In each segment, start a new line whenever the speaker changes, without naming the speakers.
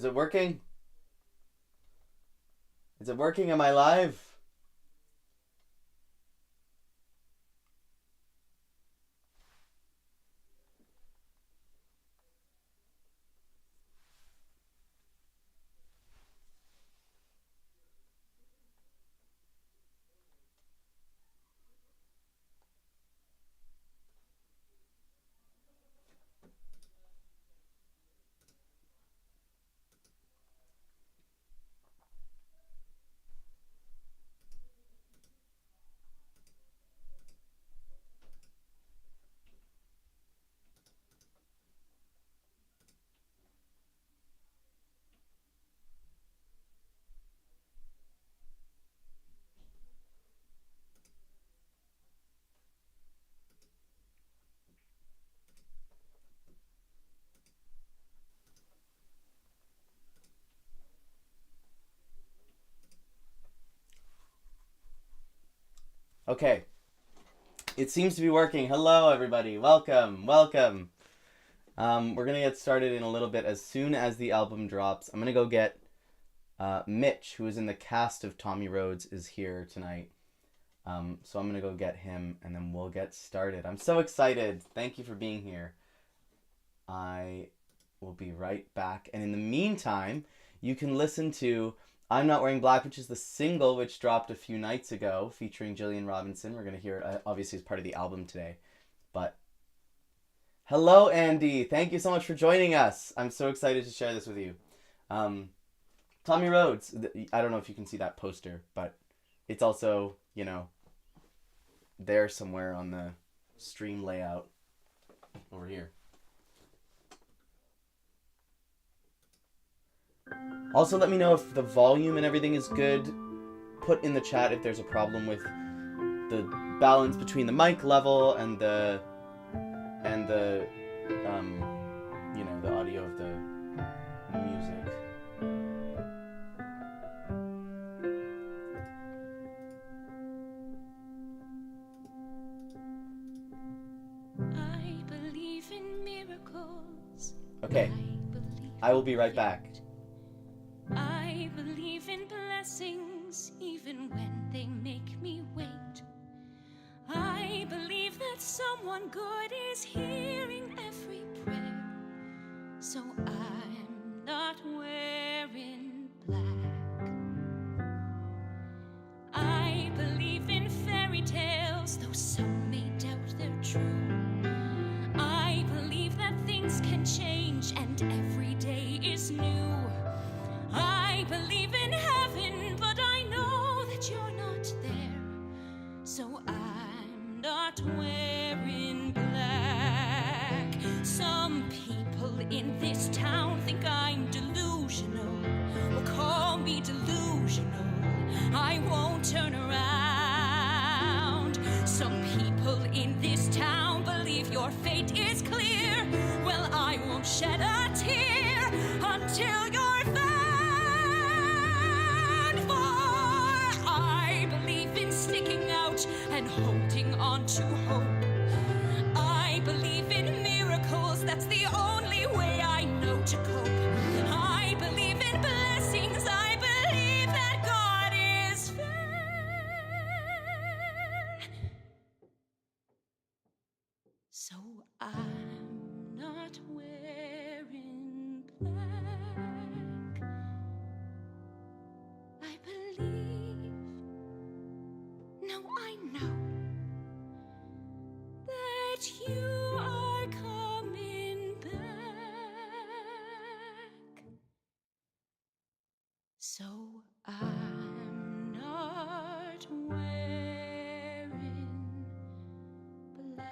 Is it working? Is it working? Am I live? Okay. It seems to be working. Hello, everybody. Welcome. Welcome. We're going to get started in a little bit as soon as the album drops. I'm going to go get Mitch, who is in the cast of Tommy Rhodes, is here tonight. So I'm going to go get him, and then we'll get started. I'm so excited. Thank you for being here. I will be right back. And in the meantime, you can listen to I'm Not Wearing Black, which is the single which dropped a few nights ago, featuring Gillian Robinson. We're going to hear it, obviously, as part of the album today. But hello, Andy. Thank you so much for joining us. I'm so excited to share this with you. Tommy Rhodes. I don't know if you can see that poster, but it's also, there somewhere on the stream layout over here. Also, let me know if the volume and everything is good. Put in the chat if there's a problem with the balance between the mic level and the the audio of the music.
I believe in miracles.
Okay, I will be right back.
I believe in blessings, even when they make me wait. I believe that someone good is hearing every prayer. So I'm not wearing black. I believe in fairy tales, though some may doubt they're true. I believe that things can change and every day is new. I believe in heaven, but I know that you're not there. So I'm not wearing black. Some people in this town think I'm delusional, or call me delusional. I won't turn around. Some people in this town believe your fate is clear. Well, I won't shed a tear until you're found. I believe in sticking out and holding on to hope. I believe in miracles, that's the only way I know to cope. I believe in blessings, I believe that God is fair. So I'm not wearing black. I believe, no, I know that you are coming back. So I'm not wearing black.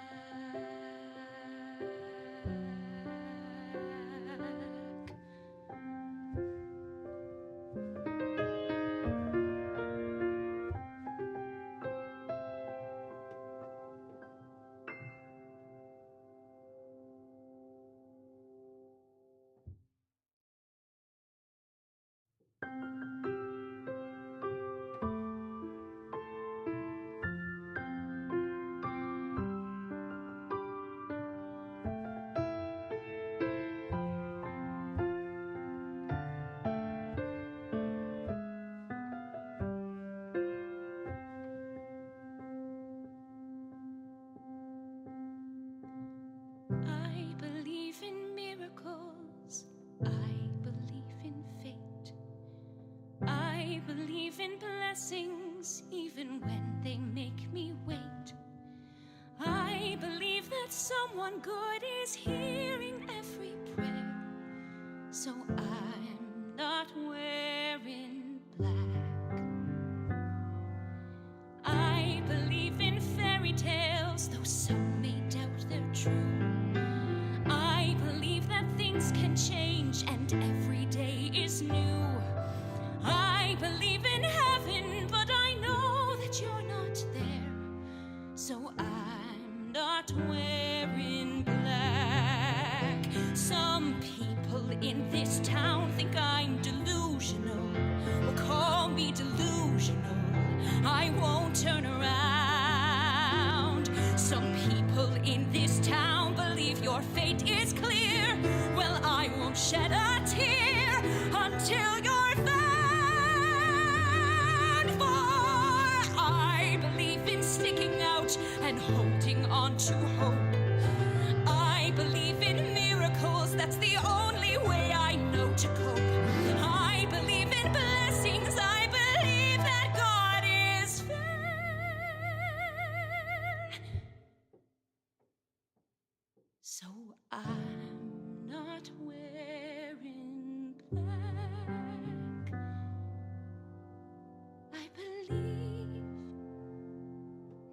believe in blessings even when they make me wait. I believe that someone good is hearing every prayer. So I'm not wearing black. I believe in fairy tales, though some may doubt they're true. I believe that things can change and every day is new. I believe in heaven, but I know that you're not there. So I'm not wearing black. Some people in this town think I'm delusional, or call me delusional. I won't turn around. Some people in this town believe your fate is clear. Well, I won't shed a tear until you're found. For I believe in sticking out and holding on to hope. I believe in miracles, that's the only way I know to cope. I believe in blessings, I believe that God is fair. So I'm not wearing black. I believe,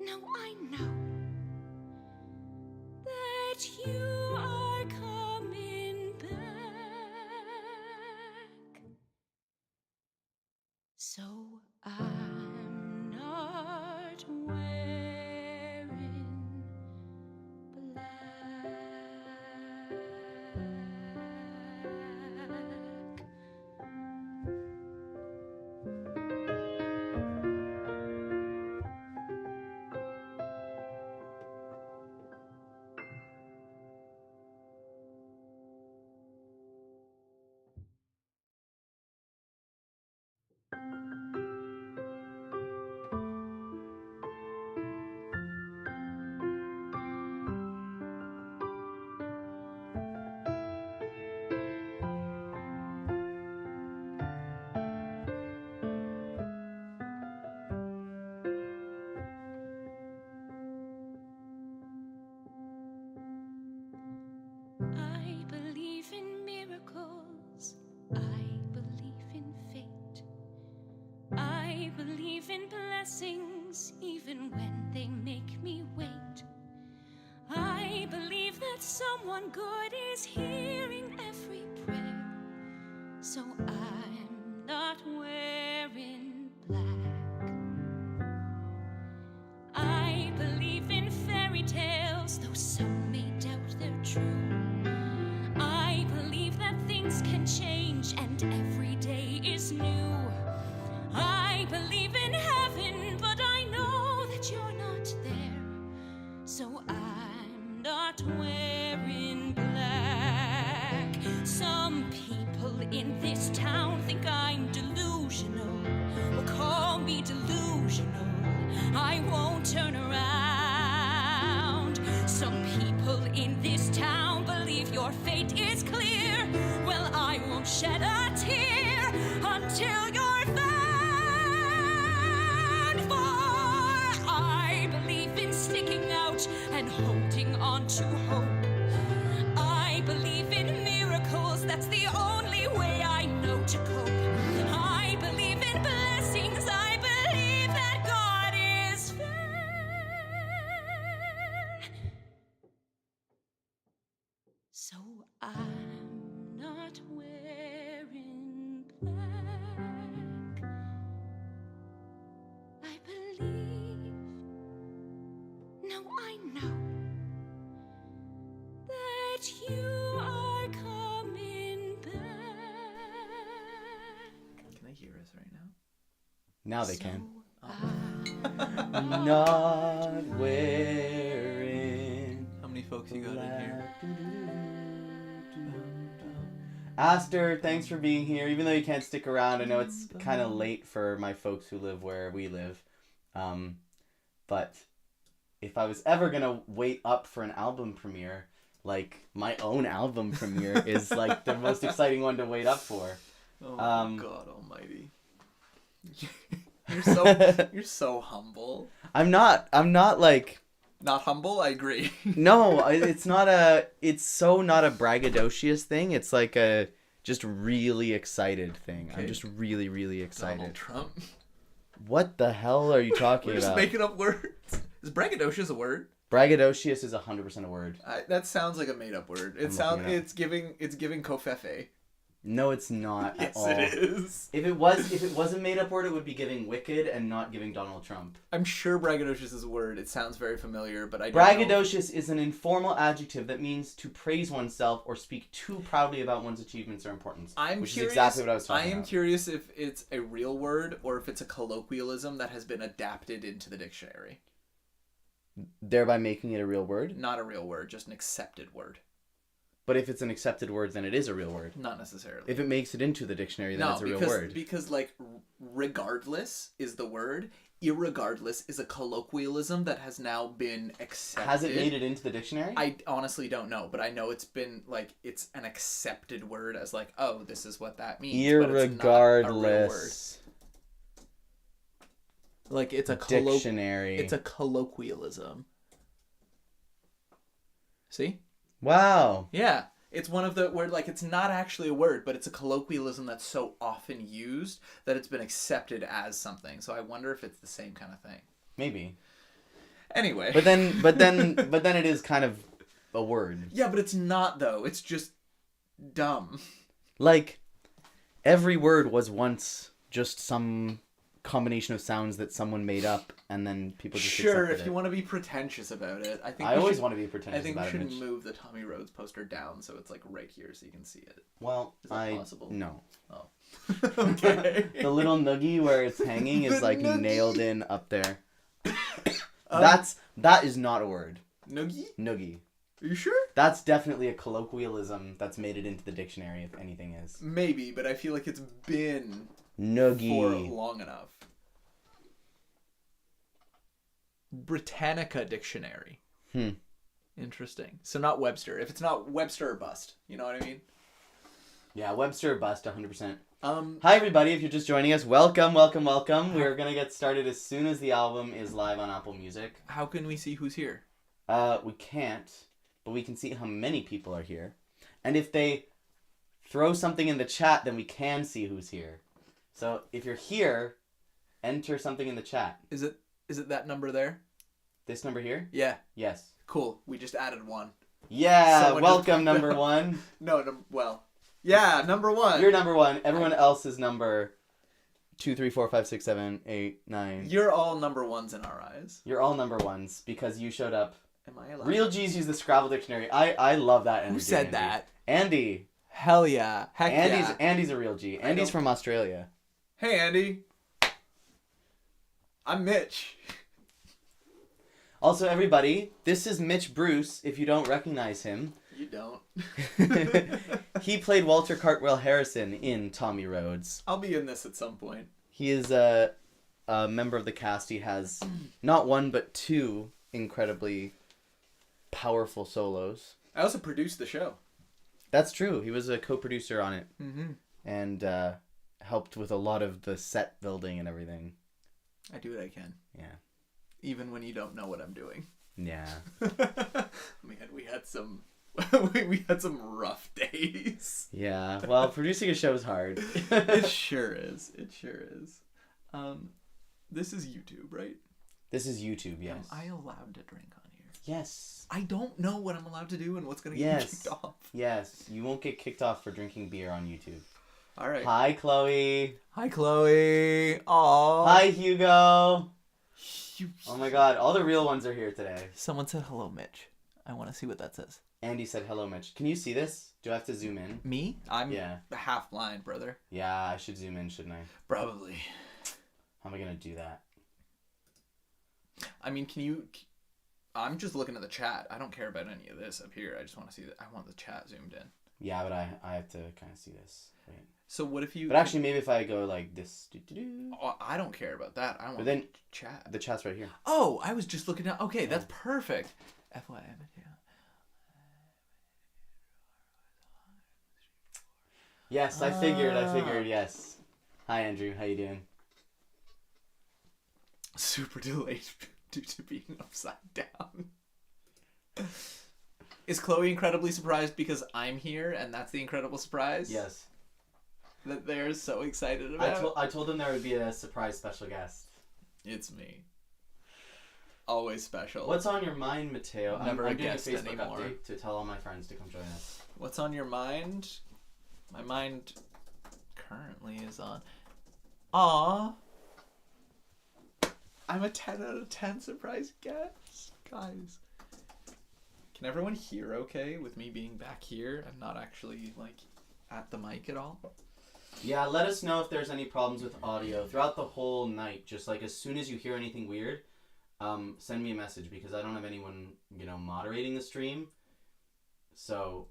no, I know that you are coming back. So I'm not wearing black. I believe in miracles. I believe in fate. I believe in blessings even when they make me wait. I believe that someone good is hearing every prayer. So I'm not wearing black. I believe in fairy tales, though some may doubt they're true. I believe that things can change and every day is new. I believe in heaven, but I know that you're not there. So I'm not wearing black. Some people in this town think I'm delusional, or call me delusional. I won't turn around. Some people in this town believe your fate is clear. Well, I won't shed a tear until you're found. For I believe in sticking out and holding on to hope. I believe in miracles, that's the only way I know to cope. I believe in blessings, I believe that God is fair. So I'm not wearing black. I believe, no, I know that you are coming back.
Can they hear us right now?
Now they can.
I'm
Not wearing
How many folks you got in here?
Aster, thanks for being here. Even though you can't stick around, I know it's kind of late for my folks who live where we live. But if I was ever gonna wait up for an album premiere, like my own album premiere is like the most exciting one to wait up for.
Oh my God Almighty! You're so humble.
I'm not like,
Not humble, I agree.
no, it's so not a braggadocious thing. It's like a just really excited thing.
Okay.
I'm just really, really excited.
Donald Trump.
What the hell are you talking
We're just
about?
making up words. Is braggadocious a word?
Braggadocious is 100% a word.
That sounds like a made up word. It's giving covfefe.
No, it's not at
Yes,
all.
it is.
If it was a made up word, it would be giving wicked and not giving Donald Trump.
I'm sure braggadocious is a word. It sounds very familiar, but I don't know.
Braggadocious is an informal adjective that means to praise oneself or speak too proudly about one's achievements or importance. Which is exactly what I was talking about.
I am curious if it's a real word or if it's a colloquialism that has been adapted into the dictionary.
Thereby making it a real word?
Not a real word, just an accepted word.
But if it's an accepted word, then it is a real word.
Not necessarily.
If it makes it into the dictionary, then it's a real word.
Because like regardless is the word. Irregardless is a colloquialism that has now been accepted.
Has it made it into the dictionary?
I honestly don't know, but I know it's been like it's an accepted word as like, oh, this is what that means.
Irregardless.
But it's not a real word. Like it's a
dictionary.
It's a colloquialism. See?
Wow.
Yeah. It's one of the word like it's not actually a word, but it's a colloquialism that's so often used that it's been accepted as something. So I wonder if it's the same kind of thing.
Maybe.
Anyway.
But then it is kind of a word.
Yeah, but it's not though. It's just dumb.
Like every word was once just some combination of sounds that someone made up and then people just
sure
accepted
if you want to be pretentious about it.
I always want to be pretentious
I think
about it.
we should
Mitch.
move the Tommy Rhodes poster down so it's like right here so you can see it.
Well,
Is that possible?
No.
Oh. Okay.
The little noogie where it's hanging is
The
like
noogie.
nailed in up there. That is not a word.
Noogie?
Noogie.
Are you sure?
That's definitely a colloquialism that's made it into the dictionary, if anything is.
Maybe, but I feel like it's been
Noogie.
for long enough. Britannica Dictionary. Interesting. So not Webster. If it's not Webster or bust. You know what I mean?
Yeah, Webster or bust, 100%.
Um,
Hi, everybody. If you're just joining us, welcome. We're going to get started as soon as the album is live on Apple Music.
how can we see who's here?
We can't, but we can see how many people are here. And if they throw something in the chat, then we can see who's here. So if you're here, enter something in the chat.
Is it that number there?
This number here?
Yeah.
Yes.
Cool. We just added one.
Yeah,
Someone
welcome,
just-
number one.
No, well. Yeah, number one.
You're number one. Everyone else is number 2, 3, 4, 5, 6, 7, 8, 9.
You're all number ones in our eyes.
You're all number ones because you showed up.
Am I allowed?
Real G's use the Scrabble dictionary. I love that energy.
Who said
Andy.
that?
Andy.
Hell yeah. Heck yeah.
Andy's a real G. Andy's
don't-
from Australia.
Hey, Andy. I'm Mitch.
Also, everybody, this is Mitch Bruce, if you don't recognize him.
You don't.
He played Walter Cartwell Harrison in Tommy Rhodes.
I'll be in this at some point.
He is a member of the cast. He has not one, but two incredibly powerful solos.
I also produced the show.
That's true. He was a co-producer on it.
Mm-hmm.
And helped with a lot of the set building and everything.
I do what I can.
Yeah.
Even when you don't know what I'm doing.
Yeah.
Man, we had some we had some rough days.
Yeah. Well, producing a show is hard.
It sure is. It sure is. This is YouTube, right?
This is YouTube, yes.
Am I allowed to drink on here?
Yes.
I don't know what I'm allowed to do and what's going to get me kicked off.
Yes. You won't get kicked off for drinking beer on YouTube.
All right.
Hi, Chloe.
Hi, Chloe. Aww.
Hi, Hugo. Oh my god, all the real ones are here today.
Someone said hello, Mitch. I want to see what that says.
Andy said hello, Mitch. Can you see this? Do I have to zoom in?
Me? I'm
Yeah.
half blind, brother.
Yeah, I should zoom in, shouldn't I?
Probably.
How am I going to do that?
I mean, I'm just looking at the chat. I don't care about any of this up here. I just want to see that. I want the chat zoomed in.
Yeah, but I have to kind of see this. Wait.
So what if you...
But actually, maybe if I go like this.
Oh, I don't care about that. I want
But then
chat.
the chat's right here.
Oh, I was just looking at... Okay, that's perfect. FYI.
Yes, I figured, yes. Hi, Andrew. How you doing?
super delayed due to being upside down. Is Chloe incredibly surprised because I'm here and that's the incredible surprise?
Yes.
That they're so excited about?
I told them there would be a surprise special guest.
It's me. Always special.
What's on your mind, Mateo?
Never
I'm
a
doing a
guest
Facebook
anymore.
update to tell all my friends to come join us.
What's on your mind? My mind currently is on... Aww. I'm a 10 out of 10 surprise guest. Guys. Can everyone hear okay with me being back here and not actually, like, at the mic at all?
Yeah, let us know if there's any problems with audio throughout the whole night. Just, like, as soon as you hear anything weird, send me a message because I don't have anyone, moderating the stream. So...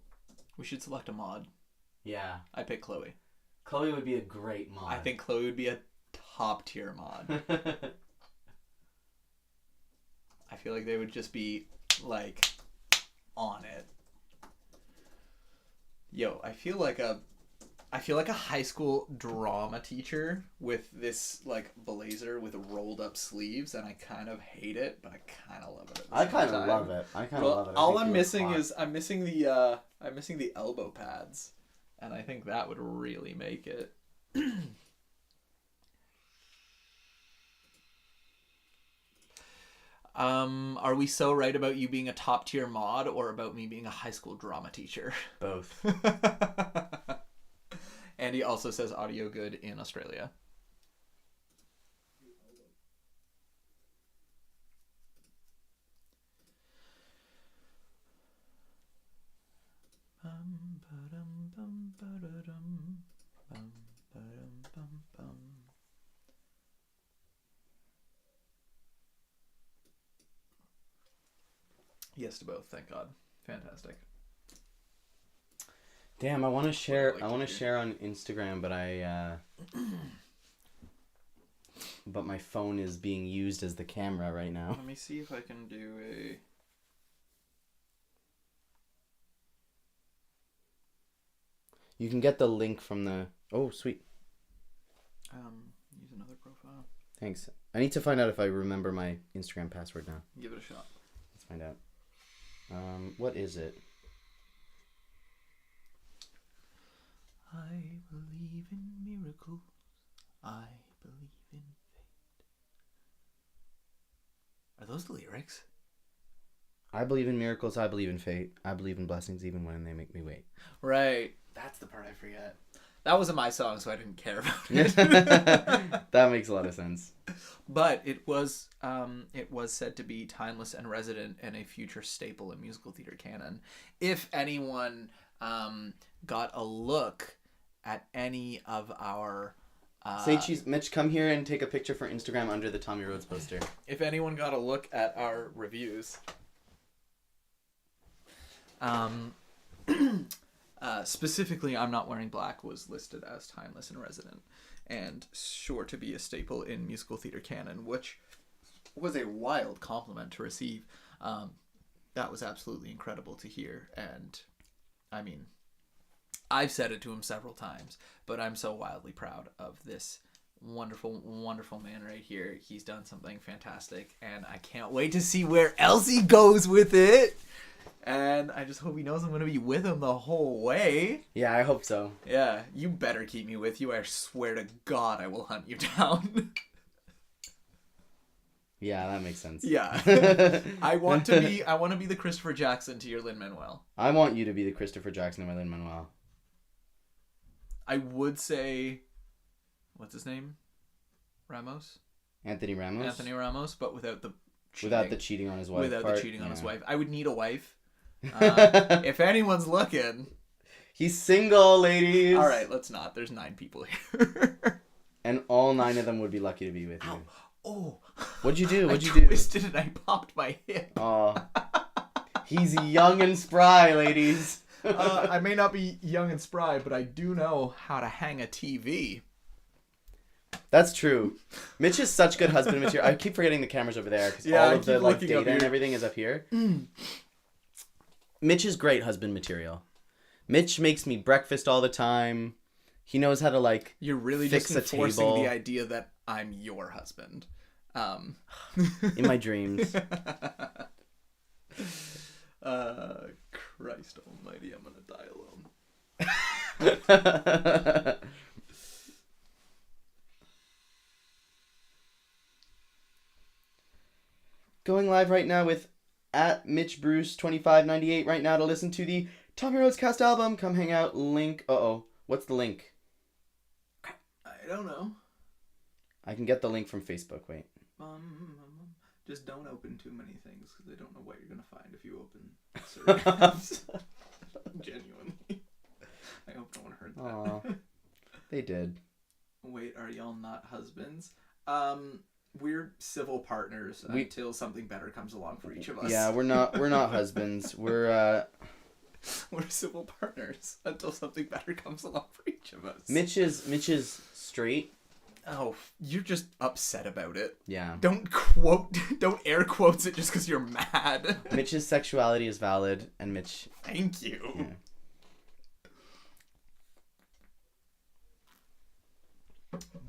We should select a mod.
Yeah.
I pick Chloe.
Chloe would be a great mod.
I think Chloe would be a top tier mod. I feel like they would just be, like, on it. Yo, I feel like a high school drama teacher with this, like, blazer with rolled up sleeves, and I kind of hate it, but I kind of love it.
I kind of love it.
All I'm missing is I'm missing the elbow pads, and I think that would really make it. Are we so right about you being a top tier mod or about me being a high school drama teacher?
Both.
Andy also says audio good in Australia. Yes to both, thank God. Fantastic.
Damn, I want to share.
Like
I want to
to
share on Instagram, but my phone is being used as the camera right now.
Let me see if I can do a...
You can get the link from the... Oh, sweet.
Use another profile.
Thanks. I need to find out if I remember my Instagram password now.
Give it a shot.
Let's find out. What is it?
I believe in miracles. I believe in fate. Are those the lyrics?
I believe in miracles. I believe in fate. I believe in blessings even when they make me wait.
Right. That's the part I forget. That wasn't my song, so I didn't care about it.
That makes a lot of sense.
But it was said to be timeless and resident and a future staple in musical theater canon. If anyone got a look at any of our...
Say cheese. Mitch, come here and take a picture for Instagram under the Tommy Rhodes poster.
If anyone got a look at our reviews... specifically, I'm Not Wearing Black was listed as timeless and resident and sure to be a staple in musical theater canon, which was a wild compliment to receive. That was absolutely incredible to hear. And I mean, I've said it to him several times, but I'm so wildly proud of this wonderful, wonderful man right here. He's done something fantastic, and I can't wait to see where else he goes with it. And I just hope he knows I'm going to be with him the whole way.
Yeah, I hope so.
Yeah, you better keep me with you. I swear to God I will hunt you down.
Yeah, that makes sense.
Yeah. I want to be the Christopher Jackson to your Lin-Manuel.
I want you to be the Christopher Jackson of my Lin-Manuel.
I would say, what's his name? Ramos?
Anthony Ramos?
Anthony Ramos, but without the cheating.
Without the cheating on his wife.
Without
part.
the cheating on his
Yeah.
wife. I would need a wife. If anyone's looking...
He's single, ladies.
All right, let's not. There's 9 people here.
And all 9 of them would be lucky to be with you.
Ow. Oh.
What'd you do? What'd you
I
do?
twisted and I popped my hip.
Oh. He's young and spry, ladies.
I may not be young and spry, but I do know how to hang a TV.
That's true. Mitch is such good husband material. I keep forgetting the camera's over there because
Yeah,
all
I
of the
keep
like
looking
data
up
and
here.
everything is up here. Mitch is great husband material. Mitch makes me breakfast all the time. He knows how to like
You're really
fix
just
a
enforcing
table.
the idea that I'm your husband.
In my dreams.
Christ almighty, I'm gonna die alone.
Going live right now with at Mitch Bruce 2598 right now to listen to the Tommy Rhodes cast album. Come hang out. Link. What's the link?
I don't know.
I can get the link from Facebook. Wait.
Just don't open too many things because I don't know what you're gonna find if you open certain apps. Genuinely. I hope no one heard that.
Aw, they did.
Wait, are y'all not husbands? We're civil partners until something better comes along for each of us.
Yeah, we're not husbands. We're
civil partners until something better comes along for each of us.
Mitch is straight.
Oh, you're just upset about it.
Yeah.
Don't air quotes it just because you're mad.
Mitch's sexuality is valid, and Mitch.
Thank you.
Yeah.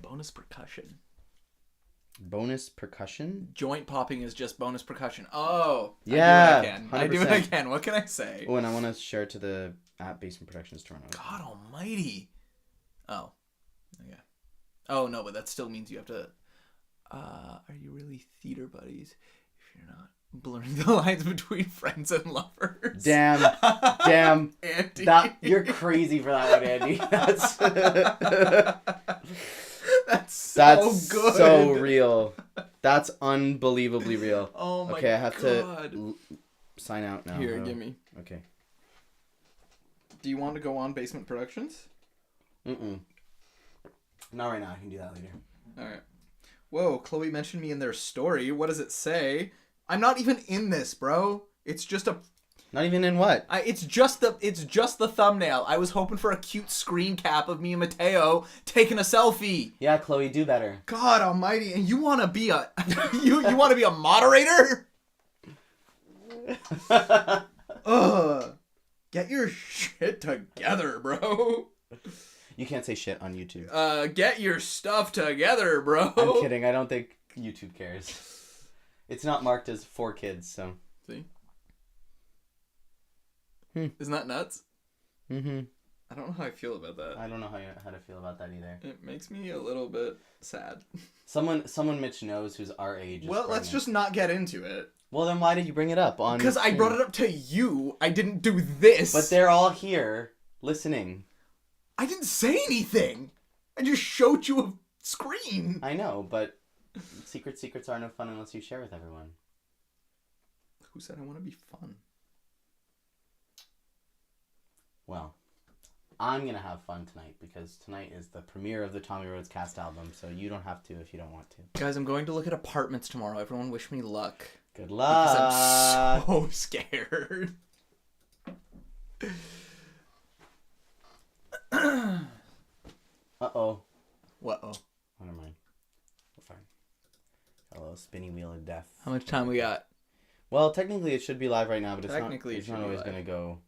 Bonus percussion.
Bonus percussion?
Joint popping is just bonus percussion. Oh,
Yeah,
I do what
100%.
I can. What can I say?
Oh, and I want to share to the at Basement Productions Toronto.
God almighty. Oh. Okay. Oh, no, but that still means you have to... are you really theater buddies if you're not blurring the lines between friends and lovers?
Damn.
Andy.
You're crazy for that one, Andy.
That's
That's
good.
so real. That's unbelievably real.
Oh my god.
Okay, I have to sign out now.
Here, give me.
Okay.
Do you want to go on Basement Productions?
Not right now. I can do that later.
Alright. Whoa, Chloe mentioned me in their story. What does it say? I'm not even in this, bro. It's just a...
Not even in what?
It's just the thumbnail. I was hoping for a cute screen cap of me and Mateo taking a selfie.
Yeah, Chloe, do better.
God almighty. And you want to be a... you want to be a moderator? Ugh. Get your shit together, bro.
You can't say shit on YouTube.
Get your stuff together, bro.
I'm kidding. I don't think YouTube cares. It's not marked as for kids, so.
See? Isn't that nuts?
Mm-hmm.
I don't know how I feel about that.
I don't know how to feel about that either.
It makes me a little bit sad.
Someone Mitch knows who's our age.
Well, let's just not get into it.
Well, then why did you bring it up on?
Because I brought it up to you. I didn't do this.
But they're all here listening.
I didn't say anything. I just showed you a screen.
I know, but secrets are no fun unless you share with everyone.
Who said I want to be fun?
Well, I'm going to have fun tonight because tonight is the premiere of the Tommy Rhodes cast album, so you don't have to if you don't want to.
Guys, I'm going to look at apartments tomorrow. Everyone wish me luck.
Good luck.
Because I'm so scared.
Uh-oh.
What-oh?
Oh, never mind. We're fine. Got a little spinny wheel of death.
How much time we got?
Well, technically it should be live right now, but it's
Technically,
not, it's
it should
not
be
always
live.
going to go,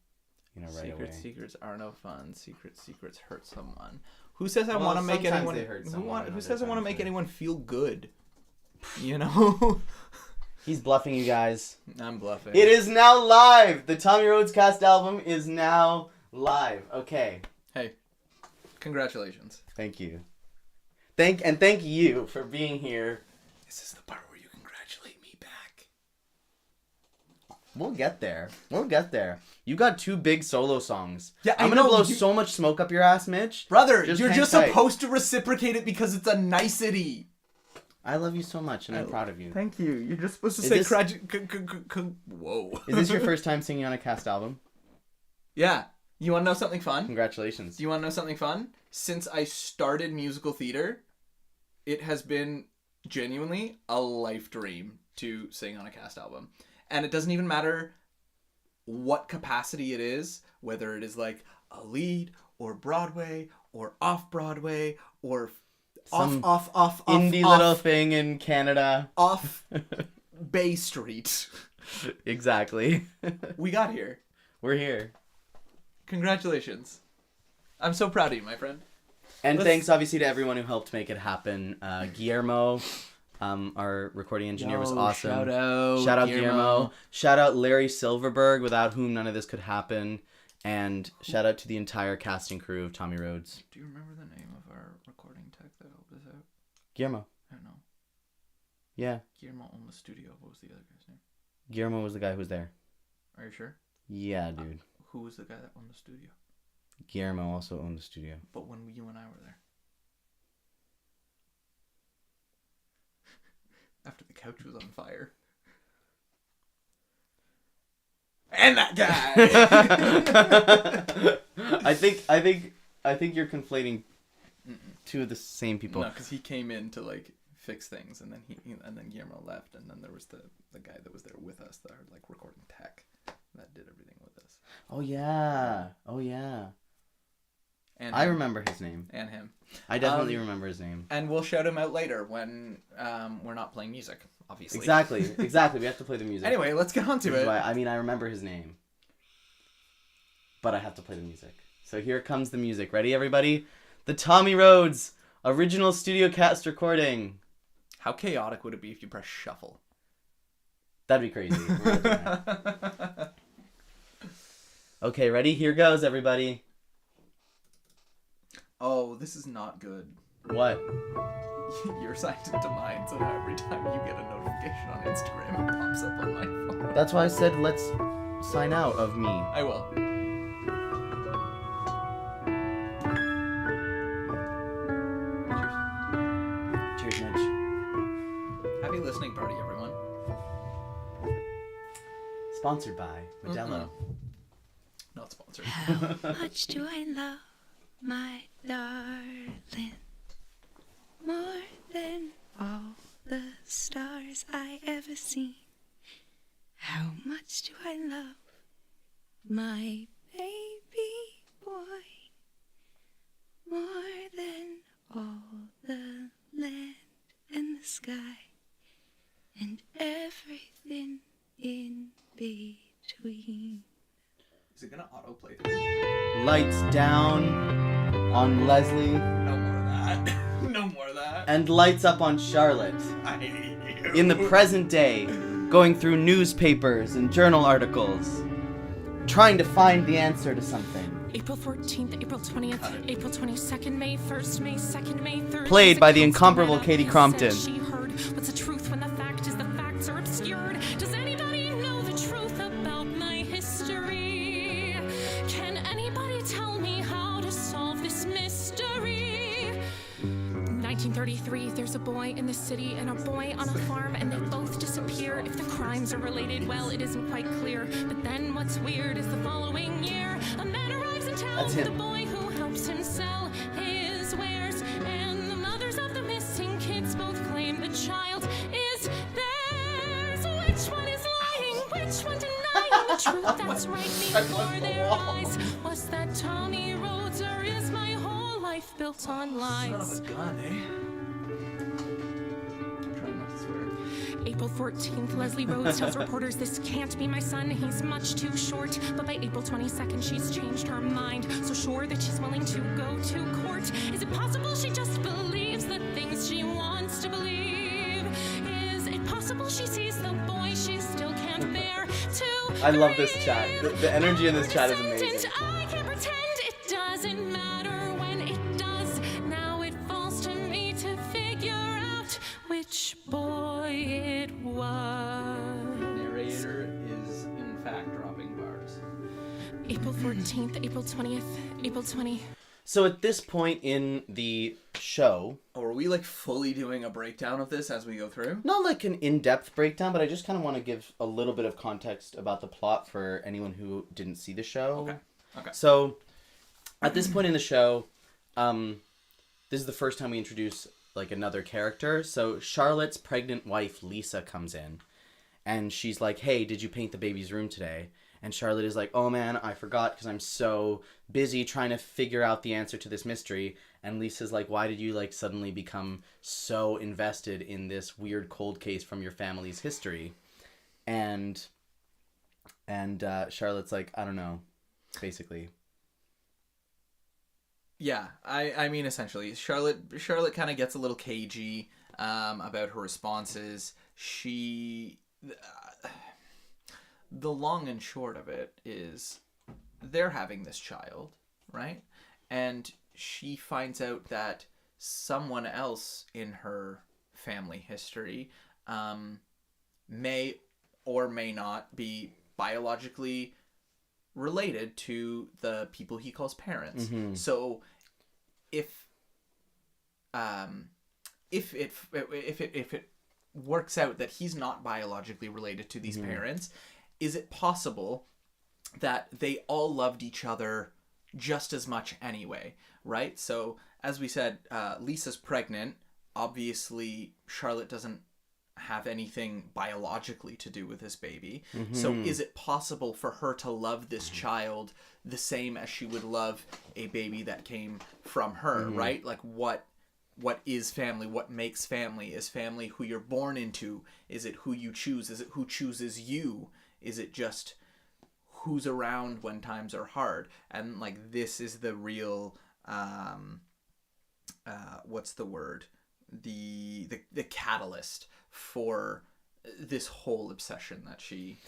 right away.
Secrets are no fun. Secrets hurt someone. Who says I
Well,
want to make
sometimes
anyone?
they hurt someone,
Who
and
says I
other
want to
times
make
they-
anyone feel good? You know.
He's bluffing you guys.
I'm bluffing.
It is now live! The Tommy Rhodes cast album is now live. Okay.
Hey, congratulations.
Thank you. Thank you for being here.
This is the part where you congratulate me back.
We'll get there. You got 2 big solo songs.
Yeah,
I'm
I
gonna
know,
blow
you-
so much smoke up your ass, Mitch.
Brother,
Just
you're
hang
just
tight.
supposed to reciprocate it because it's a nicety.
I love you so much, and I'm proud of you.
Thank you. You're just supposed to
Is
say
this-
whoa.
Is this your first time singing on a cast album?
Yeah. You want to know something fun?
Congratulations.
Do you want to know something fun? Since I started musical theater, it has been genuinely a life dream to sing on a cast album. And it doesn't even matter what capacity it is, whether it is like a lead or Broadway or off Broadway or
Some
off
Indie little thing in Canada.
off Bay Street.
Exactly.
We got here.
We're here.
Congratulations. I'm so proud of you, my friend.
And
Let's-
thanks, obviously, to everyone who helped make it happen. Guillermo, Our recording engineer was awesome.
Shout out
Guillermo. Shout out Larry Silverberg, without whom none of this could happen. And shout out to the entire casting crew of Tommy Rhodes.
Do you remember the name of our recording tech that helped us out?
Guillermo.
I don't know.
Yeah.
Guillermo owned the studio. What was the other guy's name?
Guillermo was the guy who was there.
Are you sure?
Yeah, dude.
Who was the guy that owned the studio?
Guillermo also owned the studio.
But when you and I were there. After the couch was on fire. And that guy.
I think you're conflating two of the same people.
No, because he came in to like fix things, and then then Guillermo left, and then there was the guy that was there with us, that are like recording tech, that did everything with us.
Oh yeah.
And
I remember his name.
And him.
I definitely remember his name.
And we'll shout him out later when we're not playing music, obviously.
Exactly. We have to play the music.
Anyway, let's get on to it.
I remember his name. But I have to play the music. So here comes the music. Ready, everybody? The Tommy Rhodes original studio cast recording.
How chaotic would it be if you press shuffle?
That'd be crazy. We're gonna do that. Okay, ready? Here goes, everybody.
Oh, this is not good.
What?
You're signed into mine, so now every time you get a notification on Instagram, it pops up on my phone.
That's why I said let's sign out of me.
I will.
Cheers, Mitch.
Happy listening party, everyone.
Sponsored by Modelo.
Not sponsored.
How much do I love my darling? More than all the stars I ever seen. How much do I love my baby boy? More than all the land and the sky and everything in between.
Is it gonna autoplay through?
Lights down on Leslie.
No more of that. No more of that.
And lights up on Charlotte.
I hate you.
In the present day, going through newspapers and journal articles, trying to find the answer to something.
April 14th, April 20th, April 22nd, May 1st, May 2nd, May 3rd.
Played by the incomparable Katie Crompton.
She heard. What's the truth when the fact is the facts are obscured? Does anybody know the truth about my history? Can anybody tell me how to solve this mystery? 1933, there's a boy in the city and a boy on a farm, and they both disappear. If the crimes are related, well, it isn't quite clear. But then what's weird is the following year, a man arrives in town with a boy who helps him sell his wares. And the mothers of the missing kids both claim the child is theirs. Which one is lying? Which one denying the truth that's right before their eyes? Was that Tommy Rhodes, or is my whole life built on lies?
Son of a gun, eh? I'm trying not to swear.
April 14th, Leslie Rhodes tells reporters this can't be my son, he's much too short. But by April 22nd, she's changed her mind, so sure that she's willing to go to court. Is it possible she just believes the things she wants to believe? Is it possible she sees the boy she still can't bear to
I love this chat. The energy in this chat is
Descendant,
amazing.
I can't pretend it doesn't matter when it does. Now it falls to me to figure out which boy it was.
Narrator is, in fact, dropping bars.
April 14th, April 20th, April 20.
So at this point in the show,
Oh, are we like fully doing a breakdown of this as we go through?
not like an in-depth breakdown, but I just kind of want to give a little bit of context about the plot for anyone who didn't see the show.
Okay.
So, at this point in the show, this is the first time we introduce like another character. So Charlotte's pregnant wife Lisa comes in, and she's like, "Hey, did you paint the baby's room today?" And Charlotte is like, "Oh man, I forgot because I'm so busy trying to figure out the answer to this mystery." And Lisa's like, "Why did you like suddenly become so invested in this weird cold case from your family's history?" And Charlotte's like, "I don't know," basically.
Yeah, I mean, essentially, Charlotte kind of gets a little cagey about her responses. The long and short of it is they're having this child, right? And she finds out that someone else in her family history may or may not be biologically related to the people he calls parents.
Mm-hmm.
So if it works out that he's not biologically related to these parents, is it possible that they all loved each other just as much anyway, right? So as we said, Lisa's pregnant. Obviously, Charlotte doesn't have anything biologically to do with this baby. So is it possible for her to love this child the same as she would love a baby that came from her, right? Like what is family? What makes family? Is family who you're born into? Is it who you choose? Is it who chooses you? Is it just who's around when times are hard? And like this is the real what's the word? The catalyst for this whole obsession that she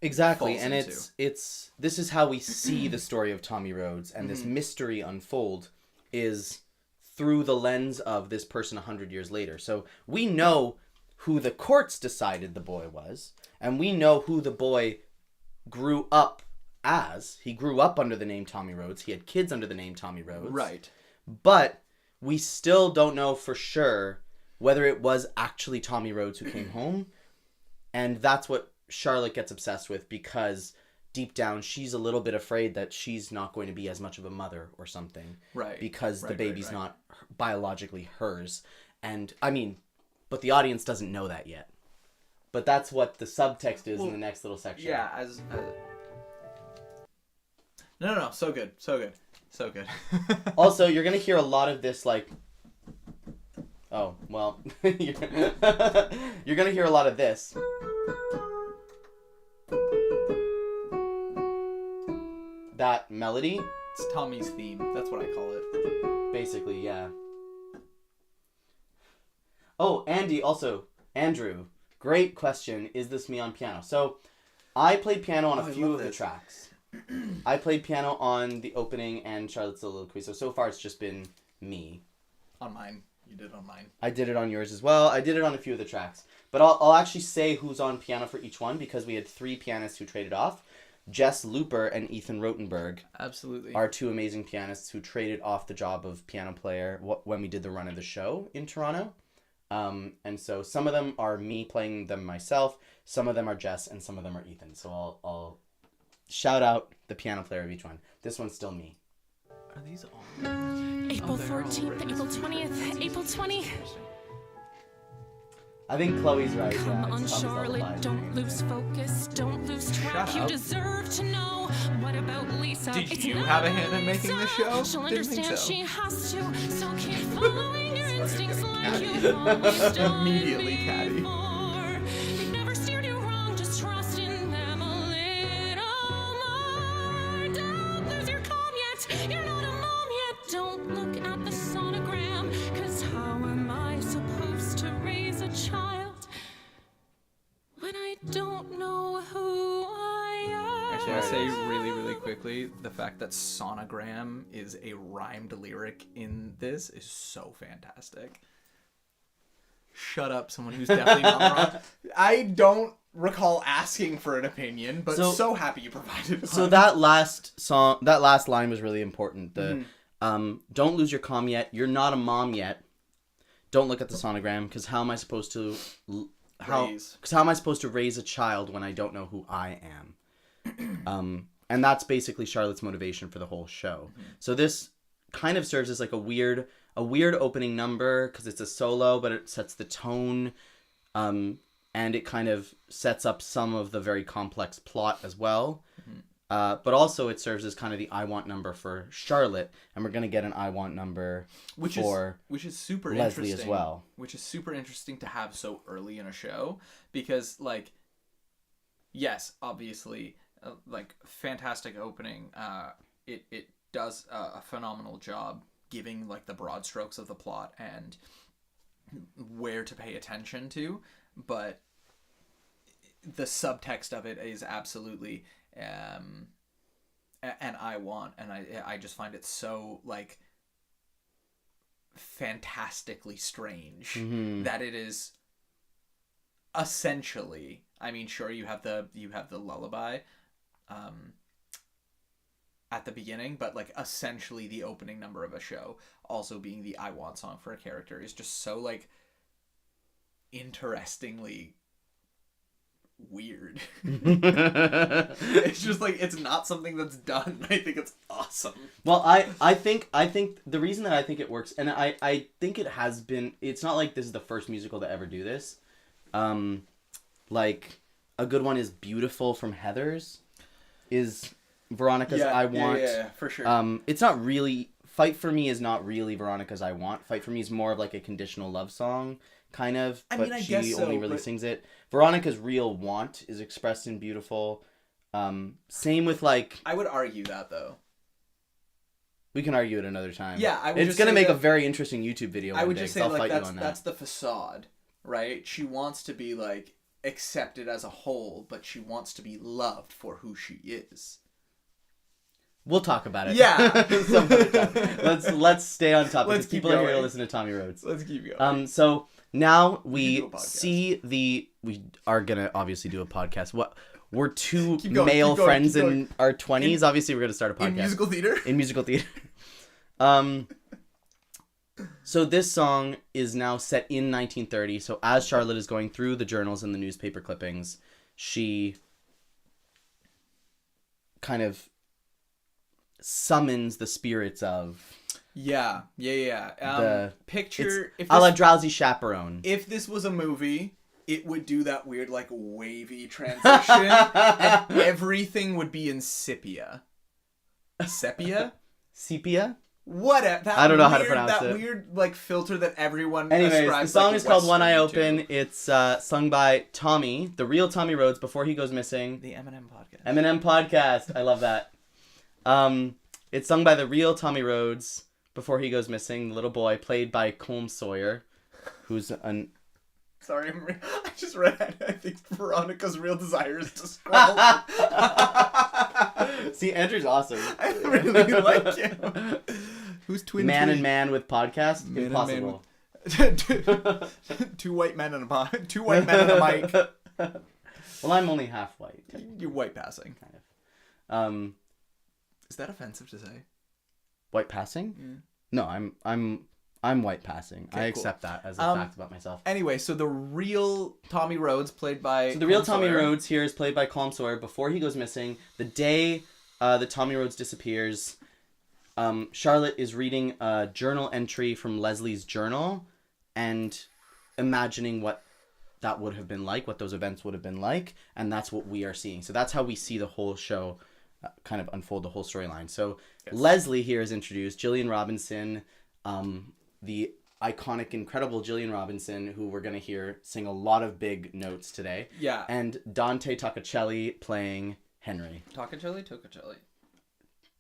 Exactly,
falls
and
into.
it's this is how we see the story of Tommy Rhodes, and this mystery unfold is through the lens of this person 100 years later. So we know who the courts decided the boy was, and we know who the boy grew up as. He grew up under the name Tommy Rhodes. He had kids under the name Tommy Rhodes.
Right.
But we still don't know for sure whether it was actually Tommy Rhodes who came home. And that's what Charlotte gets obsessed with, because deep down she's a little bit afraid that she's not going to be as much of a mother or something.
Right.
Because the
Right,
baby's
right.
not biologically hers. And I mean, but the audience doesn't know that yet. But that's what the subtext is in the next little section.
Yeah, No, so good.
Also, you're going to hear a lot of this, like... Oh, well... you're going to hear a lot of this. That melody,
It's Tommy's theme. That's what I call it.
basically, yeah. Oh, Andrew, great question. Is this me on piano? So, I played piano on a
I
few
love
of the
this.
tracks. I played piano on the opening and Charlotte's Soliloquy. So far it's just been me.
On mine. You did on mine.
I did it on yours as well. I did it on a few of the tracks. But I'll actually say who's on piano for each one, because we had 3 pianists who traded off. Jess Looper and Ethan Rotenberg
Absolutely.
are 2 amazing pianists who traded off the job of piano player when we did the run of the show in Toronto. And so some of them are me playing them myself, some of them are Jess, and some of them are Ethan. So I'll shout out the piano player of each one. This one's still me.
Are these all?
April
they're all
14th,
written.
April 20th, April 20th.
I think Chloe's right.
Come
Yeah,
on,
it's Thomas
Charlotte,
Lullaby.
don't lose focus, don't lose track.
Shut
You
up.
deserve to know. What about Lisa?
Did
It's
you
not
have a hand in making this show?
She'll
Didn't think
understand
so.
she has to, so keep following your instincts
getting
like
catty.
you've always done
Immediately catty.
before. They've never steered you wrong, just trust in them a little more. Don't lose your calm yet, you're not a mom yet. Don't look at the sonogram, 'cause how am I supposed to raise a child when I don't know who I am?
Actually, I say really quickly, the fact that sonogram is a rhymed lyric in this is so fantastic. Shut up, someone who's definitely not wrong. I don't recall asking for an opinion, but
So-
so happy you provided one.
So that last line was really important. The don't lose your calm yet. You're not a mom yet. Don't look at the sonogram, because how am I supposed to raise a child when I don't know who I am? And that's basically Charlotte's motivation for the whole show. So this kind of serves as like a weird opening number, because it's a solo, but it sets the tone, and it kind of sets up some of the very complex plot as well. But also it serves as kind of the I want number for Charlotte, and we're gonna get an I want number
which is super
Leslie
interesting
as well.
Which is super interesting to have so early in a show, because like, yes, obviously, like fantastic opening. It does a phenomenal job giving like the broad strokes of the plot and where to pay attention to, but the subtext of it is absolutely and I want, and I just find it so like fantastically strange that it is essentially, I mean, sure, you have the lullaby at the beginning, but like essentially the opening number of a show also being the I want song for a character is just so like interestingly weird. It's just like, it's not something that's done. I think it's awesome.
Well, I think the reason that I think it works, and I think it has been, it's not like this is the first musical to ever do this. Like a good one is Beautiful from Heathers, is Veronica's I Want.
Yeah, for sure.
It's not really, Fight for Me is not really Veronica's I Want. Fight for Me is more of like a conditional love song, kind of, but
I
she
guess so,
only really
but...
sings it. Veronica's real want is expressed in Beautiful. Same with like...
I would argue that, though.
We can argue it another time.
Yeah, I would
It's
just
going to
say
make
that...
a very interesting YouTube video
I would
day,
just say,
I'll
like,
fight you on that.
that's the facade, right? She wants to be, like, accepted as a whole, but she wants to be loved for who she is.
We'll talk about it.
Yeah.
Some other time. Let's stay on topic, because
Let's keep
people are here to
going.
listen to Tommy Rhodes.
Let's keep going.
So now
We
we are going to obviously do a podcast. We're two
Keep going,
male
keep going,
friends
keep going.
in our 20s. Obviously, we're going to start a podcast.
In musical theater?
In musical theater. So this song is now set in 1930. So as Charlotte is going through the journals and the newspaper clippings, she kind of summons the spirits of
Yeah.
the
Picture...
It's a la Drowsy Chaperone.
If this was a movie, it would do that weird, like, wavy transition, and everything would be in sepia. Sepia?
Sepia?
What?
I don't know how to pronounce
that
it.
That weird, like, filter that everyone
Anyways,
ascribes,
the song
like,
is called One Eye
Western
Open.
to.
It's sung by Tommy, the real Tommy Rhodes, before he goes missing.
The Eminem podcast.
Eminem podcast. I love that. It's sung by the real Tommy Rhodes before he goes missing, the little boy, played by Colm Sawyer, who's an...
Sorry, I just read, I think Veronica's real desire is to scroll.
See, Andrew's awesome.
I really like him. Who's twin?
Man and man with podcast?
Man and man
Impossible.
Two white men and a mic. 2 white men and a mic.
Well, I'm only half white.
You're white passing.
Kind of.
Is that offensive to say?
White passing?
Yeah.
No, I'm white passing.
Okay,
I accept that as a fact about myself.
Anyway, so the real Tommy Rhodes, played by...
So the real
Colm
Tommy
Sawyer.
Rhodes here is played by Colm Sawyer before he goes missing. The day that Tommy Rhodes disappears, Charlotte is reading a journal entry from Leslie's journal and imagining what that would have been like, what those events would have been like, and that's what we are seeing. So that's how we see the whole show kind of unfold, the whole storyline. So yes. Leslie here is introduced, Gillian Robinson, the iconic, incredible Gillian Robinson, who we're going to hear sing a lot of big notes today.
Yeah.
And Dante Toccacelli playing Henry.
Toccacelli?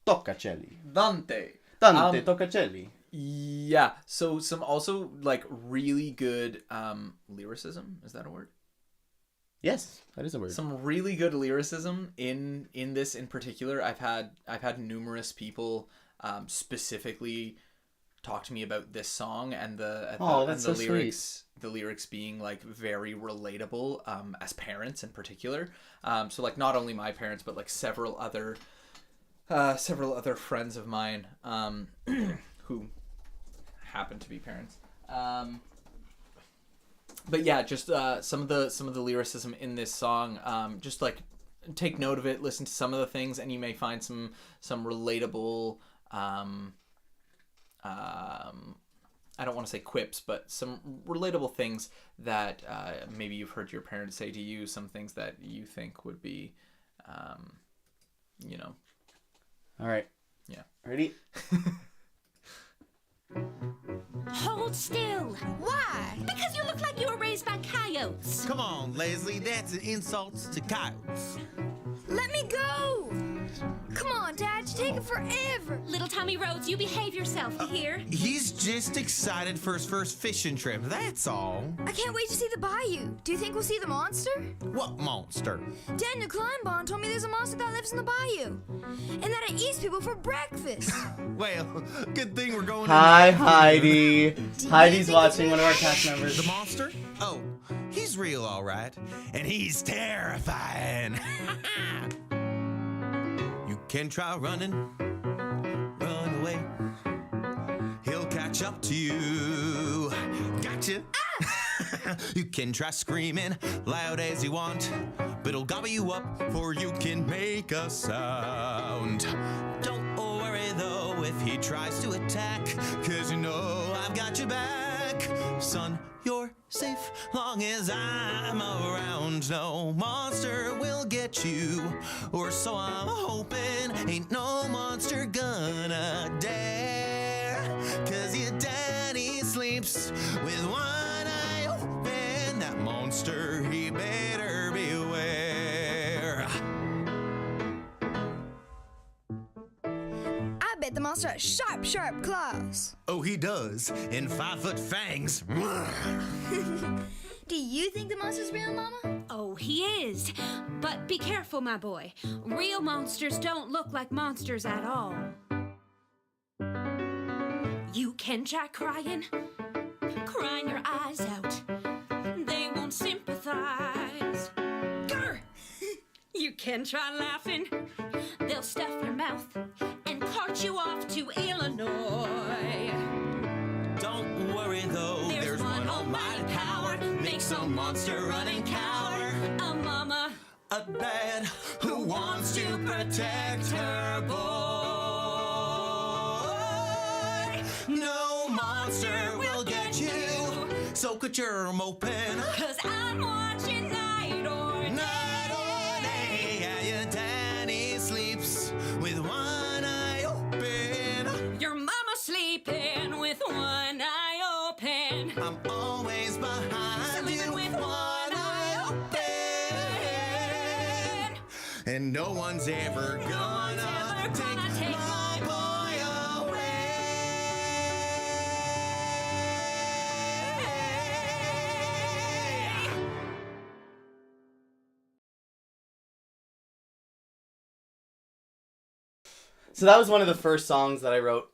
Toccacelli.
Dante
Toccacelli.
Yeah. So some also like really good lyricism. Is that a word?
Yes, that is a word.
Some really good lyricism in this in particular. I've had numerous people specifically talk to me about this song and the lyrics.
Sweet.
The lyrics being like very relatable as parents in particular. So like not only my parents but like several other friends of mine who happen to be parents. But yeah, just some of the lyricism in this song. Just like take note of it, listen to some of the things, and you may find some relatable. I don't want to say quips, but some relatable things that maybe you've heard your parents say to you. Some things that you think would be,
All right.
Yeah.
Ready?
Hold still.
Why?
Because you look like you were raised by coyotes.
Come on, Leslie, that's an insult to coyotes.
Let me go.
Come on, Dad, it's taking forever.
Little Tommy Rhodes, you behave yourself, you hear?
He's just excited for his first fishing trip, that's all.
I can't wait to see the bayou. Do you think we'll see the monster?
What monster?
Daniel Kleinbond told me there's a monster that lives in the bayou. And that it eats people for breakfast.
Well, good thing we're going
Hi,
in.
Heidi. Heidi's
think
watching
it's
one of our
real?
cast members.
The monster? Oh, he's real, all right. And he's terrifying. You can try running, run away. He'll catch up to you. Gotcha. You can try screaming loud as you want, but he'll gobble you up before you can make a sound. Don't worry though if he tries to attack, 'cause you know I've got your back. Son, you're safe long as I'm around. No monster will get you, or so I'm hoping. Ain't no monster gonna dare, 'cause your daddy sleeps with one eye open. That monster, he better beware.
I bet the monster has sharp, sharp claws.
Oh, he does, and 5-foot fangs.
Do you think the monster's real, Mama?
Oh, he is. But be careful, my boy. Real monsters don't look like monsters at all. You can try crying your eyes out. They won't sympathize. Grr! You can try laughing. They'll stuff your mouth and cart you off to Illinois.
Don't worry though, there's one almighty power makes a monster run and cower.
A mama,
A dad who wants to protect her boy. No monster will get you, so cut your open.
'cause I'm watching night or
Night or day, yeah, your daddy sleeps with one eye open.
your mama sleeping with one eye open.
I'm always behind you
Sleeping
with
with
one eye open. And no one's ever gonna take my boy away.
So that was one of the first songs that I wrote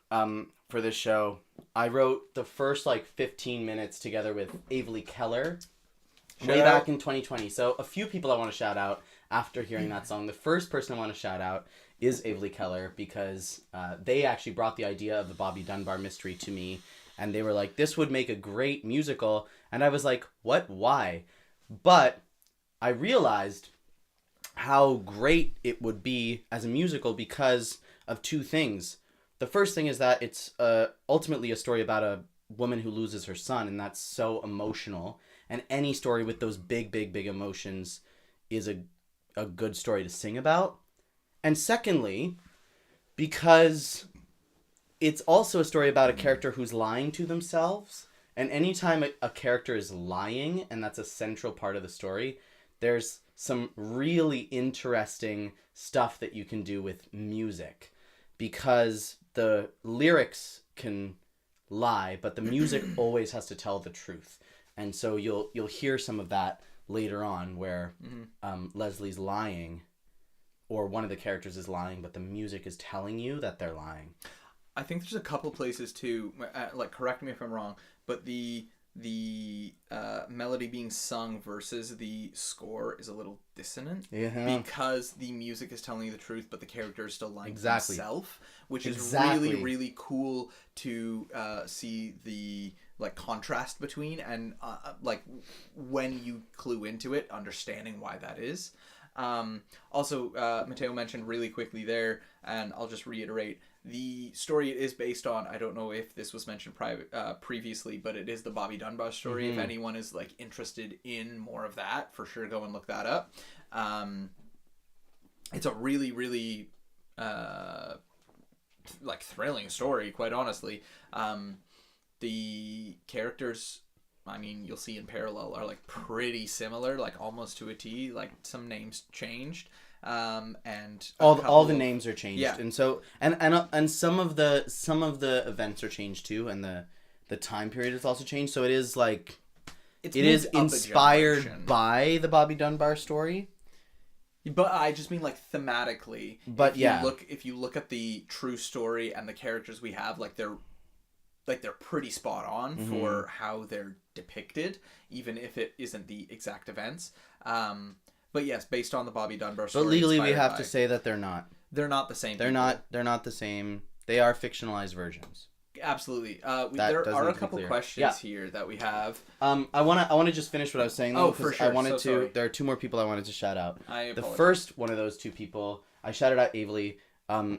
for this show. I wrote the first 15 minutes together with Avery Keller way back in 2020. So a few people I want to shout out after hearing that song. The first person I want to shout out is Avery Keller, because they actually brought the idea of the Bobby Dunbar mystery to me, and they were like, this would make a great musical. And I was like, what? Why? But I realized how great it would be as a musical because of two things. The first thing is that it's ultimately a story about a woman who loses her son, and that's so emotional. And any story with those big, big, big emotions is a good story to sing about. And secondly, because it's also a story about a character who's lying to themselves. And anytime a character is lying, and that's a central part of the story, there's some really interesting stuff that you can do with music. Because the lyrics can lie, but the music always has to tell the truth. And so you'll hear some of that later on where Leslie's lying, or one of the characters is lying, but the music is telling you that they're lying.
I think there's a couple places too, correct me if I'm wrong, but the melody being sung versus the score is a little dissonant because the music is telling you the truth, but the character is still lying to himself, which is really, really cool to see the contrast between, and when you clue into it, understanding why that is. Also, Matteo mentioned really quickly there, and I'll just reiterate, the story is based on, I don't know if this was mentioned previously, but it is the Bobby Dunbar story. If anyone is interested in more of that, for sure go and look that up. It's a really, really thrilling story, quite honestly. The characters I mean, you'll see in parallel are like pretty similar, like almost to a T. Like some names changed, and
all the names are changed,
Yeah.
and so and some of the events are changed too, and the time period is also changed. So it is like
It's
it is
moved up a
inspired
generation.
by the Bobby Dunbar story.
But I just mean like thematically.
But
if you look at the true story and the characters we have, like they're pretty spot on for how they're depicted, even if it isn't the exact events. But yes, based on the Bobby Dunbar story.
But legally, we
inspired
have
by-
to say that they're not.
they're not the same.
They're
people.
not the same. They are fictionalized versions.
Absolutely.
That
There
does
are
need
a
to be
couple
clear.
questions
Yeah.
here that we have.
I wanna just finish what I was saying though.
Oh, for
'cause
sure.
I wanted
So
to.
sorry.
There are two more people I wanted to shout out.
I
The
apologize.
first one of those two people, I shouted out Avely.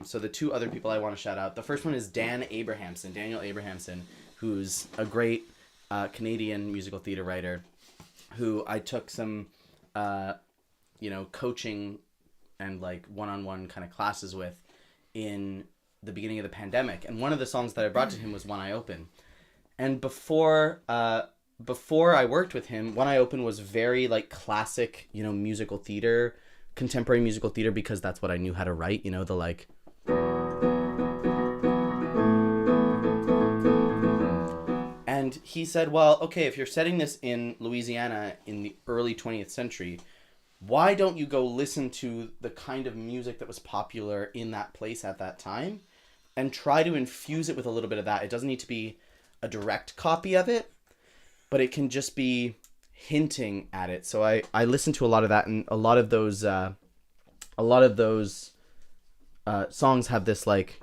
So the two other people I want to shout out. The first one is Daniel Abrahamson, who's a great Canadian musical theater writer, who I took some, coaching and like one-on-one kind of classes with in the beginning of the pandemic. And one of the songs that I brought to him was When I Open. And before I worked with him, When I Open was very like classic, musical theater, contemporary musical theater, because that's what I knew how to write, the like. And he said, well, okay, if you're setting this in Louisiana in the early 20th century, why don't you go listen to the kind of music that was popular in that place at that time and try to infuse it with a little bit of that? It doesn't need to be a direct copy of it, but it can just be hinting at it. So I listened to a lot of that, and a lot of those songs have this like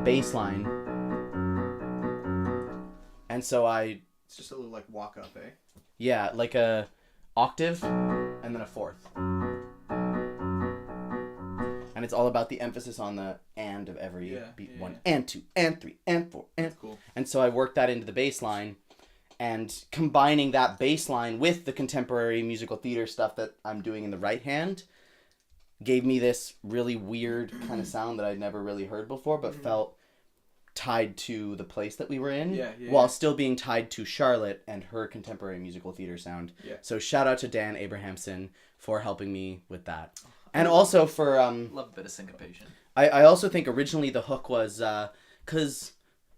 bass line. And so
It's just a little like walk up, eh?
yeah, like a octave and then a fourth. And it's all about the emphasis on the and of every beat.
Yeah,
1
yeah.
and 2 and 3 and 4 and
That's cool.
And so I worked that into the bass line, and combining that bass line with the contemporary musical theater stuff that I'm doing in the right hand gave me this really weird kind of sound that I'd never really heard before, but felt tied to the place that we were in, while still being tied to Charlotte and her contemporary musical theater sound.
Yeah.
So shout out to Dan Abrahamson for helping me with that. And also for
Love a bit of syncopation.
I also think originally the hook was cause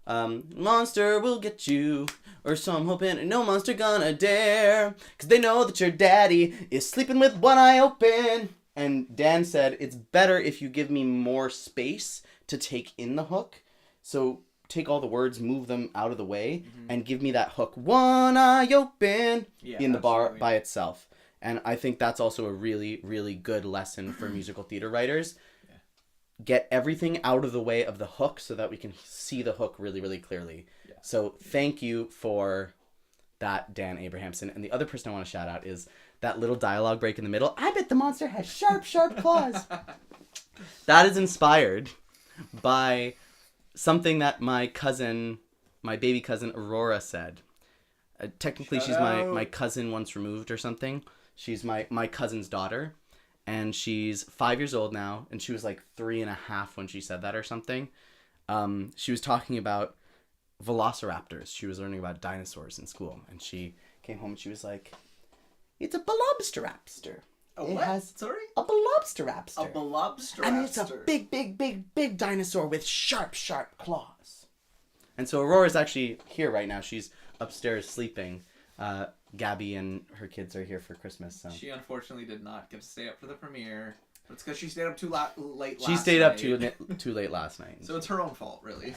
monster will get you, or so I'm hoping no monster gonna dare, cause they know that your daddy is sleeping with one eye open. And Dan said it's better if you give me more space to take in the hook. So take all the words, move them out of the way, and give me that hook, one eye open, in the bar by itself. And I think that's also a really, really good lesson for musical theater writers. Yeah. Get everything out of the way of the hook so that we can see the hook really, really clearly. Yeah. So thank you for that, Dan Abrahamson. And the other person I want to shout out is that little dialogue break in the middle. I bet the monster has sharp, sharp claws. That is inspired by something that my baby cousin Aurora said. Technically, she's my cousin once removed or something. She's my cousin's daughter, and she's 5 years old now, and she was like 3.5 when she said that or something. She was talking about velociraptors. She was learning about dinosaurs in school, and she came home and she was like, it's a Belobsteraptor.
Sorry?
A Belobsteraptor.
A Belobsteraptor.
And it's a big, big, big, big dinosaur with sharp, sharp claws. And so Aurora's actually here right now. She's upstairs sleeping. Gabby and her kids are here for Christmas. So
She unfortunately did not get to stay up for the premiere. But it's because she stayed up too late last night.
she stayed up too late last night.
So it's her own fault, really.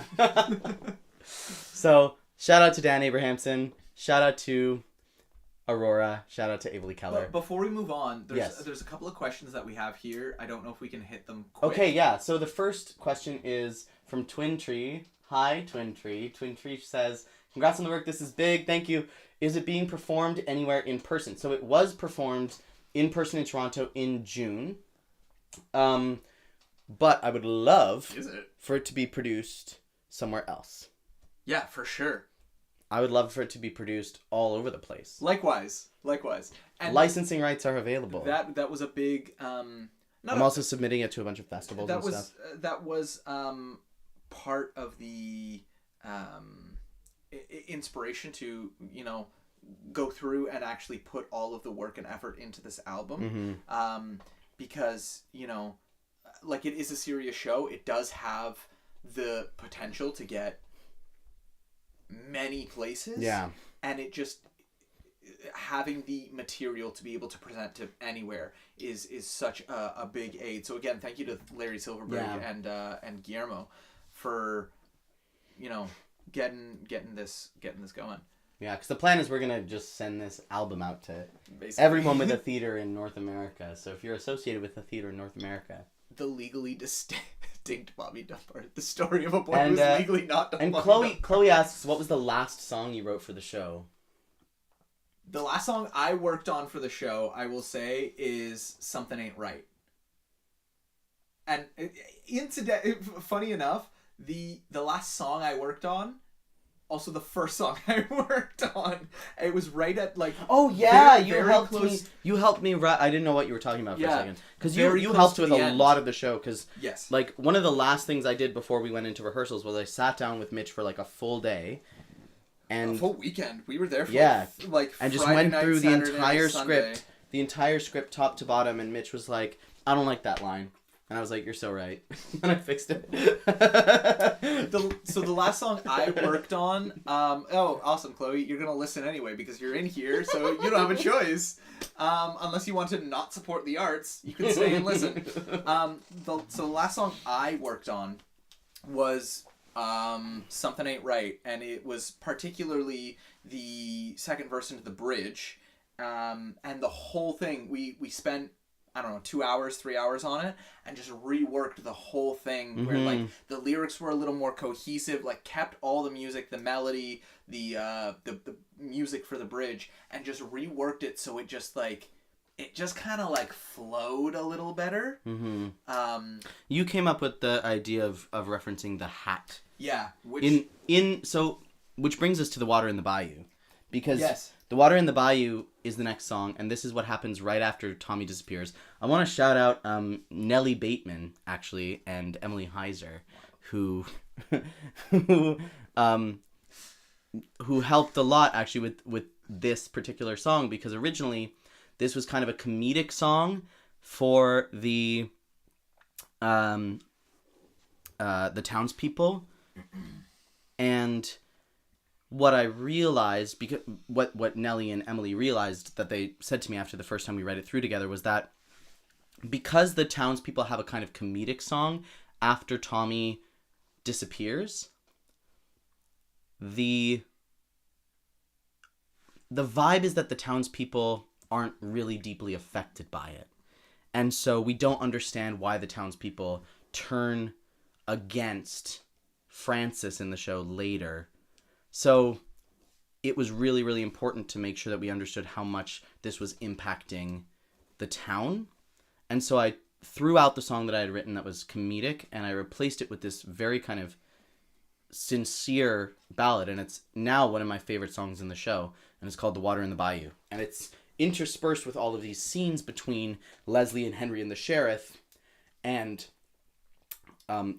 So shout out to Dan Abrahamson. Shout out to Aurora. Shout out to Avely Keller.
But before we move on,
Yes.
there's a couple of questions that we have here. I don't know if we can hit them quick.
Okay, yeah. So the first question is from Twin Tree. Hi, Twin Tree. Twin Tree says, congrats on the work. This is big. Thank you. Is it being performed anywhere in person? So it was performed in person in Toronto in June. But I would love for it to be produced somewhere else.
Yeah, for sure.
I would love for it to be produced all over the place.
Likewise. And
licensing rights are available.
that was a big
I'm also submitting it to a bunch of festivals and stuff.
That was part of the inspiration to, you know, go through and actually put all of the work and effort into this album. Because, you know, like, it is a serious show. It does have the potential to get many places.
Yeah.
And it just, having the material to be able to present to anywhere is such a big aid. So again, thank you to Larry Silverberg and Guillermo for, you know, getting this going.
Yeah, because the plan is we're going to just send this album out to
Basically.
everyone with a theater in North America. So if you're associated with a theater in North America.
The legally distinct Bobby Dunbar. The story of a boy
And,
who's legally not
And
Bobby
Chloe asks, what was the last song you wrote for the show?
The last song I worked on for the show, I will say, is Something Ain't Right. And funny enough, the last song I worked on, also the first song I worked on, it was right at, like,
Oh yeah,
very,
you
very
helped
close.
me. You helped me. I didn't know what you were talking about for a
Yeah,
second because
very
you
close
helped
to
with
the
a
end.
lot of the show. Because
Yes.
like one of the last things I did before we went into rehearsals was I sat down with Mitch for like a full day, and
A full weekend. We were there for like
and just
Friday
went
night,
through the
Saturday,
entire
Sunday.
script top to bottom, and Mitch was like, "I don't like that line," and I was like, "You're so right," and I fixed it.
So the last song I worked on, oh, awesome, Chloe, you're gonna listen anyway because you're in here, so you don't have a choice. Unless you want to not support the arts, you can stay and listen. So the last song I worked on was Something Ain't Right, and it was particularly the second verse into the bridge, and the whole thing we spent, I don't know, 2 hours, 3 hours on it, and just reworked the whole thing where like the lyrics were a little more cohesive, like kept all the music, the melody, the music for the bridge, and just reworked it so it just kind of like flowed a little better.
You came up with the idea of referencing the hat.
Yeah, which
which brings us to The Water in the Bayou, because
Yes.
The Water in the Bayou is the next song, and this is what happens right after Tommy disappears. I want to shout out Nellie Bateman, actually, and Emily Heiser, who helped a lot, actually, with this particular song, because originally this was kind of a comedic song for the townspeople, and what I realized, because what Nellie and Emily realized that they said to me after the first time we read it through together was that because the townspeople have a kind of comedic song after Tommy disappears, the vibe is that the townspeople aren't really deeply affected by it. And so we don't understand why the townspeople turn against Francis in the show later. So it was really, really important to make sure that we understood how much this was impacting the town. And so I threw out the song that I had written that was comedic, and I replaced it with this very kind of sincere ballad. And it's now one of my favorite songs in the show, and it's called The Water in the Bayou. And it's interspersed with all of these scenes between Leslie and Henry and the sheriff, and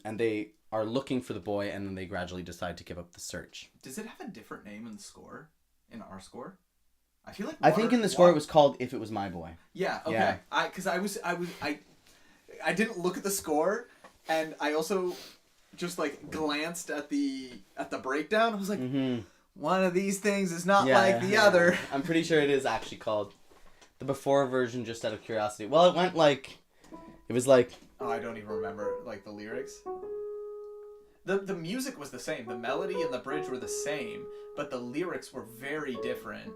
they are looking for the boy, and then they gradually decide to give up the search.
Does it have a different name in the score? In our score? I feel like
I think in the score it was called If It Was My Boy.
Yeah, okay.
Yeah.
I didn't look at the score, and I also just like glanced at the breakdown. I was like, one of these things is not like the other.
I'm pretty sure it is actually called the before version, just out of curiosity. Well, it was like
Oh, I don't even remember like the lyrics. The music was the same. The melody and the bridge were the same, but the lyrics were very different.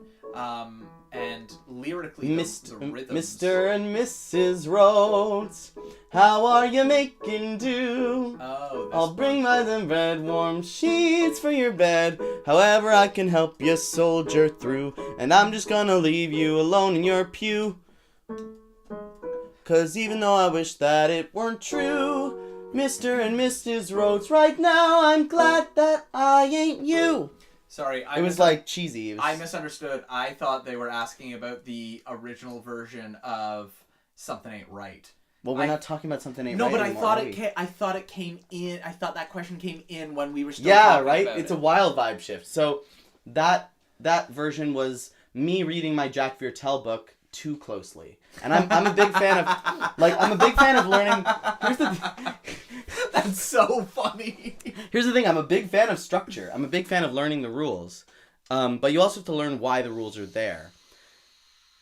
And lyrically, the rhythms.
Mr. and Mrs. Rhodes, how are you making do?
Oh,
I'll bring by the bread, warm sheets for your bed. However, I can help you soldier through, and I'm just gonna leave you alone in your pew. 'Cause even though I wish that it weren't true, Mr. and Mrs. Rhodes, right now I'm glad that I ain't you.
Sorry,
It was like cheesy.
I misunderstood. I thought they were asking about the original version of Something Ain't Right.
Well, we're not talking about something ain't
No,
right
but
anymore,
I thought it came in. I thought that question came in when we were still
Yeah,
talking
right?
about
It's
it.
a wild vibe shift. So that version was me reading my Jack Viertel book too closely. And I'm a big fan of learning.
That's so funny.
Here's the thing, I'm a big fan of structure. I'm a big fan of learning the rules. But you also have to learn why the rules are there.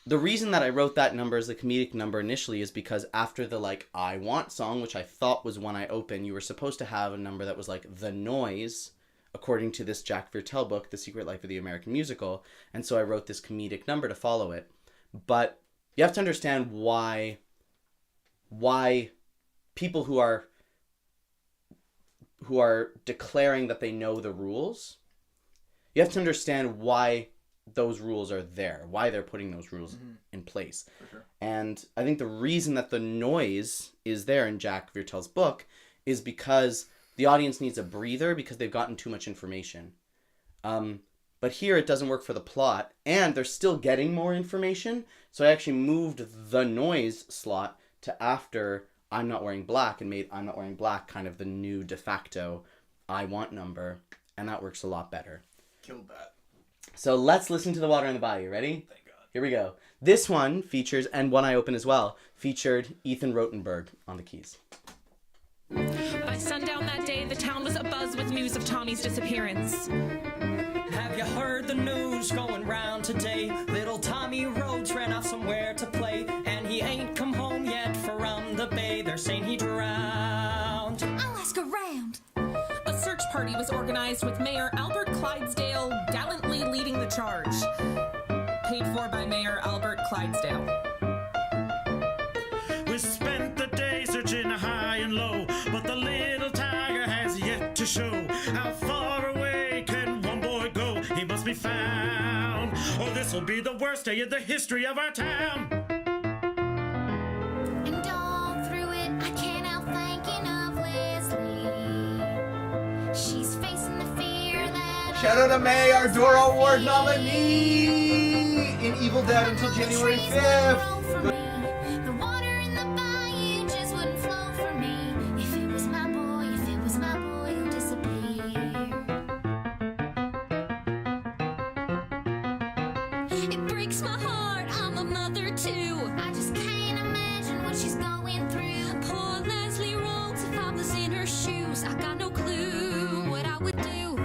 The reason that I wrote that number as a comedic number initially is because after the, like, I Want song, which I thought was When I Open, you were supposed to have a number that was like The Noise, according to this Jack Viertel book, The Secret Life of the American Musical. And so I wrote this comedic number to follow it. But you have to understand why people who are declaring that they know the rules, you have to understand why those rules are there, why they're putting those rules in place.
For sure.
And I think the reason that the noise is there in Jack Viertel's book is because the audience needs a breather because they've gotten too much information. But here it doesn't work for the plot, and they're still getting more information, so I actually moved the noise slot to after I'm Not Wearing Black and made I'm Not Wearing Black kind of the new de facto I Want number, and that works a lot better.
Killed that.
So let's listen to The Water in the Bayou. Ready?
Thank God.
Here we go. This one features, and When I Open as well, featured Ethan Rotenberg on the keys.
By sundown that day, the town was abuzz with news of Tommy's disappearance.
Have you heard the news going round today? Little Tommy Rhodes ran off somewhere to play, and he ain't come home yet from the bay. They're saying he drowned.
I'll ask around.
A search party was organized with Mayor Albert Clydesdale gallantly leading the charge. Paid for by Mayor Albert Clydesdale.
We spent the day searching high and low, but the little tiger has yet to show. How far away can one boy go? He must be found. Oh, this will be the worst day in the history of our town.
And all through it, I can't help thinking of Leslie. She's facing the fear that
Shout out to May, our Dora Award nominee in Evil Dead until January 5th.
The water in the bayou just wouldn't flow for me. If it was my boy who disappeared. It breaks my heart, I'm a mother too. I just can't imagine what she's going through. Poor Leslie Rhodes, if I was in her shoes, I got no clue what I would do.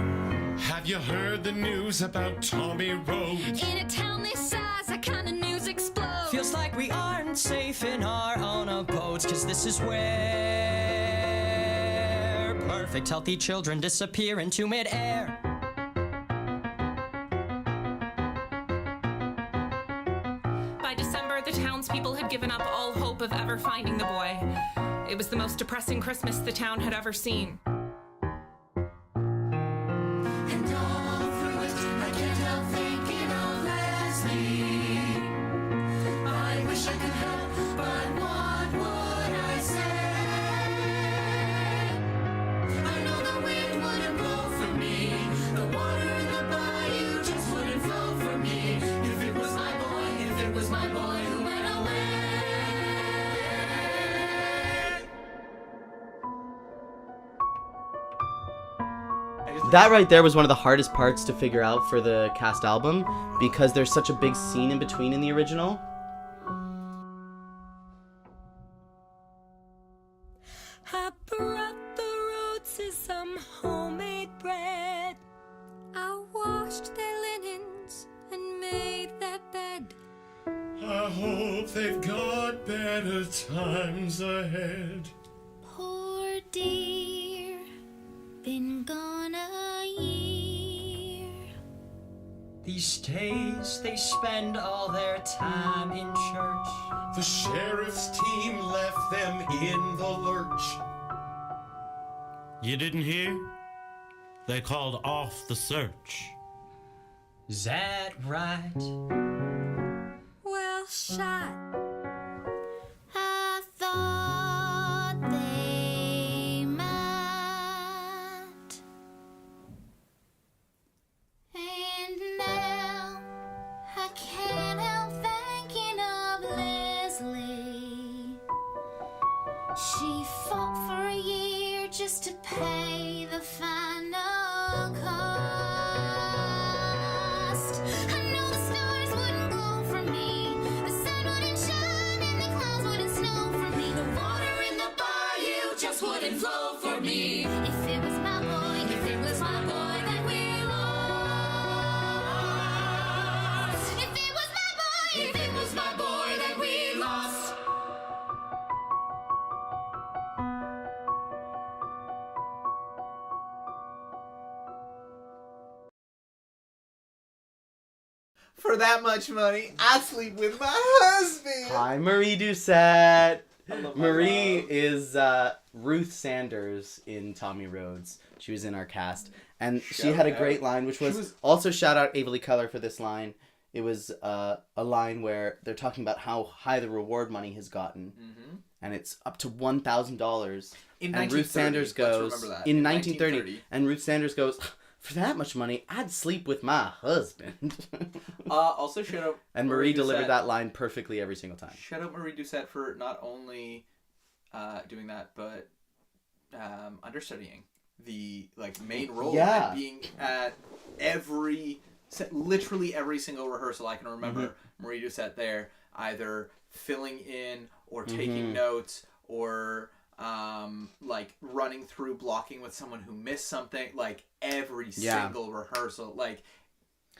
Have you heard the news about Tommy Rhodes?
In a town this size, that kind of news explodes.
Feels like we aren't safe in our own abodes, 'cause this is where perfect healthy children disappear into midair.
By December, the townspeople had given up all hope of ever finding the boy. It was the most depressing Christmas the town had ever seen.
And all through it, I can't help thinking of Leslie. I wish I could help, but what would I say? I know the wind wouldn't blow for me. The water in the bayou just wouldn't flow for me. If it was my boy who went away.
That right there was one of the hardest parts to figure out for the cast album because there's such a big scene in between in the original.
I brought the Rhodeses some homemade bread. I washed their linens and made their bed.
I hope they've got better times ahead.
Poor dear, been gone a year.
These days they spend all their time in church.
The sheriff's team left them in the lurch. You didn't hear? They called off the search.
Is that right?
Well shot.
I thought they might. And now I can't help thinking of Leslie. She fought for a year just to pay the final cost. I know the stars wouldn't glow for me, the sun wouldn't shine, and the clouds wouldn't snow for me. The water in the bayou just wouldn't flow for me. If it was my boy, if it was my boy that we lost. If it was my boy, if it was my boy that we lost.
For that much money, I'd sleep with my husband.
Hi, Marie Doucette.
love my
Marie
love.
is Ruth Sanders in Tommy Rhodes. She was in our cast. And she
Shout
had a
out.
great line, which was also shout out Averly Keller for this line. It was a line where they're talking about how high the reward money has gotten.
Mm-hmm.
And it's up to $1,000.
In
And Ruth
1930,
Sanders
let's
goes,
remember that.
in
In
1930, and Ruth Sanders goes, for that much money, I'd sleep with my husband.
Also, shout out
And Marie delivered
Doucette.
that line perfectly every single time.
Shout out Marie Doucette for not only doing that, but understudying the main role
Yeah.
and being at literally every single rehearsal I can remember. Marie Doucette there, either filling in or taking notes or running through blocking with someone who missed something. Every single rehearsal,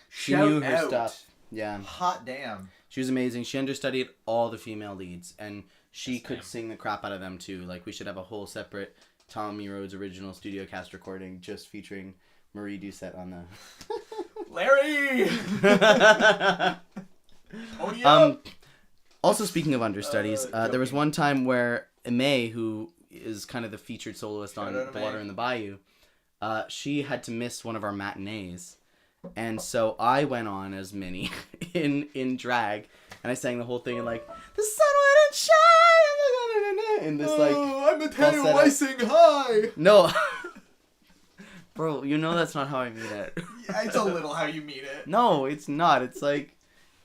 She
shout
knew her
out.
stuff. Yeah.
Hot damn.
She was amazing. She understudied all the female leads, and she could sing the crap out of them too. We should have a whole separate Tommy Rhodes original studio cast recording just featuring Marie Doucette on the...
Larry! Pony up!
Also, speaking of understudies, there was one time where Aimee, who is kind of the featured soloist on
Shout out
The Water
Aimee.
in the Bayou, she had to miss one of our matinees. And so I went on as Minnie in drag, and I sang the whole thing in the sun wouldn't shine in this
I'm Mateo,
falsetto.
I sing high!
No. Bro, you know that's not how I mean it.
Yeah, it's a little how you mean it.
No, it's not. It's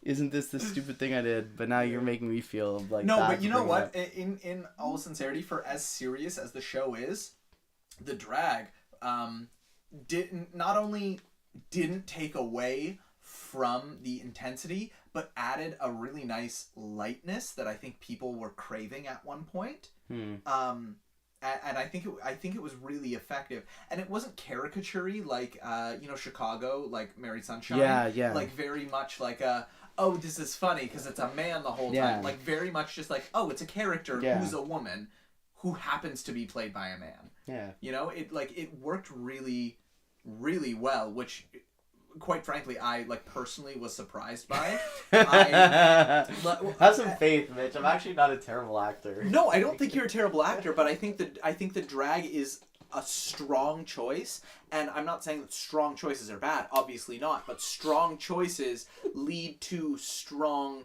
isn't this the stupid thing I did? But now you're making me feel
No,
bad
but you
for
know
bringing
what?
it up.
In all sincerity, for as serious as the show is, the drag not only didn't take away from the intensity, but added a really nice lightness that I think people were craving at one point. And I think it was really effective, and it wasn't caricature-y like Chicago, like Mary Sunshine.
Yeah.
Very much oh, this is funny because it's a man the whole
Yeah.
time. Very much just oh, it's a character
Yeah.
who's a woman who happens to be played by a man.
Yeah.
It worked really, really well, which, quite frankly, I personally was surprised by.
Have some faith, Mitch. I'm actually not a terrible actor.
No, I don't think you're a terrible actor, but I think the drag is a strong choice, and I'm not saying that strong choices are bad, obviously not, but strong choices lead to strong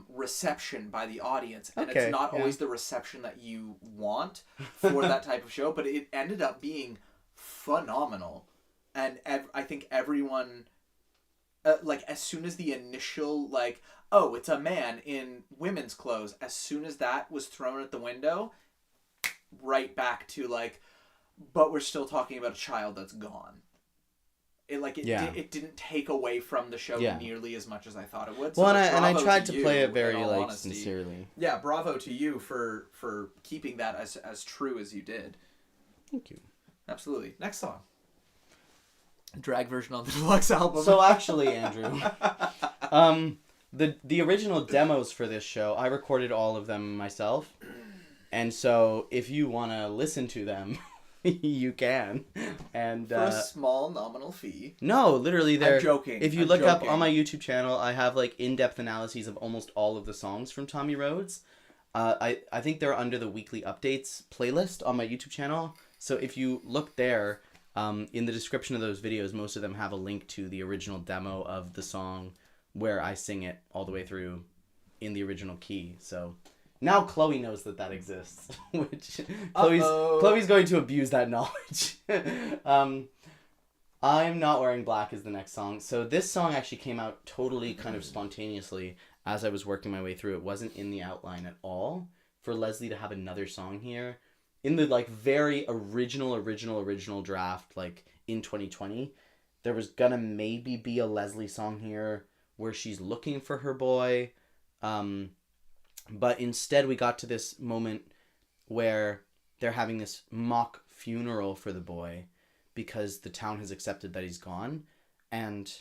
reception by the audience, and
Okay,
it's not
yeah.
always the reception that you want for that type of show, but it ended up being phenomenal, and I think everyone, as soon as the initial oh, it's a man in women's clothes, as soon as that was thrown at the window, right back to but we're still talking about a child that's gone. It didn't take away from the show
Yeah.
nearly as much as I thought it would.
Well,
So,
and I
bravo
tried to
you,
play it
in
very
all honesty.
sincerely.
Yeah, bravo to you for keeping that as true as you did.
Thank you.
Absolutely. Next song. Drag version on the deluxe album.
So actually, Andrew, the original demos for this show, I recorded all of them myself, and so if you want to listen to them, you can. And
for a small nominal fee.
no, literally, they're
joking.
If you
I'm
look up
joking.
on my YouTube channel, I have in-depth analyses of almost all of the songs from Tommy Rhodes. I think they're under the weekly updates playlist on my YouTube channel. So if you look there, in the description of those videos, most of them have a link to the original demo of the song where I sing it all the way through in the original key. So now Chloe knows that exists, which Chloe's going to abuse that knowledge. I'm Not Wearing Black is the next song. So this song actually came out totally kind of spontaneously as I was working my way through. It wasn't in the outline at all for Leslie to have another song here. In the like very original draft, like in 2020, there was gonna maybe be a Leslie song here where she's looking for her boy. But instead we got to this moment where they're having this mock funeral for the boy because the town has accepted that he's gone, and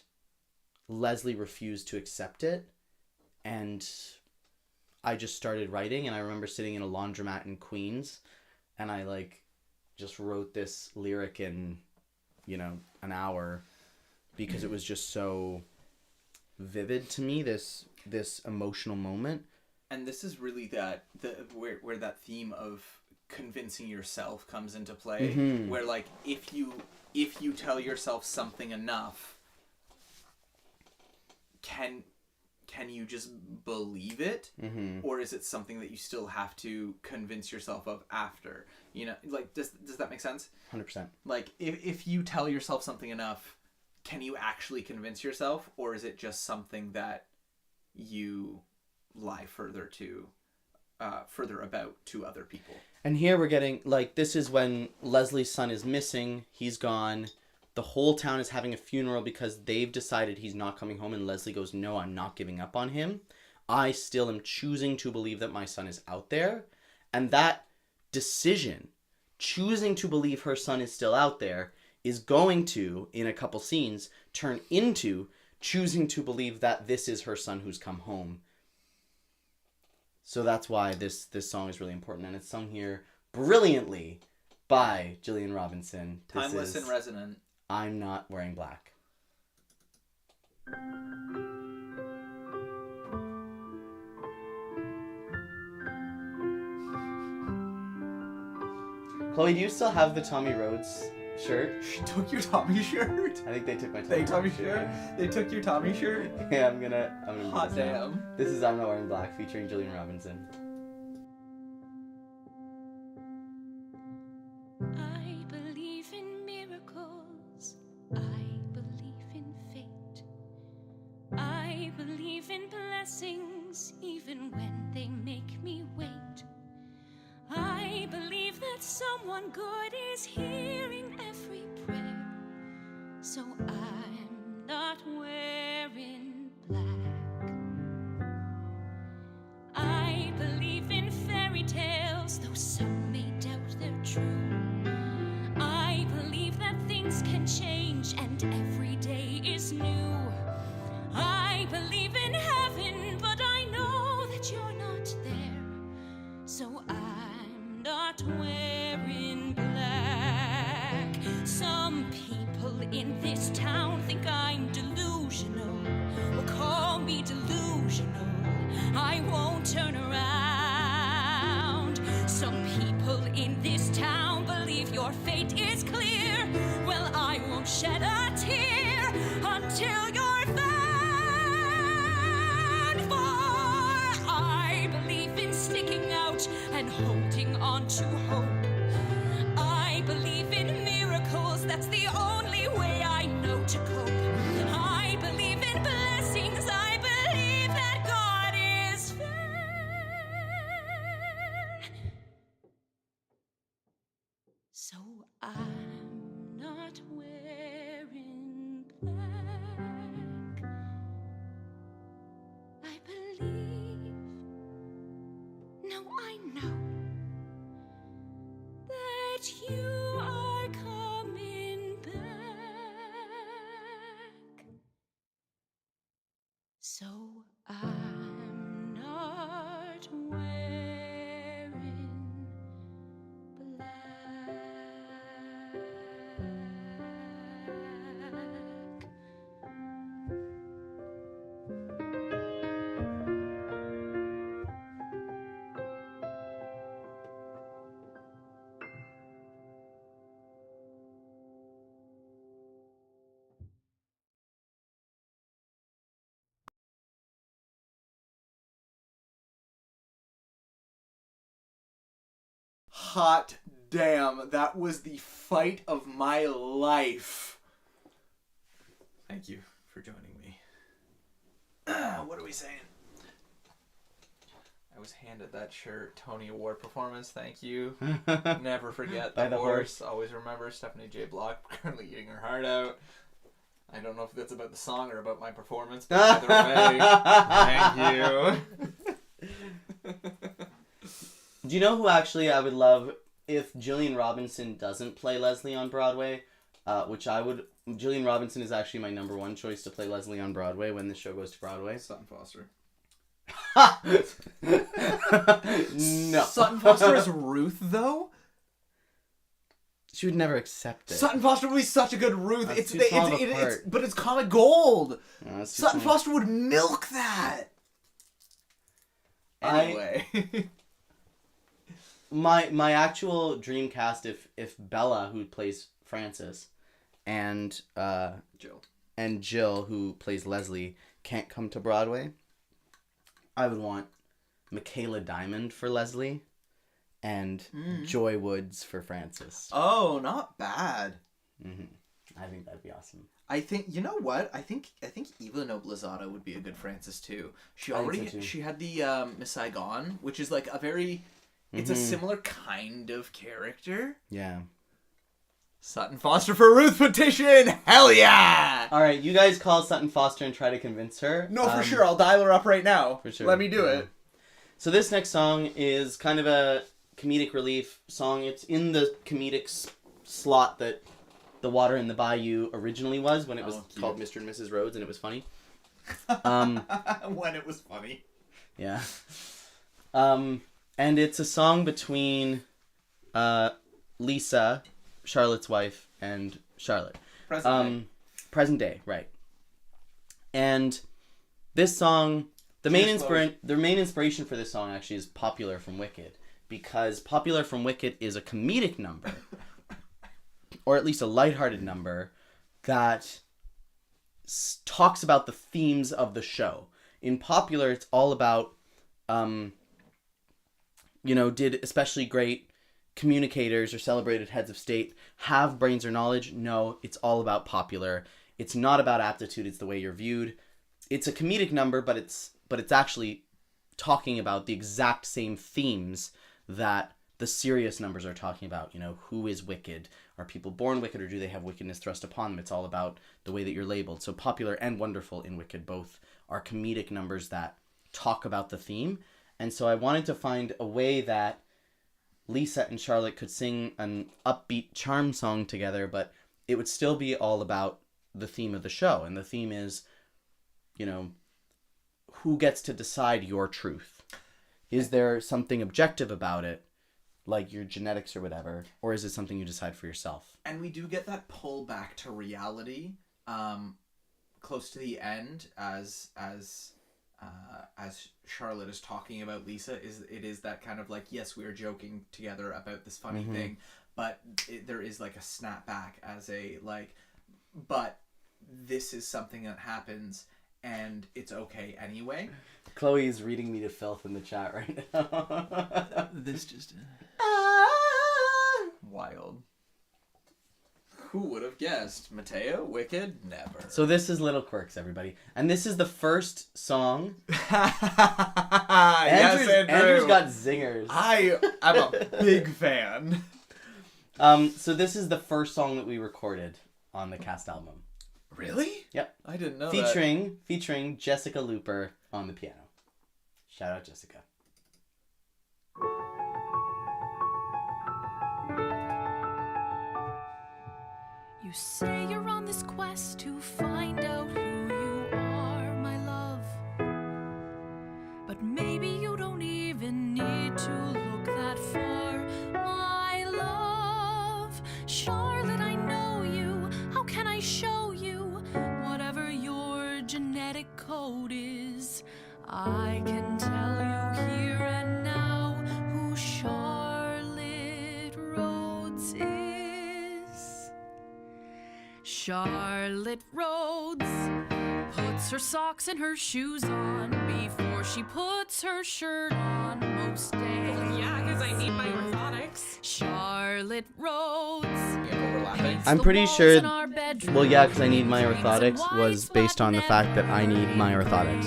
Leslie refused to accept it. And I just started writing, and I remember sitting in a laundromat in Queens, and I like just wrote this lyric in, an hour, because it was just so vivid to me, this emotional moment.
And this is really where that theme of convincing yourself comes into play, where like if you tell yourself something enough, can you just believe it, or is it something that you still have to convince yourself of after? Like does that make sense?
100%.
Like if you tell yourself something enough, can you actually convince yourself, or is it just something that you lie further about to other people?
And here we're getting, like, this is when Leslie's son is missing. He's gone. The whole town is having a funeral because they've decided he's not coming home. And Leslie goes, no, I'm not giving up on him. I still am choosing to believe that my son is out there. And that decision, choosing to believe her son is still out there, is going to, in a couple scenes, turn into choosing to believe that this is her son who's come home. So that's why this song is really important, and it's sung here brilliantly by Gillian Robinson.
Timeless and resonant.
I'm Not Wearing Black. Chloe, do you still have the Tommy Rhodes shirt?
She took your Tommy shirt?
I think they took my Tommy
shirt. They took your Tommy shirt?
Yeah, I'm gonna
Hot damn.
This is I'm Not Wearing Black featuring Gillian Robinson.
I believe in miracles. I believe in fate. I believe in blessings, even when they make me wait. I believe that someone good is hearing every prayer. So I'm not wearing black. I believe in fairy tales, though some may doubt they're true. I believe that things can change and every day is new. I believe in heaven, but I know that you're not there. So I'm not wearing black. Some people in this town think I'm delusional, or call me delusional. I won't turn around. Some people in this town believe your fate is clear. Well, I won't shed a tear until you're found. For I believe in sticking out and holding on to hope. I believe in miracles, that's the only way I know to cope. I believe in blessings, I believe that God is fair. So I'm not wearing black. I believe, no, I know that you are coming back. So I'm not wearing black.
Hot damn, that was the fight of my life. Thank you for joining me. What are we saying? I was handed that shirt. Tony Award performance. Thank you. Never forget
By
the
the
horse. Always remember Stephanie J. Block currently eating her heart out. I don't know if that's about the song or about my performance, but either way, thank you.
Do you know who actually I would love if Gillian Robinson doesn't play Leslie on Broadway? Which I would. Gillian Robinson is actually my number one choice to play Leslie on Broadway when the show goes to Broadway.
Sutton Foster.
No.
Sutton Foster as Ruth, though?
She would never accept it.
Sutton Foster would be such a good Ruth.
That's too small of a part.
But it's comic gold.
No, that's too
Sutton
small.
Foster would milk that. Anyway.
My actual dream cast, if Bella, who plays Frances, and Jill, who plays Leslie, can't come to Broadway, I would want Michaela Diamond for Leslie and Joy Woods for Frances.
Oh, not bad.
Mm-hmm. I think that'd be awesome.
I think, you know what? I think Eva Noblezada would be a good Frances too. She had the Miss Saigon, which is like a very, it's a similar kind of character.
Yeah.
Sutton Foster for Ruth petition! Hell yeah!
All right, you guys call Sutton Foster and try to convince her.
No, for sure. I'll dial her up right now.
For sure.
Let me do it.
So this next song is kind of a comedic relief song. It's in the comedic slot that The Water in the Bayou originally was when it was called Mr. and Mrs. Rhodes and it was funny.
When it was funny.
Yeah. And it's a song between Lisa, Charlotte's wife, and Charlotte. Present day, right. And this song, the main inspiration for this song actually is Popular from Wicked, because Popular from Wicked is a comedic number, or at least a lighthearted number, that talks about the themes of the show. In Popular, it's all about, did especially great communicators or celebrated heads of state have brains or knowledge? No, it's all about popular. It's not about aptitude, it's the way you're viewed. It's a comedic number, but it's actually talking about the exact same themes that the serious numbers are talking about. You know, who is wicked? Are people born wicked, or do they have wickedness thrust upon them? It's all about the way that you're labeled. So Popular and Wonderful in Wicked both are comedic numbers that talk about the theme. And so I wanted to find a way that Lisa and Charlotte could sing an upbeat charm song together, but it would still be all about the theme of the show. And the theme is, who gets to decide your truth? Is there something objective about it, like your genetics or whatever, or is it something you decide for yourself?
And we do get that pull back to reality close to the end as Charlotte is talking about Lisa. It is that kind of like, yes, we are joking together about this funny thing, but there is like a snap back as a like, but this is something that happens and it's okay anyway.
Chloe's reading me to filth in the chat right now.
This just wild. Who would have guessed? Mateo, Wicked, never.
So this is Little Quirks, everybody. And this is the first song.
Yes,
Andrew's got zingers.
I'm a big fan.
So this is the first song that we recorded on the cast album.
Really?
Yep.
I didn't know
Featuring Jessica Looper on the piano. Shout out, Jessica.
You say you're on this quest to find out who you are, my love. But maybe you don't even need to look that far, my love. Charlotte, I know you. How can I show you? Whatever your genetic code is, I can tell you here and now who Charlotte Rhodes is. Charlotte Rhodes puts her socks and her shoes on before she puts her shirt on most days.
Yeah, because I need my orthotics.
Charlotte Rhodes.
I'm pretty sure, well, yeah, because I need my orthotics was based on the fact that I need my orthotics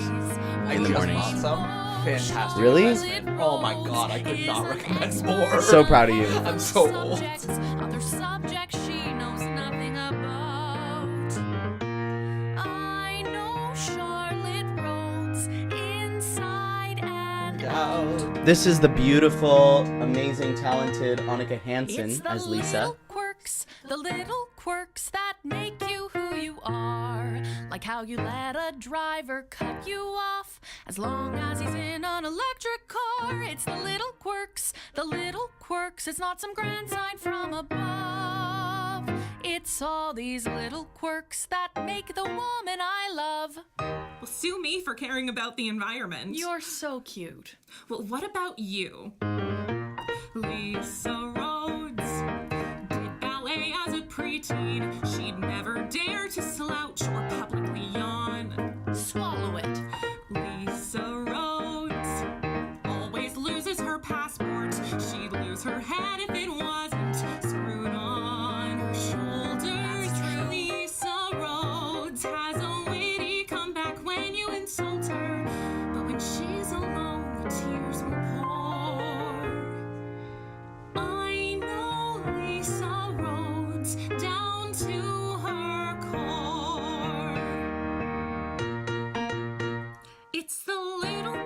in the morning.
Bought some. Fantastic.
Really?
investment. Oh my god, I could not recommend more.
So proud of you.
I'm so old.
Other subjects she knows nothing about. I know Charlotte Rhodes inside and out.
This is the beautiful, amazing, talented Annika Hansen
It's the
as Lisa.
the little quirks that make you who you are. Like how you let a driver cut you off as long as he's in an electric car. It's the little quirks, the little quirks. It's not some grand sign from above. It's all these little quirks that make the woman I love.
Well, sue me for caring about the environment.
You're so cute.
Well, what about you? Lisa Rhodes did ballet as a preteen. She'd never dare to slouch or publicly yawn.
Swallow it.
Lisa Rhodes always loses her passport. She'd lose her head if it wasn't screwed on her shoulders. Lisa Rhodes has a witty comeback when you insult her, but when she's alone, the tears will pour. I know Lisa Rhodes down to her core. It's the little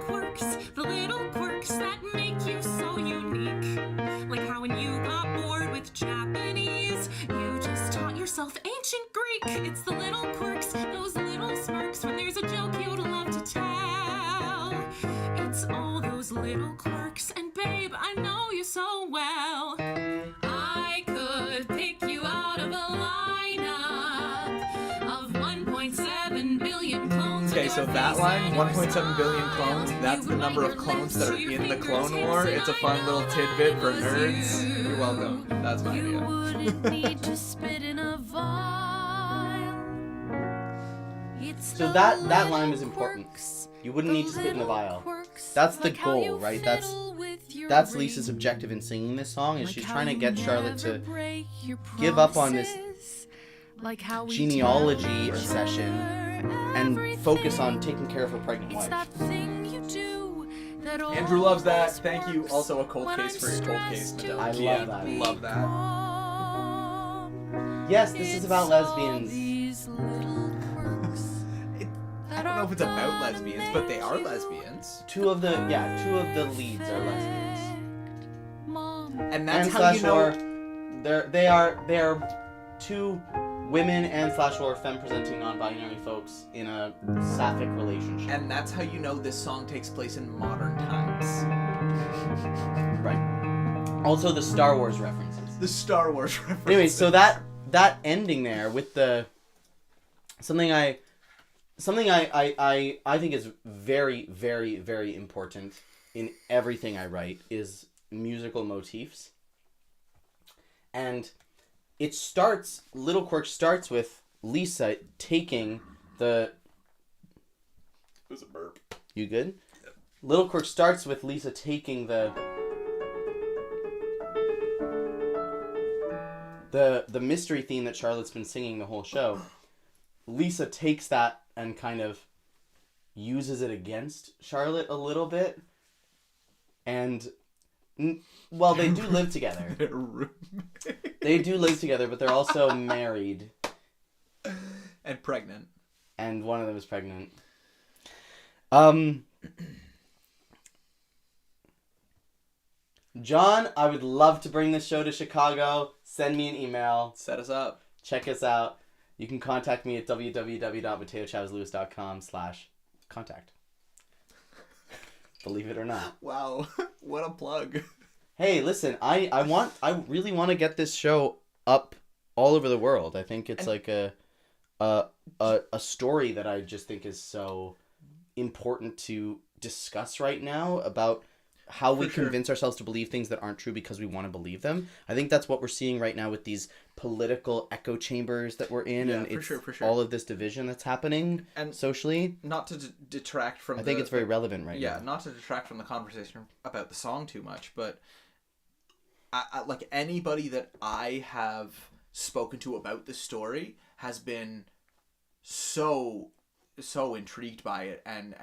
quirks that make you so unique. Like how when you got bored with Japanese, you just taught yourself ancient Greek. It's the little quirks, those little smirks when there's a joke you'd love to tell. It's all those little quirks, and babe, I know you so well. I could pick you out of a lineup of 1.7 billion clones.
Okay, so that line, 1.7 billion clones, that's the number of clones that are in the Clone War. It's a fun little tidbit for nerds. You're welcome. That's my
You
idea.
wouldn't need to spit in a vial. It's
So
the
that line
little
is important.
quirks,
You wouldn't need to spit in the vial. That's the
like how
goal,
you
right?
fiddle with your
That's
ring.
Lisa's objective in singing this song is
Like
she's
how
trying to
you
get Charlotte
never
to
break your
give up on this
promises. Like how we
genealogy
tell each
obsession
other
and focus on
everything.
taking care of her pregnant
It's
wife.
that thing you do that
Andrew loves that.
always
Thank you.
works
Also a cold
when
case
I'm
for your cold case,
stressed
Madonna.
I love
Yeah,
that.
Love that.
calm.
Yes, this is
It's
about
all
lesbians.
these little quirks
I don't know if it's about lesbians, but they are lesbians.
Two of the leads are lesbians.
Mom.
And that's
And
how
slash
you know.
or they are two women and slash or femme presenting non-binary folks in a sapphic relationship.
And that's how you know this song takes place in modern times.
Right. Also the Star Wars references.
The Star Wars reference.
Anyway, so that ending there with the something I think is very, very, very important in everything I write is musical motifs. And it starts, Little Quirk starts with Lisa taking the...
It was a burp.
You good? Yep. Little Quirk starts with Lisa taking the mystery theme that Charlotte's been singing the whole show. Lisa takes that and kind of uses it against Charlotte a little bit. And, well, they do live together. They do live together, but they're also married.
And pregnant.
And one of them is pregnant. John, I would love to bring this show to Chicago. Send me an email.
Set us up.
Check us out. You can contact me at www.mateochavezlewis.com/contact. Believe it or not.
Wow. What a plug.
Hey, listen, I really want to get this show up all over the world. I think it's like a story that I just think is so important to discuss right now about how we convince ourselves to believe things that aren't true because we want to believe them. I think that's what we're seeing right now with these political echo chambers that we're in, and it's all of this division that's happening and socially.
Not to detract from
I think it's very relevant right now.
Yeah, not to detract from the conversation about the song too much, but I like anybody that I have spoken to about this story has been so intrigued by it and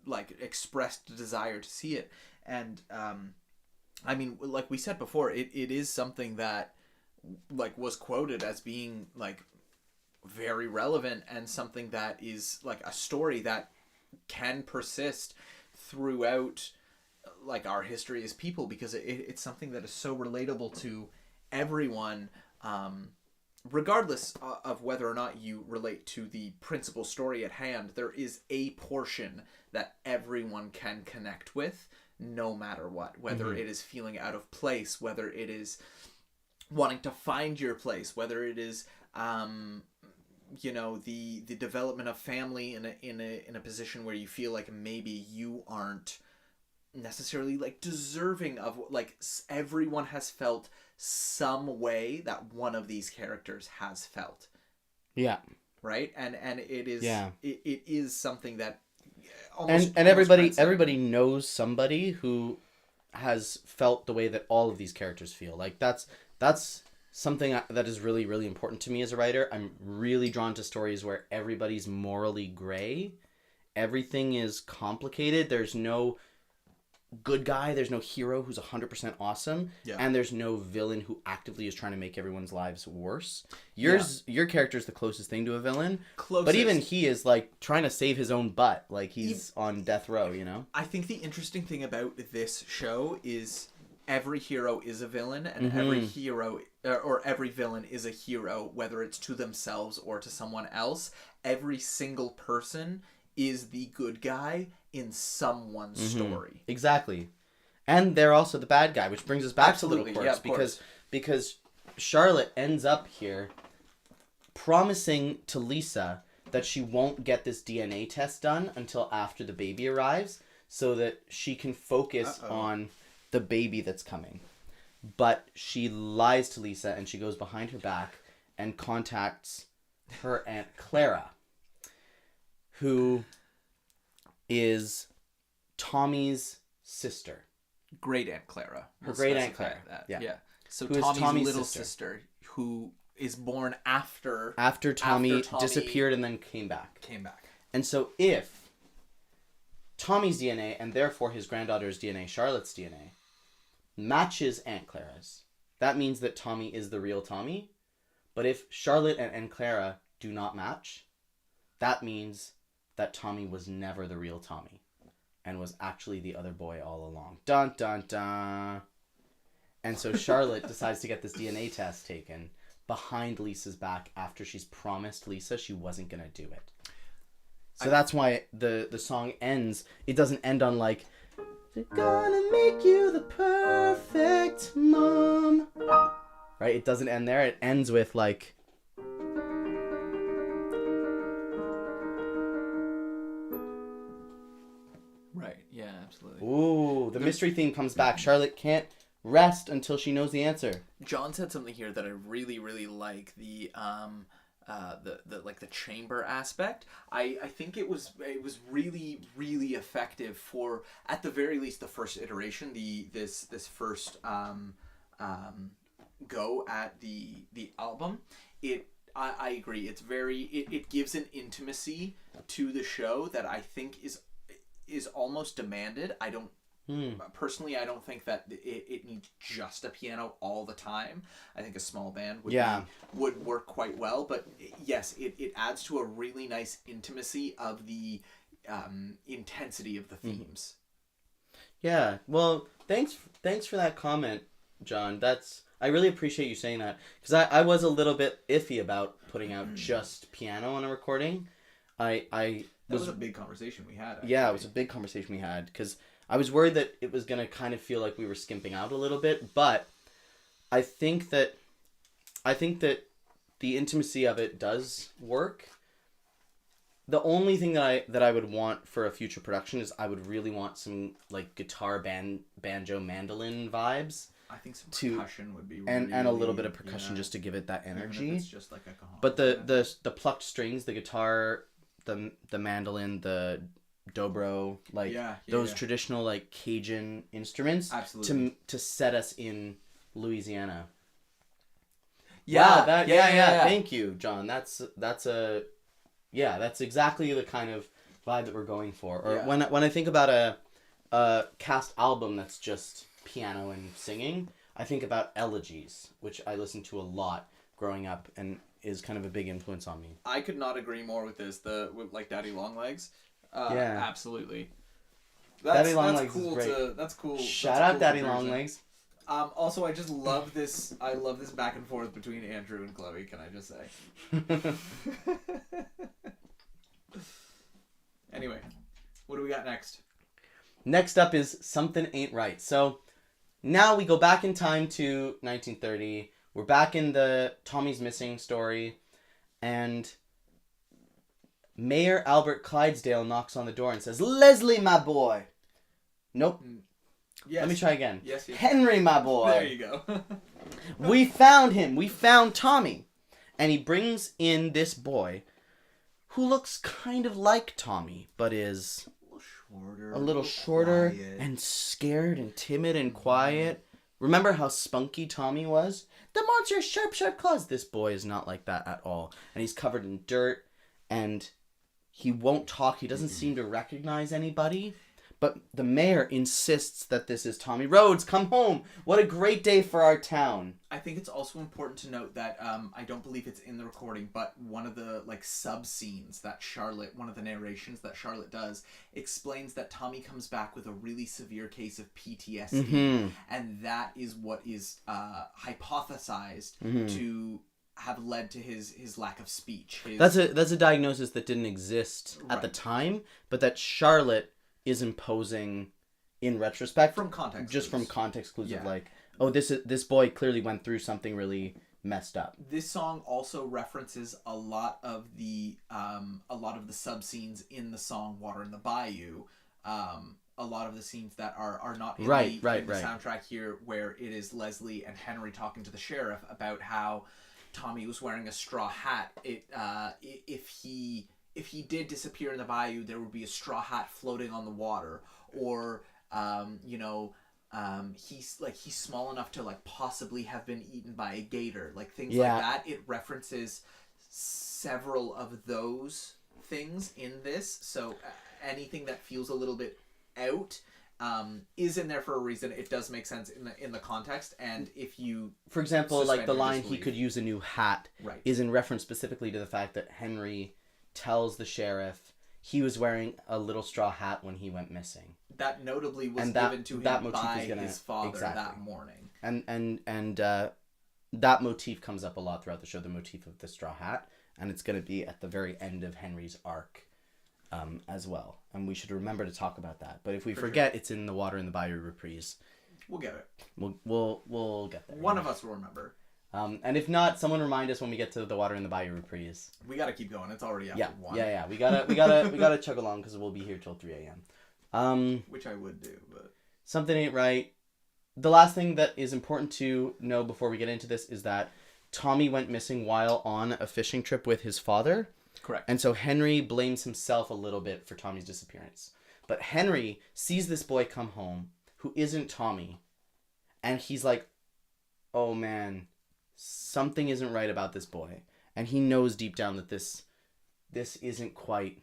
like expressed desire to see it. And I mean, like we said before, it is something that like was quoted as being like very relevant and something that is like a story that can persist throughout like our history as people, because it's something that is so relatable to everyone, regardless of whether or not you relate to the principal story at hand. There is a portion that everyone can connect with, no matter what, whether it is feeling out of place, whether it is wanting to find your place, whether it is you know, the development of family in a position where you feel like maybe you aren't necessarily like deserving of, like, everyone has felt some way that one of these characters has felt.
Yeah.
Right? And it is
Yeah.
it is something that
And everybody knows somebody who has felt the way that all of these characters feel. Like that's something that is really, really important to me as a writer. I'm really drawn to stories where everybody's morally gray. Everything is complicated. There's no good guy. There's no hero who's 100% awesome.
Yeah.
And there's no villain who actively is trying to make everyone's lives worse. Your character's the closest thing to a villain. But even he is like trying to save his own butt. Like he's on death row, you know?
I think the interesting thing about this show is every hero is a villain, and every hero or every villain is a hero, whether it's to themselves or to someone else. Every single person is the good guy in someone's story.
Exactly. And they're also the bad guy, which brings us back
Absolutely,
to Little Quirks,
yeah, of course.
because Charlotte ends up here promising to Lisa that she won't get this DNA test done until after the baby arrives, so that she can focus on the baby that's coming. But she lies to Lisa, and she goes behind her back and contacts her Aunt Clara, who is Tommy's sister.
Great Aunt Clara.
Her great Aunt Clara.
That.
Yeah.
So
Who is
Tommy's little sister, who is born after
Tommy disappeared and then came back. And so if Tommy's DNA, and therefore his granddaughter's DNA, Charlotte's DNA, matches Aunt Clara's, that means that Tommy is the real Tommy. But if Charlotte and Aunt Clara do not match, that means that Tommy was never the real Tommy and was actually the other boy all along. Dun, dun, dun. And so Charlotte decides to get this DNA test taken behind Lisa's back after she's promised Lisa she wasn't going to do it. So that's why the song ends. It doesn't end on like, they're gonna make you the perfect mom. Right? It doesn't end there. It ends with like,
Right. Yeah, absolutely.
ooh, the mystery theme comes back. Charlotte can't rest until she knows the answer.
John said something here that I really, really like, the like the chamber aspect. I think it was really, really effective for, at the very least, the first iteration, this first go at the album. I agree. It's very it gives an intimacy to the show that I think is almost demanded. I don't personally, I don't think that it needs just a piano all the time. I think a small band would work quite well. But yes, it adds to a really nice intimacy of the intensity of the themes.
Yeah. Well, thanks for that comment, John. I really appreciate you saying that, because I was a little bit iffy about putting out just piano on a recording. That was a big conversation we had. Actually. Yeah, it was a big conversation we had, because I was worried that it was going to kind of feel like we were skimping out a little bit, but I think that the intimacy of it does work. The only thing that I would want for a future production is I would really want some like guitar, banjo, mandolin vibes.
I think some percussion would be
and a little bit of percussion just to give it that energy.
Even if it's just like a cajon.
But the plucked strings, the guitar, the mandolin, the dobro, like those traditional like Cajun instruments,
absolutely,
to set us in Louisiana.
Yeah,
wow, Thank you, John. That's exactly the kind of vibe that we're going for. Or
Yeah.
when I think about a cast album that's just piano and singing, I think about Elegies, which I listened to a lot growing up and is kind of a big influence on me.
I could not agree more with this. With like Daddy Longlegs.
Yeah.
Absolutely.
Daddy Longlegs
cool
is great.
That's cool.
Shout
that's a
out
cool
Daddy
comparison.
Longlegs.
Also, I just love this. I love this back and forth between Andrew and Chloe. Can I just say? Anyway, what do we got next?
Next up is Something Ain't Right. So now we go back in time to 1930. We're back in the Tommy's Missing story. And Mayor Albert Clydesdale knocks on the door and says, "Leslie, my boy." Nope.
Yes.
Let me try again.
Yes.
"Henry, my boy.
There you go.
We found him. We found Tommy." And he brings in this boy who looks kind of like Tommy, but is
Shorter.
a little shorter
quiet.
and scared and timid and quiet. Remember how spunky Tommy was? The monster's sharp, sharp claws. This boy is not like that at all. And he's covered in dirt, and he won't talk. He doesn't seem to recognize anybody. But the mayor insists that this is Tommy. "Rhodes, come home. What a great day for our town."
I think it's also important to note that I don't believe it's in the recording, but one of the like sub scenes that Charlotte, one of the narrations that Charlotte does, explains that Tommy comes back with a really severe case of PTSD, and that is what is hypothesized to have led to his lack of speech.
That's a diagnosis that didn't exist at the
Right.
time, but that Charlotte is imposing in retrospect
From context
just
clues.
from context clues of
Yeah.
like, oh, this boy clearly went through something really messed up.
This song also references a lot of the sub scenes in the song "Water in the Bayou." A lot of the scenes that are not in
Right,
the
right.
soundtrack here, where it is Leslie and Henry talking to the sheriff about how Tommy was wearing a straw hat. If he did disappear in the bayou, there would be a straw hat floating on the water, or he's small enough to like possibly have been eaten by a gator, like things
Yeah.
like that. It references several of those things in this, so anything that feels a little bit out is in there for a reason. It does make sense in the context, and if you,
For example, like the
Suspend your
line "he
disbelief.
could use a new hat"
Right.
is in reference specifically to the fact that Henry tells the sheriff he was wearing a little straw hat when he went missing.
that notably was
And that-
given to
that
him
motif
by
is gonna-
his father
exactly.
that morning.
And that motif comes up a lot throughout the show, the motif of the straw hat, and it's going to be at the very end of Henry's arc as well. And we should remember to talk about that. But if we forget, it's in the Water in the Bayou reprise.
We'll get it.
We'll get there.
One of us will remember.
And if not, someone remind us when we get to the Water in the Bayou reprise.
We gotta keep going. It's already after
Yeah,
1.
yeah. We gotta chug along because we'll be here till 3 a.m.
Which I would do, but
Something ain't right. The last thing that is important to know before we get into this is that Tommy went missing while on a fishing trip with his father.
correct.
And so Henry blames himself a little bit for Tommy's disappearance. But Henry sees this boy come home who isn't Tommy. And he's like, oh man, something isn't right about this boy. And he knows deep down that this isn't quite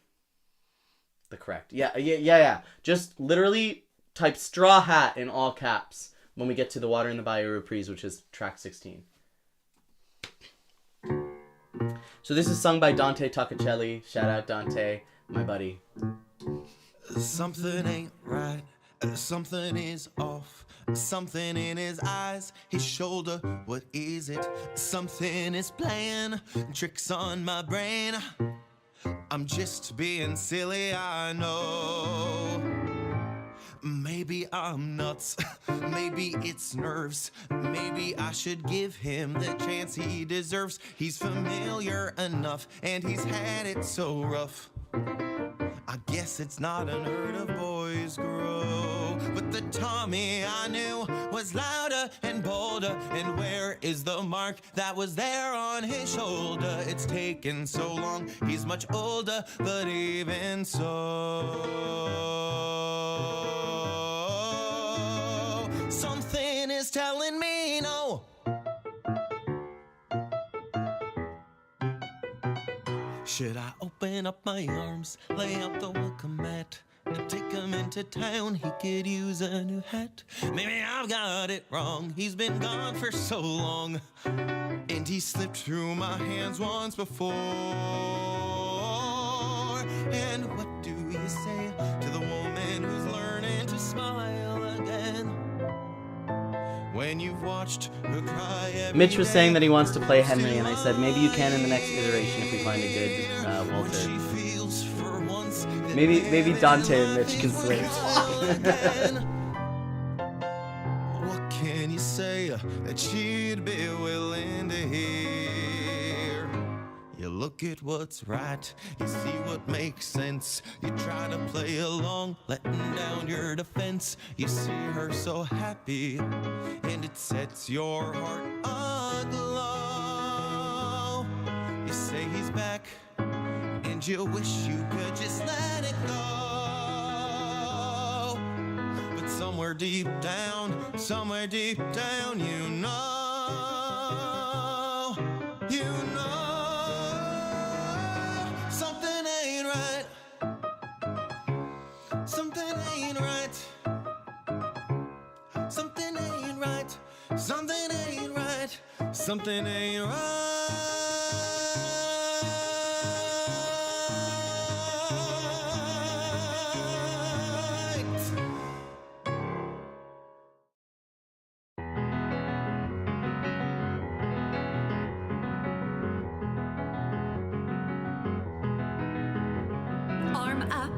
the correct. Yeah. Just literally type straw hat in all caps when we get to the Water in the Bayou reprise, which is track 16. So this is sung by Dante Toccacelli. Shout out Dante, my buddy.
Something ain't right, something is off. Something in his eyes, his shoulder, what is it? Something is playing tricks on my brain. I'm just being silly, I know. Maybe I'm nuts, maybe it's nerves. Maybe I should give him the chance he deserves. He's familiar enough, and he's had it so rough. I guess it's not unheard of, boys grow. But the Tommy I knew was louder and bolder. And where is the mark that was there on his shoulder? It's taken so long, he's much older, but even so, something is telling me Should I open up my arms, lay out the welcome mat, and take him into town? He could use a new hat. Maybe I've got it wrong. He's been gone for so long, and he slipped through my hands once before. And what do you say to the woman who's learning to smile again when you've watched her cry every
Mitch was
day
saying that he wants to play
for
Henry, and I said maybe you can in the next iteration if we find a good
when she
Walter.
feels for once that
Maybe Dante and Mitch can switch.
What can you say that she'd be willing to hear? You look at what's right, you see what makes sense. You try to play along, letting down your defense. You see her so happy, and it sets your heart aglow. You say he's back, and you wish you could just let it go. But somewhere deep down, you know, something ain't right. Something ain't right. Something ain't right. Something ain't right. Something ain't right.
Arm up.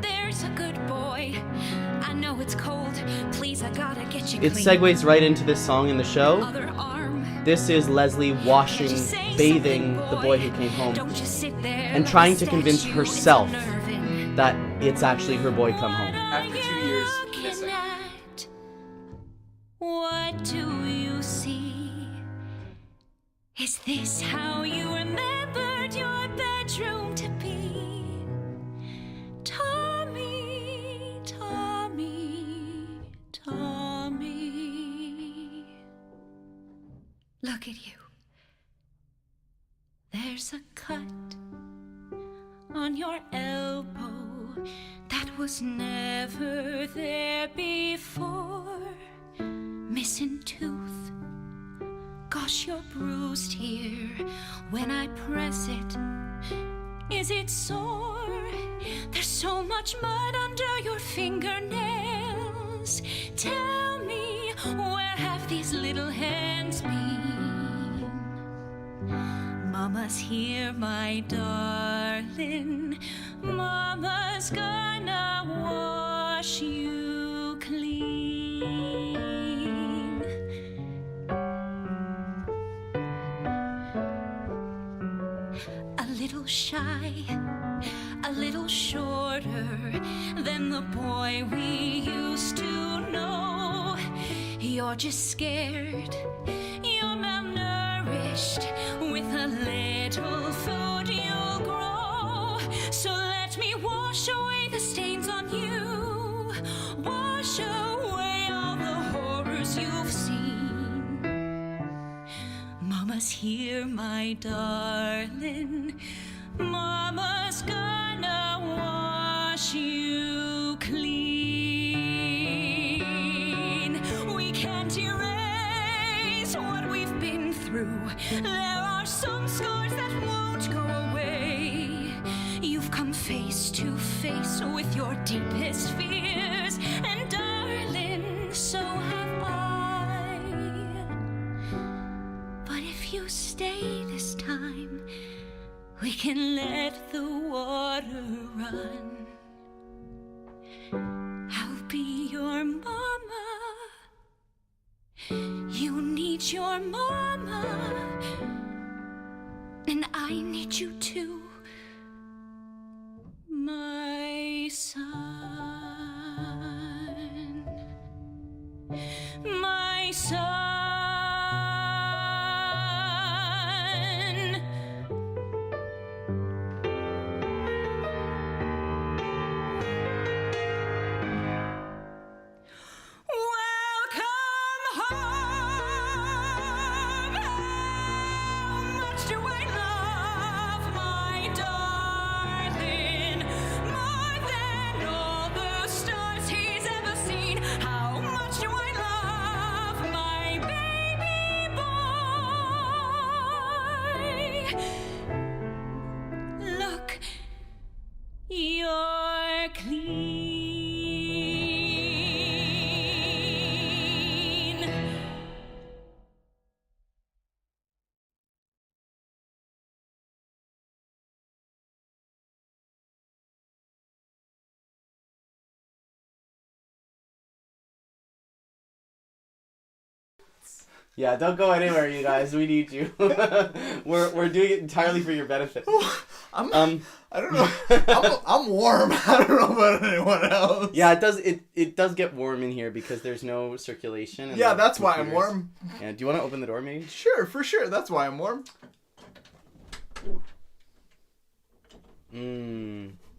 There's a good boy. I know it's cold. Please, I gotta get you
It
clean.
segues right into this song in the show.
Other arm.
This is Leslie washing,
Can't you say
bathing
something,
the boy who came home,
Don't just sit there
and
like
trying
a
to convince
statue.
herself
It's unnerving.
that it's actually her boy come home.
After 2 years
Looking
missing.
at, what do you see? Is this how you remembered your bedroom to be? Tommy, Tommy, Tommy. Look at you. There's a cut on your elbow that was never there before. Missing tooth. Gosh, you're bruised here when I press it. Is it sore? There's so much mud under your fingernails. Tell me, where have these little hands been? Mama's here, my darling. Mama's gonna wash you clean. A little shy, a little shorter than the boy we used to know. You're just scared, you're malnourished. With a little food you'll grow. So let me wash away the stains on you. Wash away all the horrors you've seen. Mama's here, my darling. Mama's gonna wash you clean. We can't erase what we've been through. There are some scars that won't go away. You've come face to face with your deepest fears, and darling, so have I. But if you stay this time, we can let the water run. I'll be your mama. You need your mama, and I need you too, my son, my son. Welcome home. How much do I Look, you're clean.
Yeah, don't go anywhere, you guys. We need you. We're doing it entirely for your benefit.
I don't know. I'm warm. I don't know about anyone else.
Yeah, it does get warm in here because there's no circulation. And
Yeah,
the
that's why I'm
computers-
warm.
Yeah, do you want to open the door, maybe?
Sure, for sure. That's why I'm warm.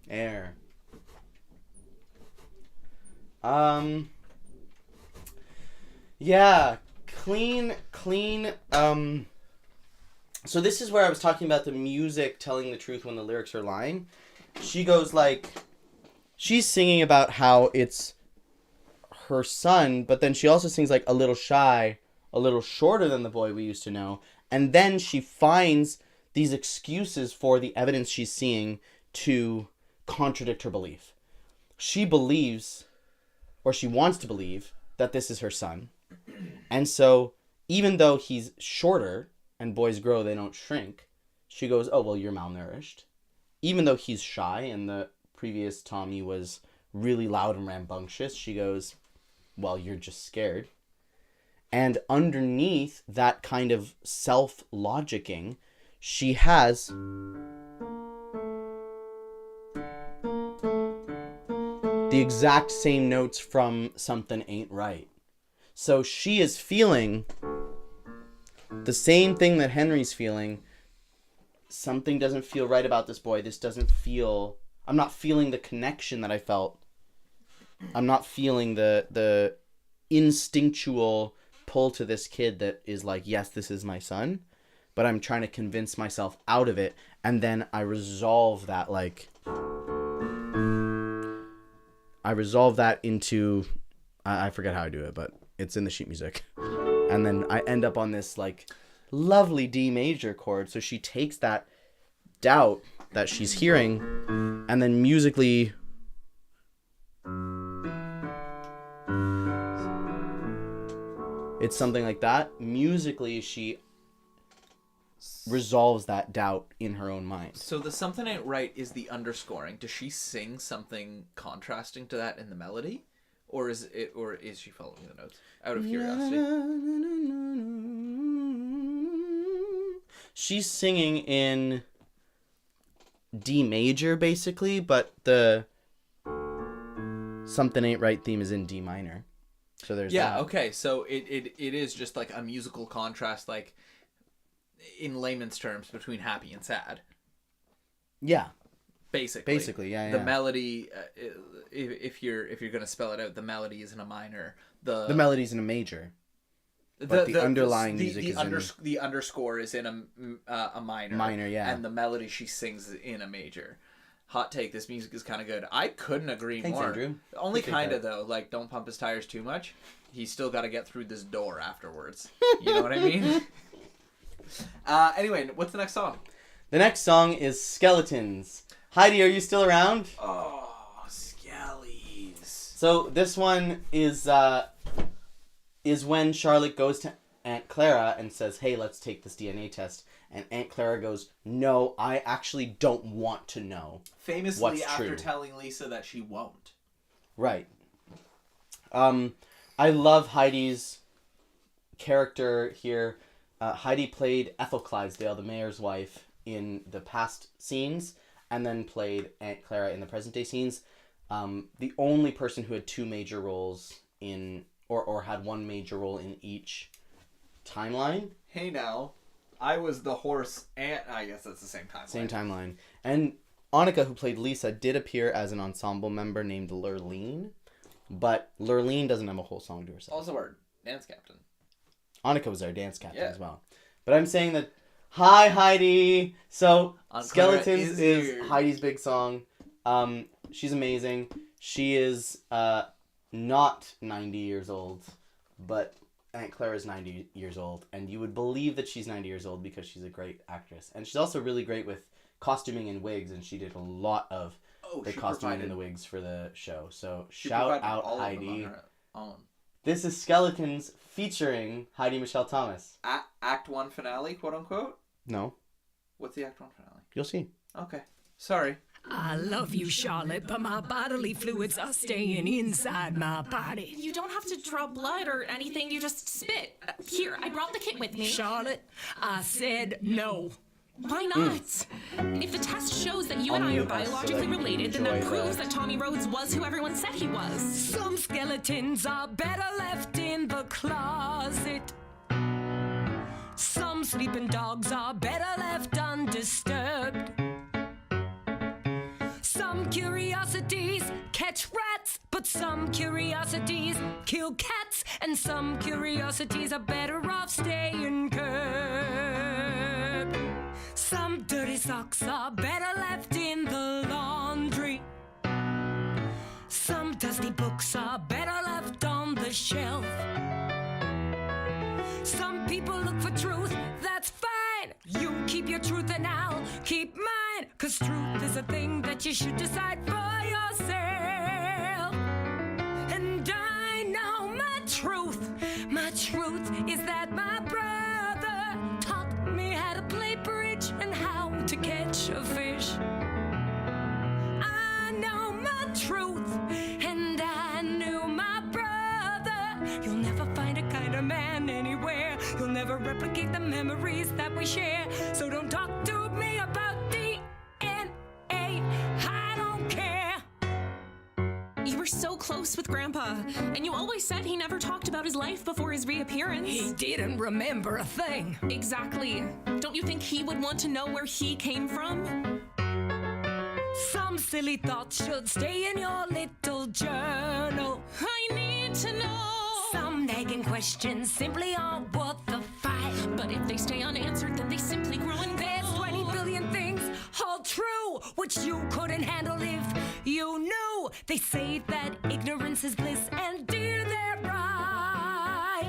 Air. Yeah, clean. So this is where I was talking about the music telling the truth when the lyrics are lying. She goes like, she's singing about how it's her son, but then she also sings like a little shy, a little shorter than the boy we used to know. And then she finds these excuses for the evidence she's seeing to contradict her belief. She believes, or she wants to believe, that this is her son. And so, even though he's shorter, and boys grow, they don't shrink, she goes, oh, well, you're malnourished. Even though he's shy, and the previous Tommy was really loud and rambunctious, she goes, well, you're just scared. And underneath that kind of self-logicking, she has the exact same notes from Something Ain't Right. So she is feeling the same thing that Henry's feeling. Something doesn't feel right about this boy. This doesn't feel... I'm not feeling the connection that I felt. I'm not feeling the instinctual pull to this kid that is like, yes, this is my son. But I'm trying to convince myself out of it. And then I resolve that, like... I resolve that into... I forget how I do it, but it's in the sheet music. And then I end up on this, like, lovely D major chord. So she takes that doubt that she's hearing and then musically... It's something like that. Musically, she resolves that doubt in her own mind.
So the Something Ain't Right is the underscoring. Does she sing something contrasting to that in the melody? Or is she following the notes? Out of curiosity.
She's singing in D major, basically, but the Something Ain't Right theme is in D minor. So there's that.
Okay. So it is just like a musical contrast, like in layman's terms, between happy and sad.
Yeah.
Basically,
yeah.
The melody, if you're gonna spell it out, the melody is in a minor. The
melody's in a major. But the underlying music is in...
The underscore is in a minor.
Minor, yeah.
And the melody she sings is in a major. Hot take, this music is kind of good. I couldn't agree
Thanks,
more.
Andrew.
Only
Appreciate
kind of,
that.
though. Like, don't pump his tires too much. He's still got to get through this door afterwards. You know what I mean? Anyway, what's the next song?
The next song is Skeletons. Heidi, are you still around?
Oh, Skellies.
So this one is when Charlotte goes to Aunt Clara and says, hey, let's take this DNA test. And Aunt Clara goes, no, I actually don't want to know.
Famously
what's
after
true.
telling Lisa that she won't.
Right. I love Heidi's character here. Heidi played Ethel Clydesdale, the mayor's wife, in the past scenes, and then played Aunt Clara in the present day scenes. The only person who had two major roles in, or had one major role in each timeline.
Hey now, I was the horse and... I guess that's the same timeline.
Same timeline. And Annika, who played Lisa, did appear as an ensemble member named Lurleen, but Lurleen doesn't have a whole song to herself.
Also our dance captain.
Annika was our dance captain
Yeah.
as well. But I'm saying that, hi Heidi! So,
Aunt
Skeletons
Clara
is
is here.
Heidi's big song. She's amazing. She is not 90 years old, but Aunt Clara is 90 years old, and you would believe that she's 90 years old because she's a great actress. And she's also really great with costuming and wigs, and she did a lot of the
she
costuming
provided-
and the wigs for the show. So
She
shout
provided
out
all of them
Heidi.
on her own.
This is Skeletons featuring Heidi Michelle Thomas.
Act 1 finale, quote unquote?
No,
What's the Act 1 finale?
you'll see.
Okay. Sorry.
I love you, Charlotte, but my bodily fluids are staying inside my body.
You don't have to draw blood or anything, you just spit. Here, I brought the kit with me.
Charlotte, I said no.
Why not? If the test shows that you and I are
Unmute us so
biologically
that you can
related, then that
enjoy
proves
the-
that Tommy Rhodes was who everyone said he was.
Some skeletons are better left in the closet. Some sleeping dogs are better left undisturbed. Some curiosities catch rats, but some curiosities kill cats, and some curiosities are better off staying curbed. Some dirty socks are better left in the laundry. Some dusty books are better left on the shelf. Some people look for truth, that's fine. You keep your truth and I'll keep mine. 'Cause truth is a thing that you should decide for yourself. And I know my truth. My truth is that my brother taught me how to play bridge and how to catch a fish. I know my truth, and I knew my brother. You'll never find a kinder man anywhere. You'll never replicate the memories that we share. So don't talk to me about DNA. I don't care.
You were so close with Grandpa, and you always said he never talked about his life before his reappearance.
He didn't remember a thing.
Exactly. Don't you think he would want to know where he came from?
Some silly thoughts should stay in your little journal.
I need to know.
Some nagging questions simply aren't worth the fight.
But if they stay unanswered, then they simply grow and
There's 20 billion things all true, which you couldn't handle if you knew. They say that ignorance is bliss, and dear, they're right.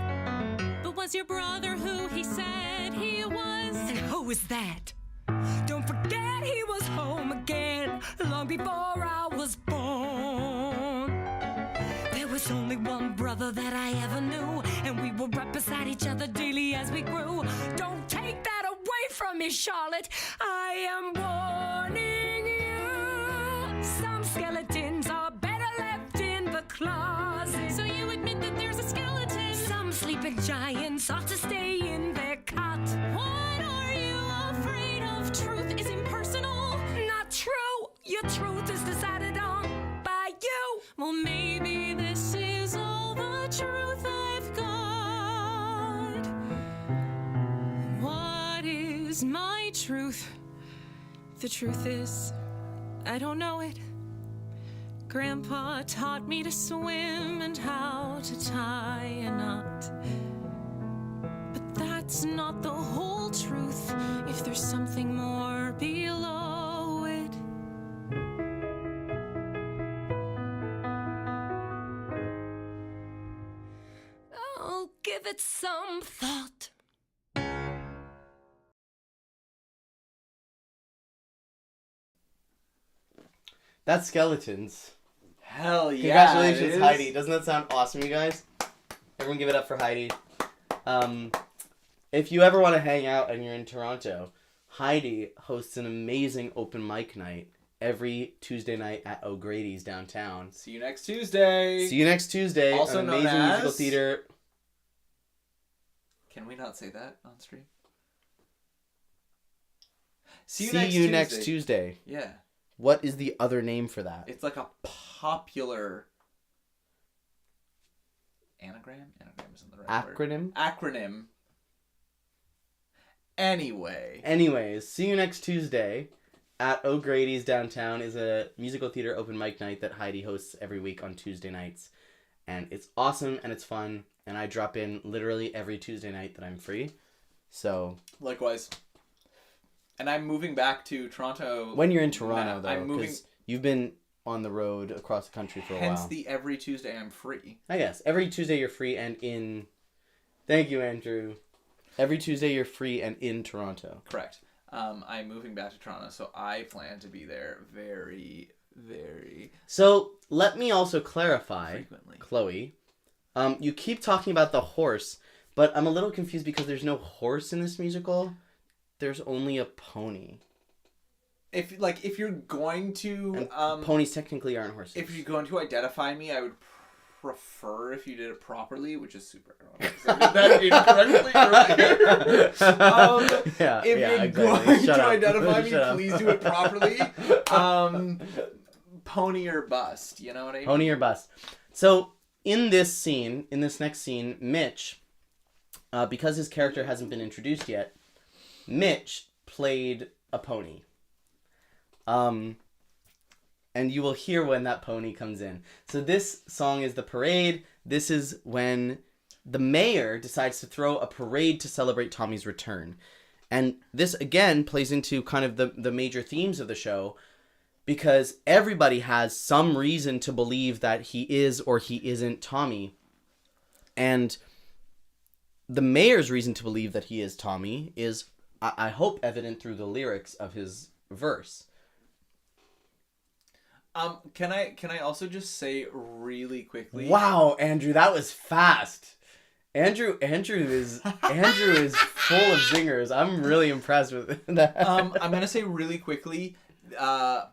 But was your brother who he said he was?
And who is that? Don't forget he was home again long before I was born. There was only one brother that I ever knew, and we were right beside each other daily as we grew. Don't take that away from me, Charlotte. I am warning you. Some skeletons are better left in the closet.
So you admit that there's a skeleton?
Some sleeping giants ought to stay in their cot.
What are you afraid of? Truth is impersonal.
Not true. Your truth is decided on by you.
Well, maybe this is all the truth I've got. What is my truth? The truth is, I don't know it. Grandpa taught me to swim and how to tie a knot. But that's not the whole truth if there's something more below it.
I'll give it some thought.
That's Skeletons.
Hell yeah.
Congratulations,
it is.
Heidi. Doesn't that sound awesome, you guys? Everyone give it up for Heidi. If you ever want to hang out and you're in Toronto, Heidi hosts an amazing open mic night every Tuesday night at O'Grady's downtown.
See you next Tuesday.
See you next Tuesday.
Also
an
known
amazing
as-
musical theater.
Can we not say that on stream? See
you next Tuesday.
Yeah.
What is the other name for that?
It's like a popular anagram? Anagram isn't the right word.
Acronym?
Acronym. Anyway.
Anyways, see you next Tuesday at O'Grady's downtown is a musical theater open mic night that Heidi hosts every week on Tuesday nights. And it's awesome and it's fun. And I drop in literally every Tuesday night that I'm free. So
Likewise. And I'm moving back to Toronto.
when you're in Toronto,
I'm
though,
moving.
because you've been on the road across the country for a
Hence
while.
the every Tuesday I'm free.
I guess. Every Tuesday you're free and in Thank you, Andrew. Every Tuesday you're free and in Toronto.
Correct. I'm moving back to Toronto, so I plan to be there very, very
So let me also clarify,
frequently.
Chloe. You keep talking about the horse, but I'm a little confused because there's no horse in this musical. There's only a pony.
If you're going to
Ponies technically aren't horses.
if you're going to identify me, I would prefer if you did it properly, which is super ironic. So I did that incorrectly earlier. If you're going
Shut
to
up.
identify me,
Shut up.
please do it properly. Pony or bust, you know what I mean?
Pony or bust. So in this next scene, Mitch, because his character hasn't been introduced yet, Mitch played a pony. And you will hear when that pony comes in. So this song is The Parade. This is when the mayor decides to throw a parade to celebrate Tommy's return. And this, again, plays into kind of the major themes of the show, because everybody has some reason to believe that he is or he isn't Tommy. And the mayor's reason to believe that he is Tommy is, I hope, evident through the lyrics of his verse.
Can I also just say really quickly?
Wow, Andrew, that was fast. Andrew is full of zingers. I'm really impressed with that.
I'm gonna say really quickly,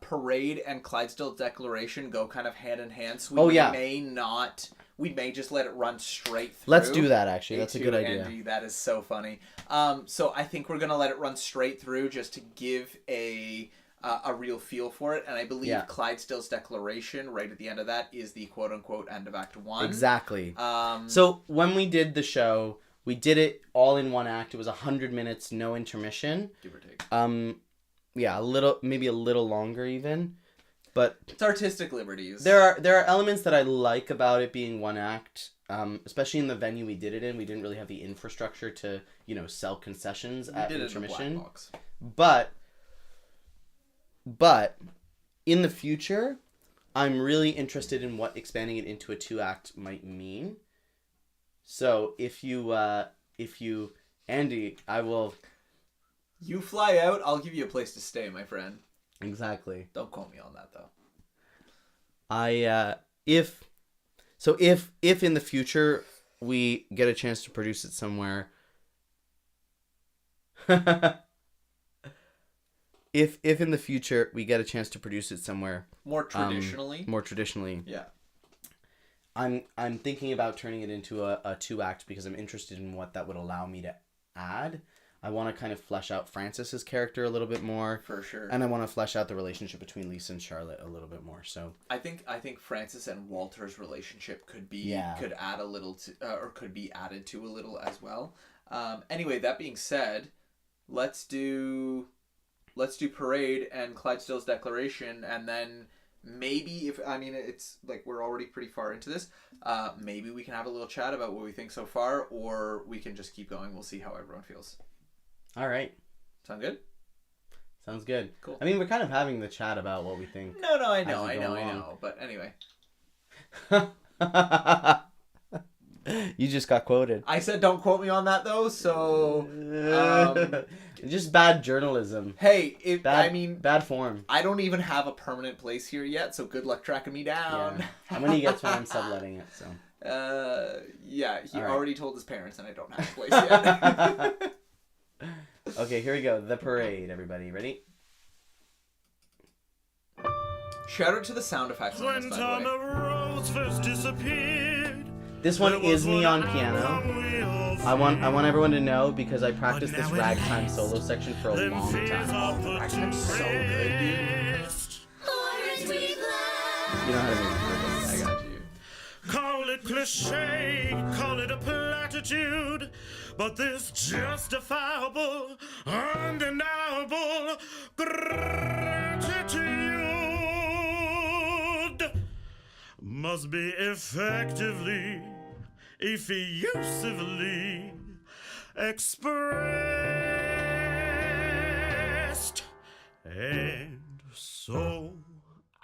Parade and Clydesdale Declaration go kind of hand in hand. So we may just let it run straight through.
Let's do that, actually. That's a good idea.
Andy, that is so funny. So I think we're gonna let it run straight through just to give a real feel for it, and I believe Clydesdale's Declaration right at the end of that is the quote-unquote end of Act 1.
Exactly. So when we did the show, we did it all in one act. It was 100 minutes, no intermission.
Give or take.
Maybe a little longer even, but
it's artistic liberties.
There are elements that I like about it being one act, especially in the venue we did it in. We didn't really have the infrastructure to sell concessions at intermission. But in the future, I'm really interested in what expanding it into a 2-act might mean. So if you, Andy, I will.
You fly out, I'll give you a place to stay, my friend.
Exactly.
Don't quote me on that though.
If in the future we get a chance to produce it somewhere. If in the future we get a chance to produce it somewhere
more traditionally,
yeah, I'm thinking about turning it into a 2-act because I'm interested in what that would allow me to add. I want to kind of flesh out Francis's character a little bit more,
for sure,
and I want to flesh out the relationship between Lisa and Charlotte a little bit more. So
I think Francis and Walter's relationship could add a little to, or could be added to a little as well. Anyway, that being said, let's do Parade and Clydesdale's Declaration, and then maybe it's like we're already pretty far into this. Maybe we can have a little chat about what we think so far, or we can just keep going. We'll see how everyone feels. All right. Sound good?
Sounds good.
Cool.
I mean, we're kind of having the chat about what we think.
No, I know. But anyway.
You just got quoted.
I said don't quote me on that, though, so...
just bad journalism.
Hey,
bad form.
I don't even have a permanent place here yet, so good luck tracking me down.
Yeah. I'm when he gets when I'm subletting it, so...
He
right.
already told his parents, and I don't have a place yet.
Okay, here we go. The Parade, everybody. Ready?
Shout out to the sound effects on this, by the way.
RHODES first disappeared.
This one is me on piano. I want everyone to know because I practiced this ragtime solo section for a long time.
Oh, ragtime's so good, dude.
You know how to make it perfect.
I got you.
Call it cliche, call it a platitude, but this justifiable, undeniable gratitude must be effectively, effusively expressed. And so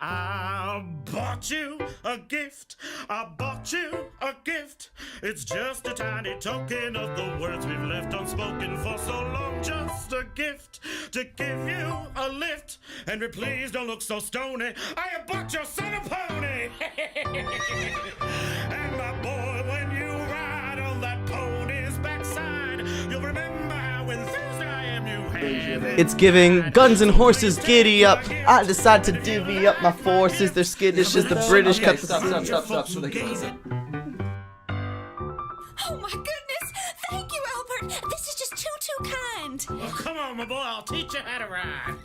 I bought you a gift, I bought you a
a gift. It's just a tiny token of the words we've left unspoken for so long. Just a gift to give you a lift. Henry, please don't look so stony. I have bought your son a pony. And my boy, when you ride on that pony's backside, you'll remember how enthused I am you have it.
It's giving guns and horses, giddy up. I decide to divvy up my forces. They're skittish as the British cut the
Stop, so they can listen.
Oh my goodness! Thank you, Albert! This is just too kind!
Well, come on, my boy, I'll teach you how to ride.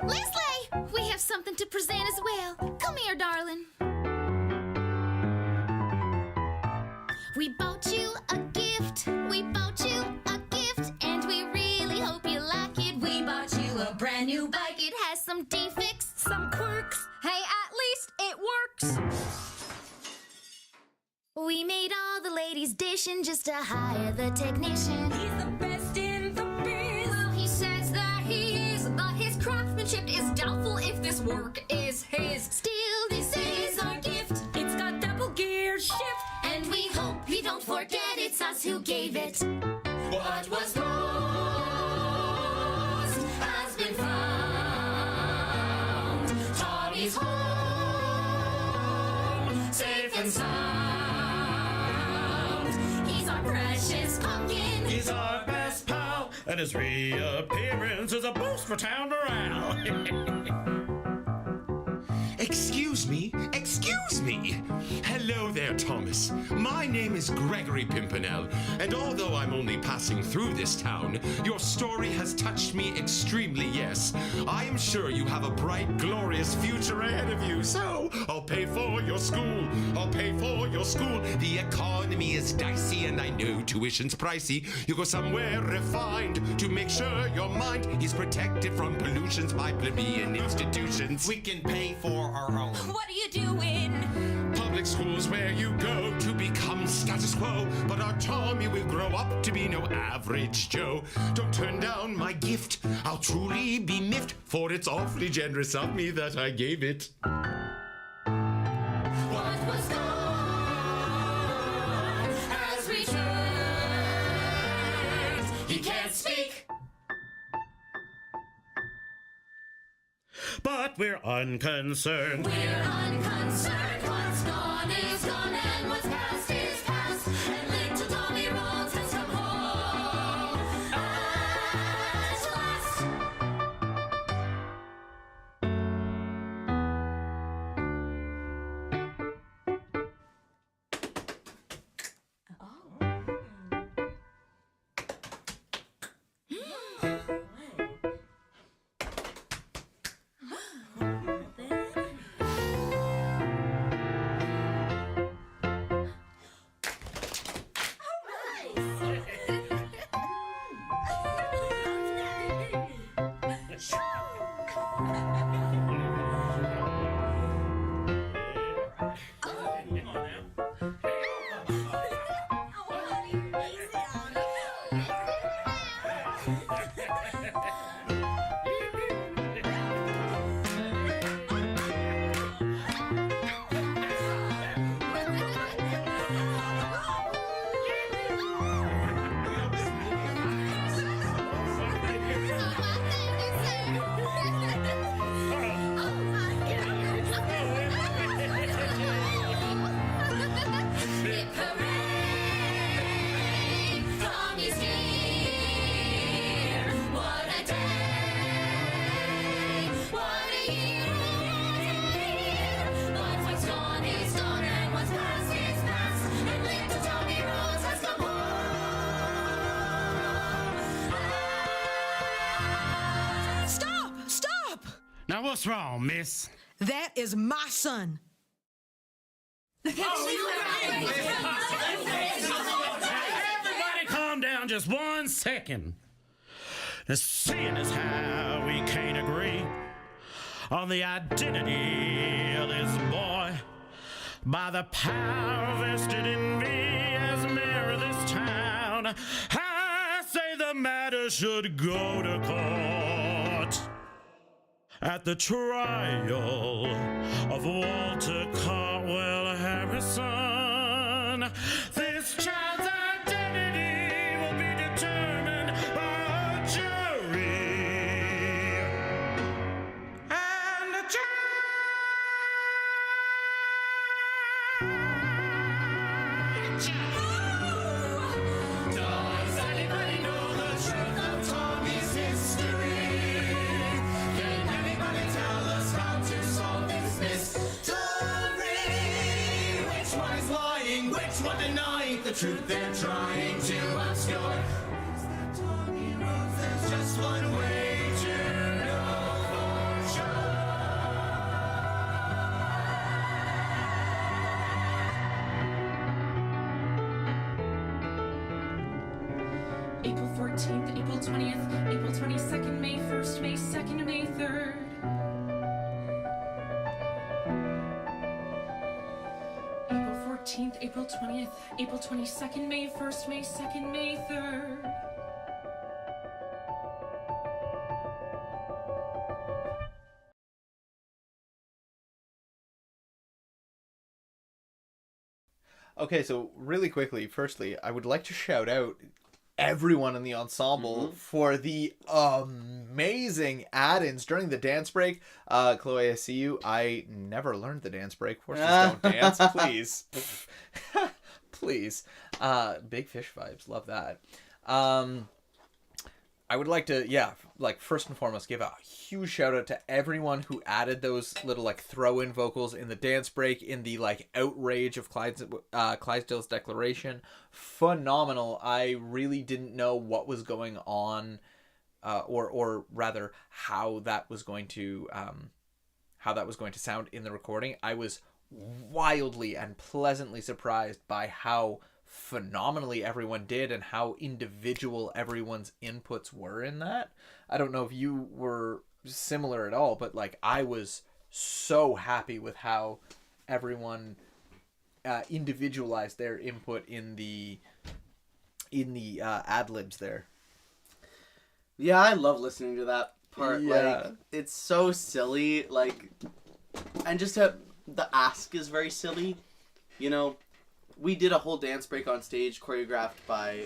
Leslie, we have something to present as well. Come here, darling. We bought you a gift. We bought you a gift, and we really hope you like it. We bought you a brand new bike. It has some defects, some quirks. Hey, at least it works. We made all the ladies dishing just to hire the technician.
He's the best in the biz.
Well, he says that he is, but his craftsmanship is doubtful if this work is his. Still, this is our gift,
It's got double gear shift.
and we hope you don't forget it's us who gave it. What was lost has been found. Tommy's home, safe and sound. He's our precious pumpkin.
He's our best pal, and his reappearance is a boost for town morale.
Excuse me, excuse me. Hello there, Thomas. My name is Gregory Pimpernel, and although I'm only passing through this town, your story has touched me extremely, yes. I am sure you have a bright, glorious future ahead of you, so I'll pay for your school. I'll pay for your school. The economy is dicey, and I know tuition's pricey. You go somewhere refined to make sure your mind is protected from pollutions by plebeian institutions.
We can pay for our own.
What are you doing?
Public schools where you go to become status quo, but our Tommy will grow up to be no average Joe. Don't turn down my gift, I'll truly be miffed, for it's awfully generous of me that I gave it.
What was gone has returned. He can't speak.
But we're unconcerned.
We're unconcerned. What's gone is gone, and what's past is past. And little Tommy Rhodes has come home at last.
Now what's wrong, miss?
That is my son.
Everybody calm down just 1 second. Now, seeing as how we can't agree on the identity of this boy, by the power vested in me as mayor of this town, I say the matter should go to court. At the trial of Walter Cartwell Harrison, This child's identity will be determined by a jury. And a Does anybody know the truth of Tommy's history? Can anybody tell us how to solve this mystery? Which one is lying? Which one denying the truth they're trying to obscure? Is that Tommy Rhodes? There's just one way to know for sure.
April 14th, April 20th, April 22nd, May 1st, May 2nd, May 3rd. April 14th, April 20th, April 22nd, May 1st, May 2nd, May 3rd.
Okay, so really quickly, firstly, I would like to shout out everyone in the ensemble for the amazing add-ins during the dance break. Chloe, I see you. I never learned the dance break. Horses don't dance, please. Please. Big Fish vibes. Love that. I would like to, first and foremost, give a huge shout out to everyone who added those little throw-in vocals in the dance break, in the outrage of Clydesdale's declaration. Phenomenal. I really didn't know what was going on, or rather how that was going to sound in the recording. I was wildly and pleasantly surprised by how phenomenally everyone did and how individual everyone's inputs were in that. I don't know if you were similar at all, but I was so happy with how everyone individualized their input in the ad-libs there.
Yeah, I love listening to that part.
Yeah.
It's so silly, and just the ask is very silly, We did a whole dance break on stage, choreographed by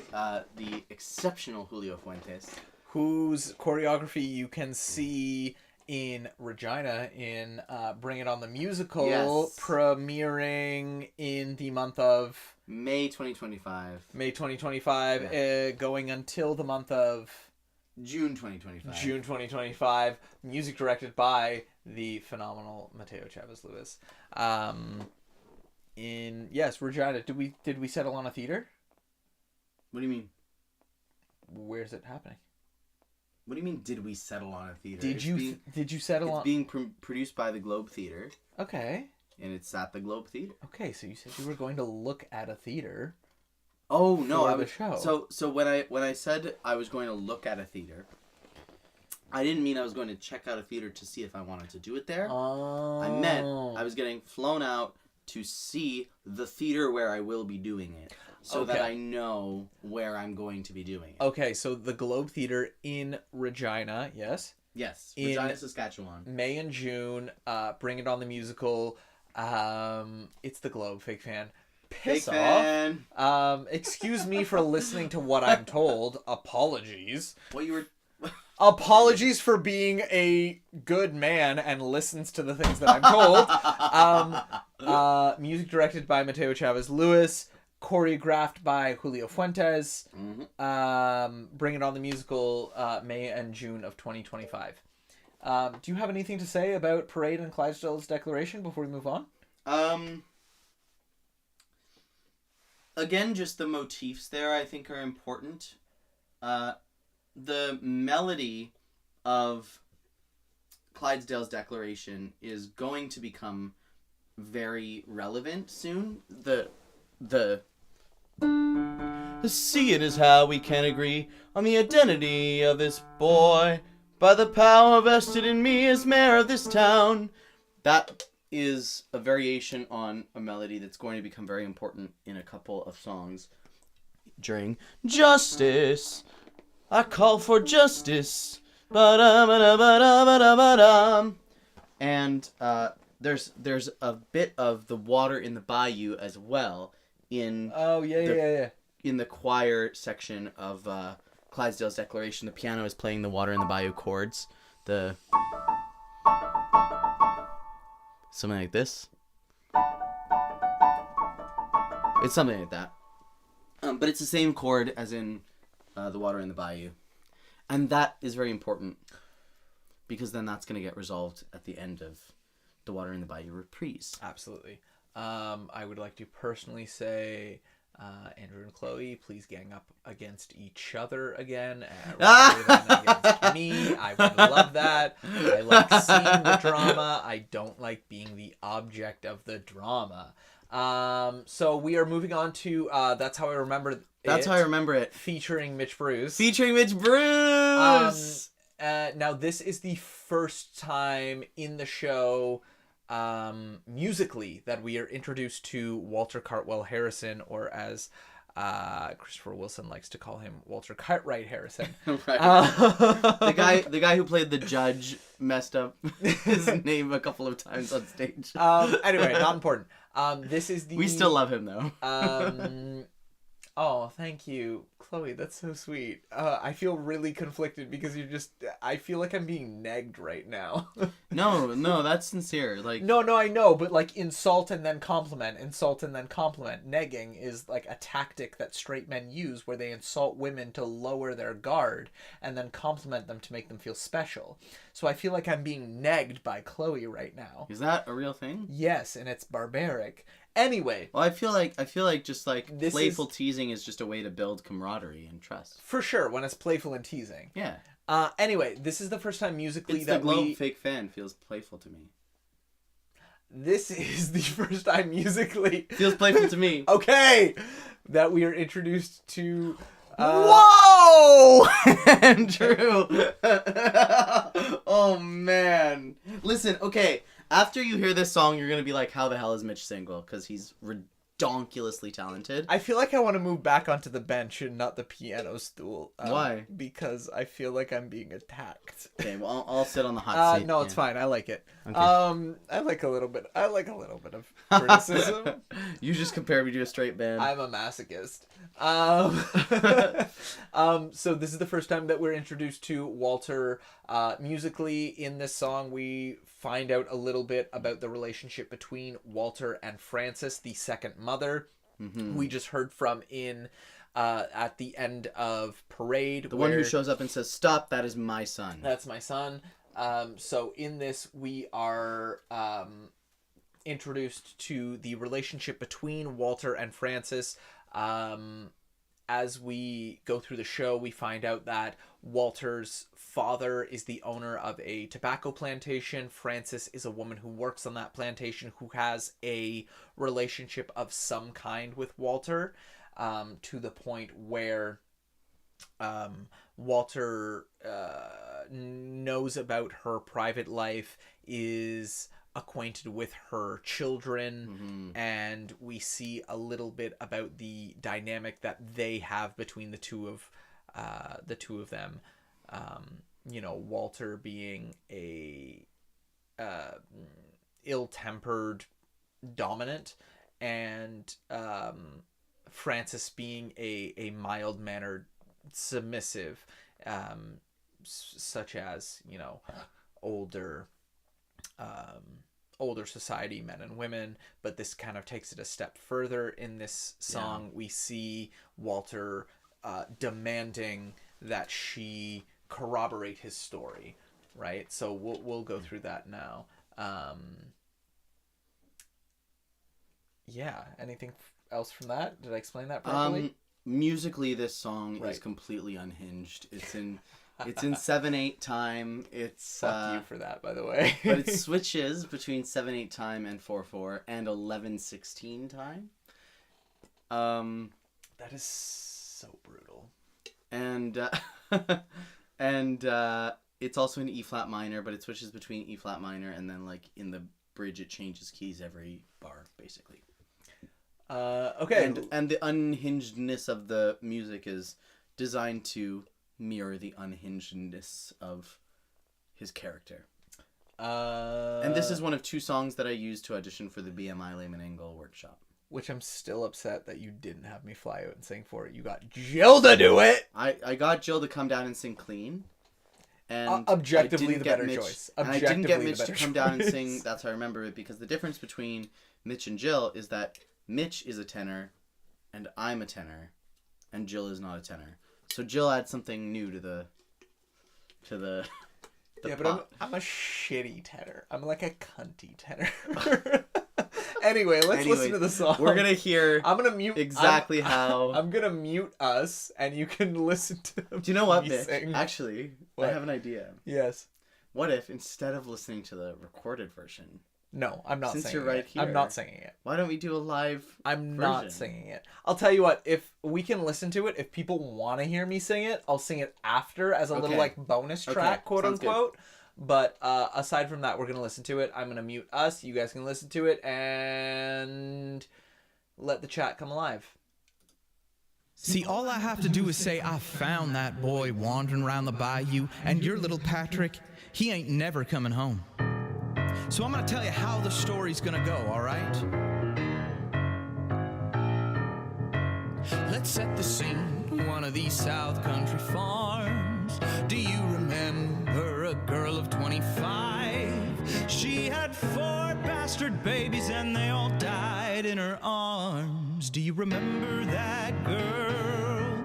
the exceptional Julio Fuentes,
whose choreography you can see in Regina in Bring It On the Musical,
yes,
premiering in the month of
May 2025.
May 2025, yeah. Going until the month of
June 2025.
June 2025. Music directed by the phenomenal Mateo Chavez Lewis. Regina, did we settle on a theater?
What do you mean?
Where's it happening?
What do you mean, did we settle on a theater?
Did you settle on...
It's being produced by the Globe Theater.
Okay.
And it's at the Globe Theater.
Okay, so you said you were going to look at a theater.
Oh, no.
For the show.
So when I said I was going to look at a theater, I didn't mean I was going to check out a theater to see if I wanted to do it there.
Oh.
I meant I was getting flown out to see the theater where I will be doing it, so that I know where I'm going to be doing it.
Okay, so the Globe Theater in Regina, yes?
Yes, Regina, Saskatchewan.
May and June, Bring It On the Musical. It's the Globe, fake fan. Piss
fake
off.
Fan.
Excuse me for listening to what I'm told. Apologies.
What you were...
Apologies for being a good man and listens to the things that I'm told. Music directed by Mateo Chavez Lewis, choreographed by Julio Fuentes. Bring It On the Musical, May and June of 2025. Do you have anything to say about Parade and Clydesdale's declaration before we move on?
Again, just the motifs there I think are important. The melody of Clydesdale's declaration is going to become very relevant soon. The seeing is how we can agree on the identity of this boy by the power vested in me as mayor of this town. That is a variation on a melody that's going to become very important in a couple of songs during Justice. I call for justice. Ba-da-ba-da-ba-da-ba-da-ba-da. And there's a bit of the water in the bayou as well in
Oh, yeah.
in the choir section of Clydesdale's Declaration. The piano is playing the Water in the Bayou chords. Something like this. It's something like that. But it's the same chord as in the Water in the Bayou. And that is very important because then that's going to get resolved at the end of the Water in the Bayou reprise.
Absolutely. I would like to personally say, Andrew and Chloe, please gang up against each other again rather than against me. I would love that. I like seeing the drama. I don't like being the object of the drama. So we are moving on to That's How I Remember It.
That's How I Remember It.
Featuring Mitch Bruce.
Featuring Mitch Bruce!
Now, this is the first time in the show, musically, that we are introduced to Walter Cartwell Harrison, or as Christopher Wilson likes to call him, Walter Cartwright Harrison.
Right. The guy who played the judge messed up his name a couple of times on stage.
Anyway, not important. This is the...
We still love him, though.
Oh, thank you, Chloe. That's so sweet. I feel really conflicted because I feel like I'm being negged right now.
No, that's sincere. Like,
no, I know, but like insult and then compliment, insult and then compliment. Negging is like a tactic that straight men use where they insult women to lower their guard and then compliment them to make them feel special. So I feel like I'm being negged by Chloe right now.
is that a real thing?
Yes, and it's barbaric. Anyway.
Well, I feel like just like playful teasing is just a way to build camaraderie and trust.
For sure, when it's playful and teasing.
Yeah.
Anyway, this is the first time musically
it's
that
the Globe fake fan feels playful to me.
This is the first time musically
feels playful to me.
Okay, that we are introduced to.
Whoa, Andrew! Oh man! Listen, okay. After you hear this song, you're gonna be like, "How the hell is Mitch single?" Because he's redonkulously talented.
I feel like I want to move back onto the bench and not the piano stool.
Why?
Because I feel like I'm being attacked.
Okay, well, I'll sit on the hot seat.
No, it's fine. I like it.
Okay.
I like a little bit of criticism.
You just compare me to a straight man.
I'm a masochist. So this is the first time that we're introduced to Walter. Musically, in this song, we find out a little bit about the relationship between Walter and Frances, the second mother. Mm-hmm. We just heard from at the end of Parade.
The one who shows up and says, "Stop, that is my son."
That's my son. So in this, we are introduced to the relationship between Walter and Frances. As we go through the show, we find out that Walter's father is the owner of a tobacco plantation. Frances is a woman who works on that plantation who has a relationship of some kind with Walter, to the point where Walter knows about her private life, is acquainted with her children, and we see a little bit about the dynamic that they have between the two of them. Walter being a ill-tempered dominant, and Frances being a mild-mannered submissive, such as older society men and women. But this kind of takes it a step further. In this song, we see Walter demanding that she corroborate his story, right? So we'll go through that now. Anything else from that? Did I explain that properly?
Musically, this song is completely unhinged. It's in 7/8 time. It's
fuck you for that, by the way.
But it switches between 7/8 time and 4/4 and 11/16 time.
That is so brutal.
And it's also in E flat minor, but it switches between E flat minor and then like in the bridge it changes keys every bar basically.
Okay.
And the unhingedness of the music is designed to mirror the unhingedness of his character. And this is one of 2 songs that I used to audition for the BMI Lehman Engel workshop.
Which I'm still upset that you didn't have me fly out and sing for it. You got Jill to do it.
I got Jill to come down and sing clean. And
Objectively the better
Mitch,
choice.
And I didn't get
Objectively the
Mitch to
better
come down and
choice.
sing That's How I Remember It, because the difference between Mitch and Jill is that Mitch is a tenor and I'm a tenor and Jill is not a tenor. So Jill adds something new to the
yeah, but
pot.
I'm a shitty tenor. I'm like a cunty tenor. Anyway, let's listen to the song.
We're gonna hear
I'm gonna mute
exactly how.
I'm gonna mute us, and you can listen to.
Do you know what,
me
Mitch?
sing.
Actually,
What?
I have an idea.
Yes.
What if instead of listening to the recorded version,
No, I'm not
Since
singing
you're right
it.
here,
I'm not singing it.
why don't we do a live?
I'm
version?
not singing it. I'll tell you what, if we can listen to it, if people want to hear me sing it, I'll sing it after as a little
Okay.
like bonus
Okay,
track, quote
sounds good.
unquote. But aside from that, we're gonna listen to it. I'm gonna mute us. You guys can listen to it and let the chat come alive.
See, all I have to do is say I found that boy wandering around the bayou, and your little Patrick, he ain't never coming home. So I'm gonna tell you how the story's gonna go, all right? Let's set the scene, one of these South Country farms. Do you remember a girl of 25? She had 4 bastard babies and they all died in her arms. Do you remember that girl?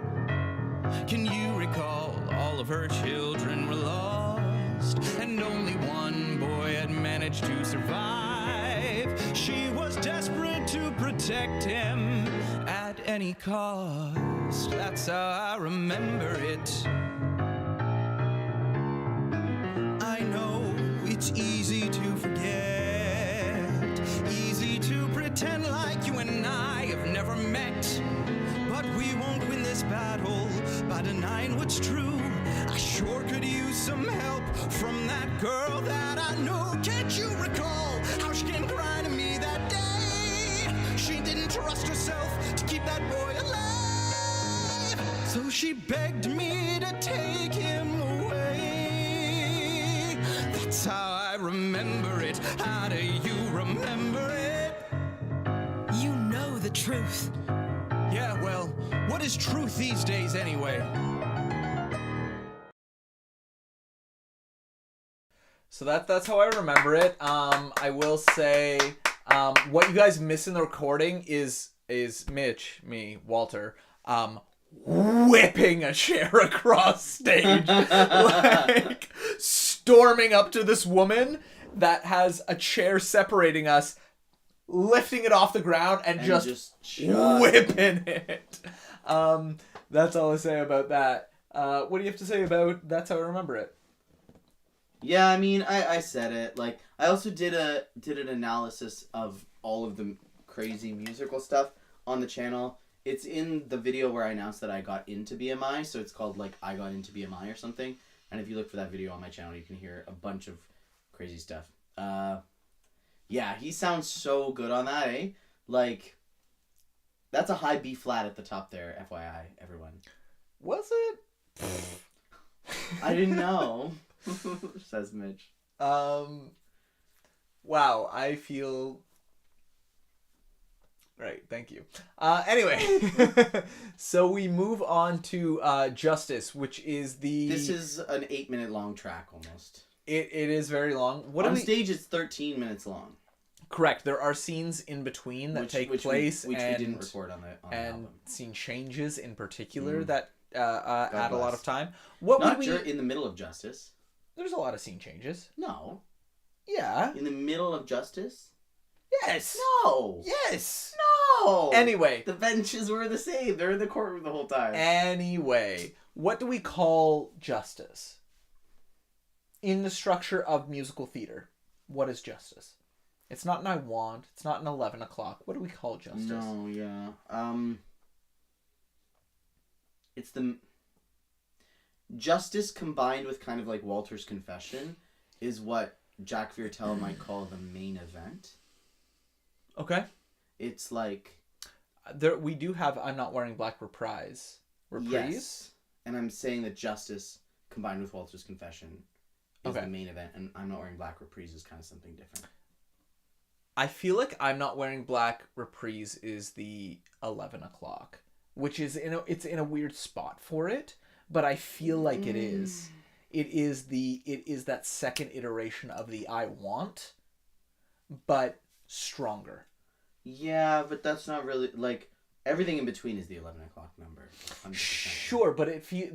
Can you recall all of her children were lost and only one boy had managed to survive? She was desperate to protect him at any cost. That's how I remember it. I know it's easy to forget, easy to pretend like you and I have never met. But we won't win this battle by denying what's true. I sure could use some help from that girl that I know. Can't you recall how she came crying to me that day? She didn't trust herself to keep that boy alive, so she begged me to take him away. That's how I remember it. How do you remember it?
You know the truth.
Yeah, well, what is truth these days anyway?
So that's how I remember it. I will say, what you guys miss in the recording is Mitch, me, Walter, whipping a chair across stage, like storming up to this woman that has a chair separating us, lifting it off the ground and just whipping it. That's all I say about that. What do you have to say about That's How I Remember It?
Yeah, I mean, I said it. Like, I also did an analysis of all of the crazy musical stuff on the channel. It's in the video where I announced that I got into BMI, so it's called, like, I Got Into BMI or something. And if you look for that video on my channel, you can hear a bunch of crazy stuff. Yeah, he sounds so good on that, eh? Like, that's a high B flat at the top there, FYI, everyone.
Was it?
I didn't know. Says Mitch.
Wow, I feel... Right, thank you. Anyway, so we move on to Justice, which is the...
This is an 8-minute long track, almost.
It is very long. What
on
do we...
stage, it's 13 minutes long.
Correct. There are scenes in between that take place,
which
and
we didn't record on the album.
Scene changes in particular that add a lot
bless.
of time. What
Not
would we...
in the middle of Justice.
There's a lot of scene changes.
No.
Yeah.
In the middle of Justice?
Yes.
No.
Yes.
No.
Anyway.
The benches were the same. They're in the courtroom the whole time.
Anyway, what do we call Justice? In the structure of musical theater, what is Justice? It's not an I Want. It's not an 11 o'clock. What do we call Justice?
No, yeah. It's the... Justice combined with kind of like Walter's confession is what Jack Viertel might call the main event.
Okay.
It's like...
We do have I'm Not Wearing Black reprise.
Yes. And I'm saying that Justice combined with Walter's confession is the main event, and I'm Not Wearing Black reprise is kind of something different.
I feel like I'm Not Wearing Black reprise is the 11 o'clock, which is it's in a weird spot for it, but I feel like it is. It is that second iteration of the I Want, but stronger.
Yeah, but that's not really like everything in between is the 11 o'clock number. 100%.
Sure, but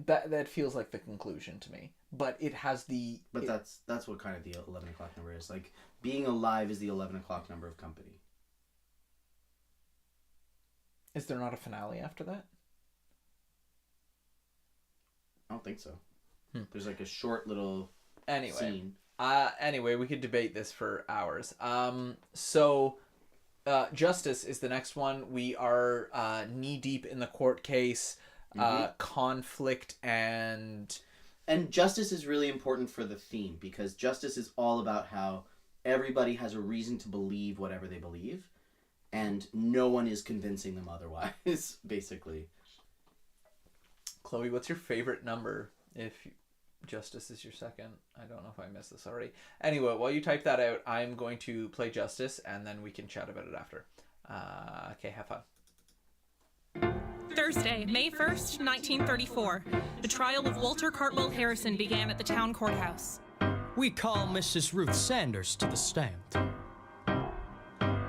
that feels like the conclusion to me. But it has the.
But that's what kind of the 11 o'clock number is. Like, being alive is the 11 o'clock number of Company.
Is there not a finale after that?
I don't think so. There's like a short little
Anyway.
scene.
Anyway, we could debate this for hours. So Justice is the next one. We are knee deep in the court case, conflict and
Justice is really important for the theme, because Justice is all about how everybody has a reason to believe whatever they believe, and no one is convincing them otherwise, basically.
Chloe, what's your favorite number if Justice is your second? I don't know if I missed this already. Anyway, while you type that out, I'm going to play Justice, and then we can chat about it after. Okay, have fun.
Thursday, May 1st, 1934. The trial of Walter Cartwell Harrison began at the town courthouse.
We call Mrs. Ruth Sanders to the stand.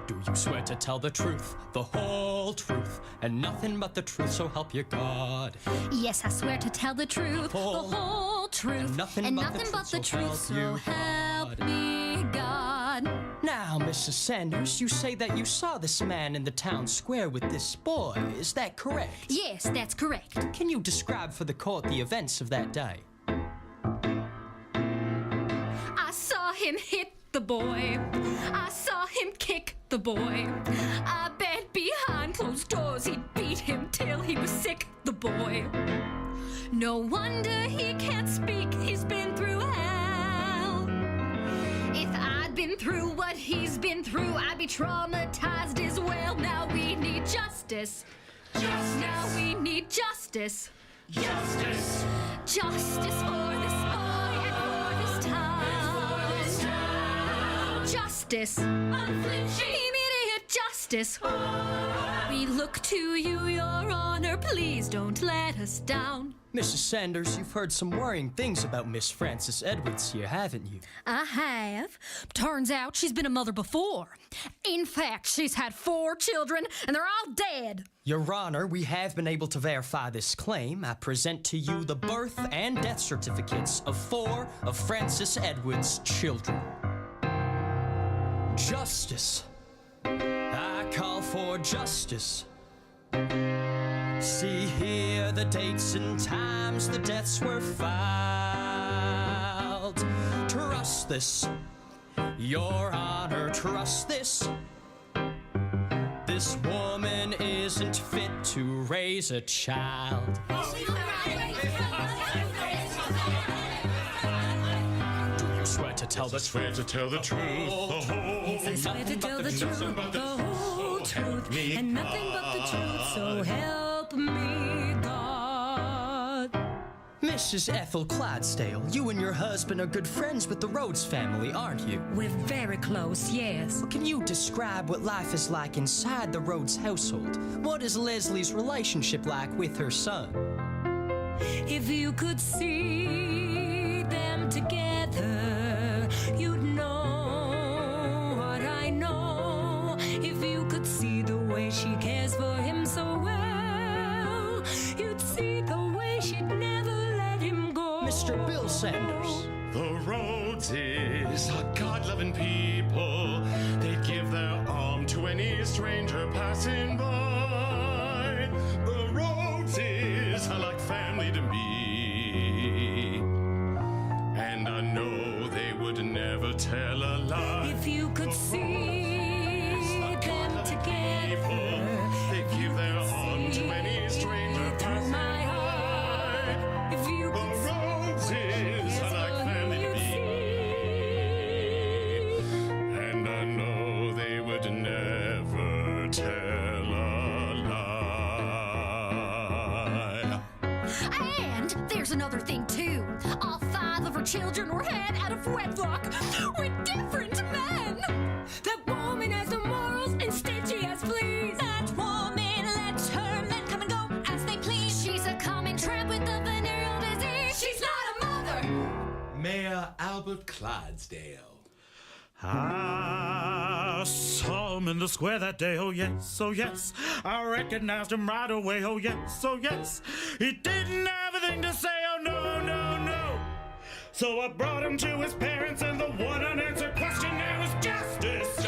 Do you swear to tell the truth, the whole truth, and nothing but the truth, so help you God?
Yes, I swear to tell the truth, the whole truth,
and nothing but the truth, so help
me God.
Now, Mrs. Sanders, you say that you saw this man in the town square with this boy. Is that correct?
Yes, that's correct.
Can you describe for the court the events of that day?
I saw him hit the boy. I saw him kick the boy. I bet behind closed doors he'd beat him till he was sick, the boy. No wonder he can't speak, he's been through hell. If I'd been through what he's been through, I'd be traumatized as well. Now we need justice. Now we need justice.
Justice.
Justice for this boy and for this town. Justice. Unflinching. Immediate justice. We look to you, Your Honor. Please don't let us down.
Mrs. Sanders, you've heard some worrying things about Miss Frances Edwards here, haven't you?
I have. Turns out she's been a mother before. In fact, she's had 4 children, and they're all dead.
Your Honor, we have been able to verify this claim. I present to you the birth and death certificates of 4 of Frances Edwards' children. Justice. I call for justice. See here the dates and times the deaths were filed. Trust this, Your Honor, trust this. This woman isn't fit to raise a child. Do you swear to tell the truth?
Swear to tell the truth, the whole
I swear to tell the truth, the whole truth, and nothing but the truth, so help me God.
Mrs. Ethel Clydesdale, you and your husband are good friends with the Rhodes family, aren't you?
We're very close, yes.
Can you describe what life is like inside the Rhodes household? What is Leslie's relationship like with her son?
If you could see them together, you'd know what I know. If you could see the way she cares for him so well, you'd see the way she'd never let him go.
Mr. Bill Sanders.
The Rhodes is a God-loving people. They give their arm to any stranger passing by. The Rhodeses are like family to me, and I know they would never tell a lie.
If you could see them together,
They give their arm to any stranger passing
my heart.
by.
If you
The
could see
Rhodeses are like family to me, and I know they would never tell a lie.
And there's another thing, too. All 5 of her children were had out of wedlock with different men.
that woman has
Albert Clydesdale.
I saw him in the square that day, oh yes, I recognized him right away, oh yes, he didn't have a thing to say, oh no. So I brought him to his parents, and the one unanswered question now is justice.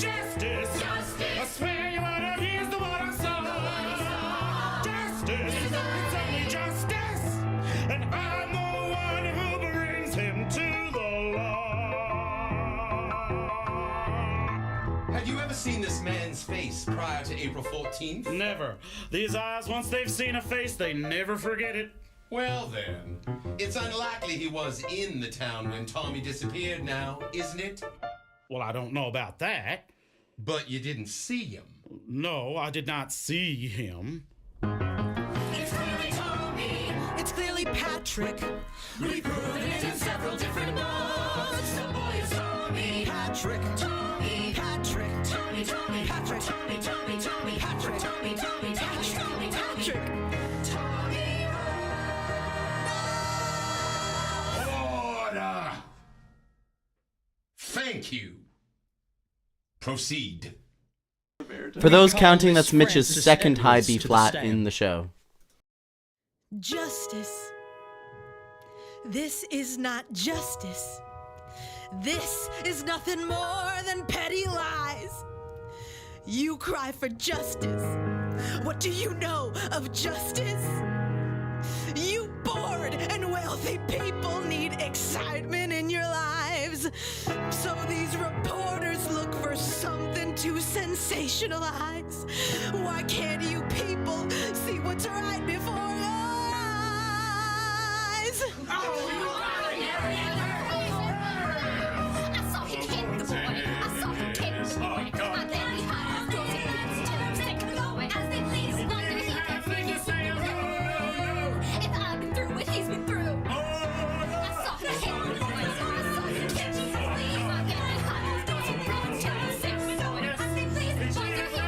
Justice. I swear you ought to, he's the one I saw. Justice, it's only justice, and I'm the one who brings him to the law.
Had you ever seen this man's face prior to April 14th?
Never. These eyes, once they've seen a face, they never forget it.
Well then, it's unlikely he was in the town when Tommy disappeared now, isn't it?
Well, I don't know about that.
But you didn't see him.
No, I did not see him.
It's clearly Tommy. It's clearly Patrick. We've proven it in several different modes. The boy is Tommy. Patrick. Tommy. Patrick. Tommy. Patrick. Tommy. Patrick. Tommy. Patrick. Tommy.
Order! Thank you. Proceed.
For those counting, that's
College
Mitch's
Francis
second high
Edwards
B
to the
flat
stand.
in the show.
Justice. This is not justice. This is nothing more than petty lies. You cry for justice. What do you know of justice? You bored and wealthy people need excitement in your lives. So these reporters look for something to sensationalize. Why can't you people see what's right before your eyes?
I saw him hit the boy. I saw him kick the boy. And then he had his doors and to stick going as they please. Wonder he can figure something. If I've been through what he's been through. I saw him hit the boy. I saw him kick the boy. And then he had his doors and to stick going as they please. Wonder he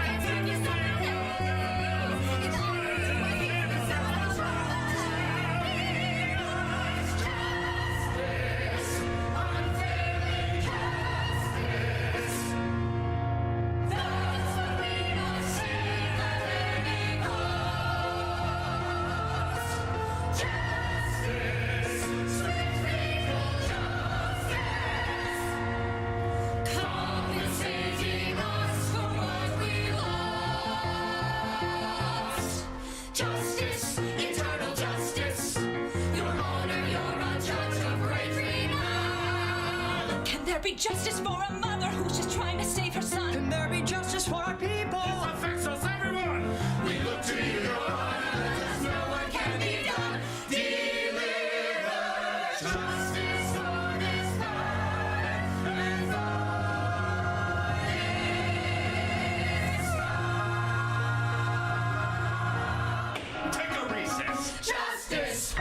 can figure something. If I've been through what he's been through. Compensating us for what we lost. Justice, eternal justice. Your honor, your judge of great renown.
Can there be justice for a mother who's just trying to save her son?
Can there be justice for our people?
Affects us, everyone.
We look to you, Your Honor, as no one can be done. Deliver justice for this fight and for Take a recess. Justice!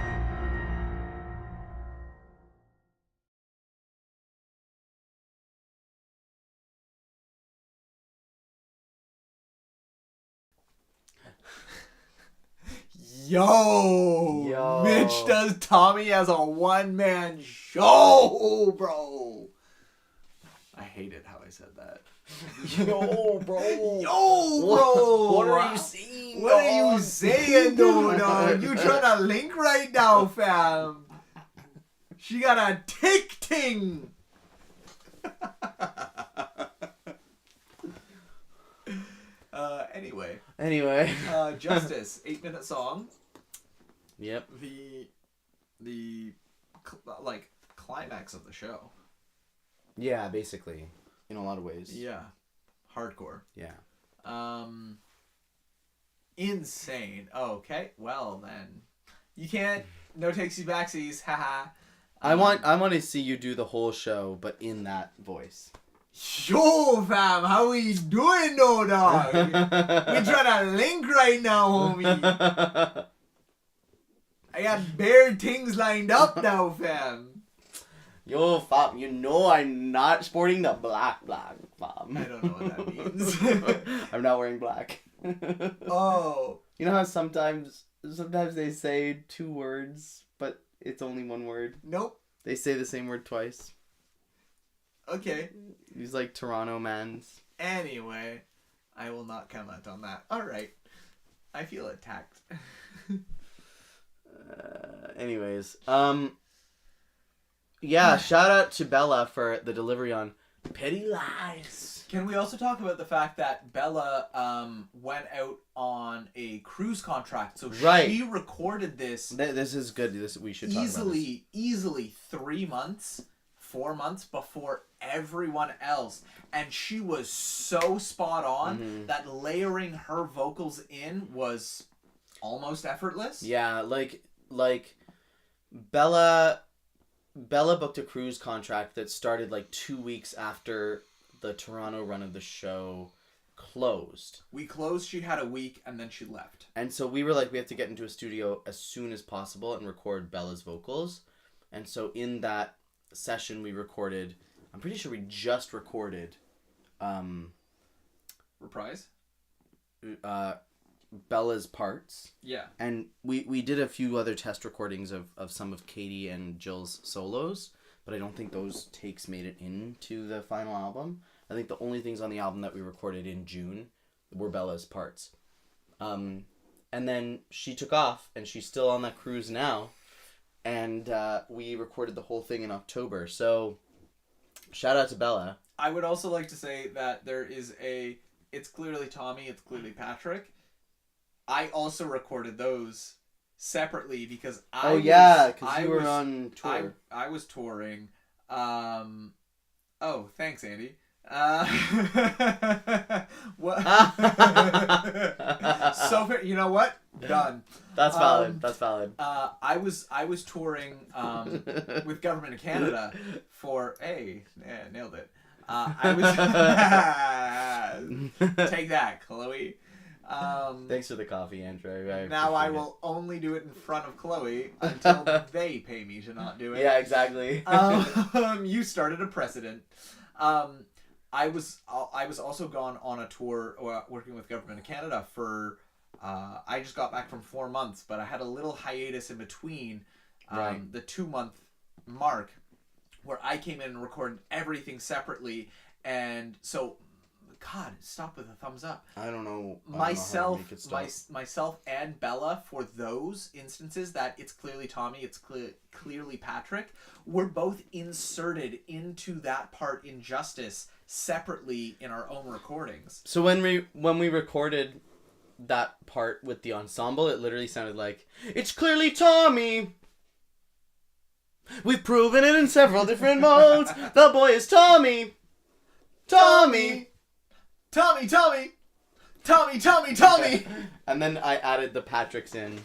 Yo! Mitch does Tommy as a one-man show, bro. I hated how I said that.
Yo, bro.
Yo, bro!
What are you saying?
What are you saying, though, dog? You trying to link right now, fam? She got a tick ting. Anyway, Justice, 8-minute song.
Yep.
The like climax of the show.
Yeah, basically, in a lot of ways.
Yeah, hardcore.
Yeah.
Insane. Okay, well then, you can't. No takesy backsies. Haha.
I want to see you do the whole show, but in that voice.
Yo, fam, how we doing, though, dog? We trying to link right now, homie. I got bare things lined up now, fam.
Yo, fam, you know I'm not sporting the black, fam.
I don't know what that means.
I'm not wearing black.
Oh.
You know how sometimes they say two words, but it's only one word?
Nope.
They say the same word twice.
Okay.
He's like Toronto mans.
Anyway, I will not comment on that. All right. I feel attacked.
Anyways, yeah, shout out to Bella for the delivery on Petty Lies.
Can we also talk about the fact that Bella went out on a cruise contract, so
Right.
she recorded this
This is good. We should talk about this.
easily 3 months, 4 months before everyone else, and she was so spot on that layering her vocals in was almost effortless.
Yeah, like Bella booked a cruise contract that started like 2 weeks after the Toronto run of the show closed.
We closed, she had a week, and then she left.
And so we were like, we have to get into a studio as soon as possible and record Bella's vocals. And so in that session we recorded, I'm pretty sure we just recorded
Reprise?
Bella's parts.
Yeah.
And we did a few other test recordings of some of Katie and Jill's solos, but I don't think those takes made it into the final album. I think the only things on the album that we recorded in June were Bella's parts. And then she took off, and she's still on that cruise now. And we recorded the whole thing in October. So shout out to Bella.
I would also like to say that there is it's clearly Tommy, it's clearly Patrick. I also recorded those separately because I
you were on tour.
I was touring. Thanks, Andy. What? So fair. You know what? Done.
That's valid. That's valid.
I was touring with Government of Canada for nailed it. I was take that, Chloe.
Thanks for the coffee, Andrew.
Now I will only do it in front of Chloe until they pay me to not do it.
Yeah, exactly.
You started a precedent. I was also gone on a tour working with Government of Canada for. I just got back from 4 months, but I had a little hiatus in between the 2-month mark where I came in and recorded everything separately, and so. God, stop with a thumbs up.
I don't know.
Myself and Bella, for those instances that it's clearly Tommy, it's clearly Patrick, were both inserted into that part in Justice separately in our own recordings.
So when we recorded that part with the ensemble, it literally sounded like, it's clearly Tommy. We've proven it in several different modes. The boy is Tommy. Tommy.
Tommy, Tommy! Tommy, Tommy, Tommy!
And then I added the Patricks in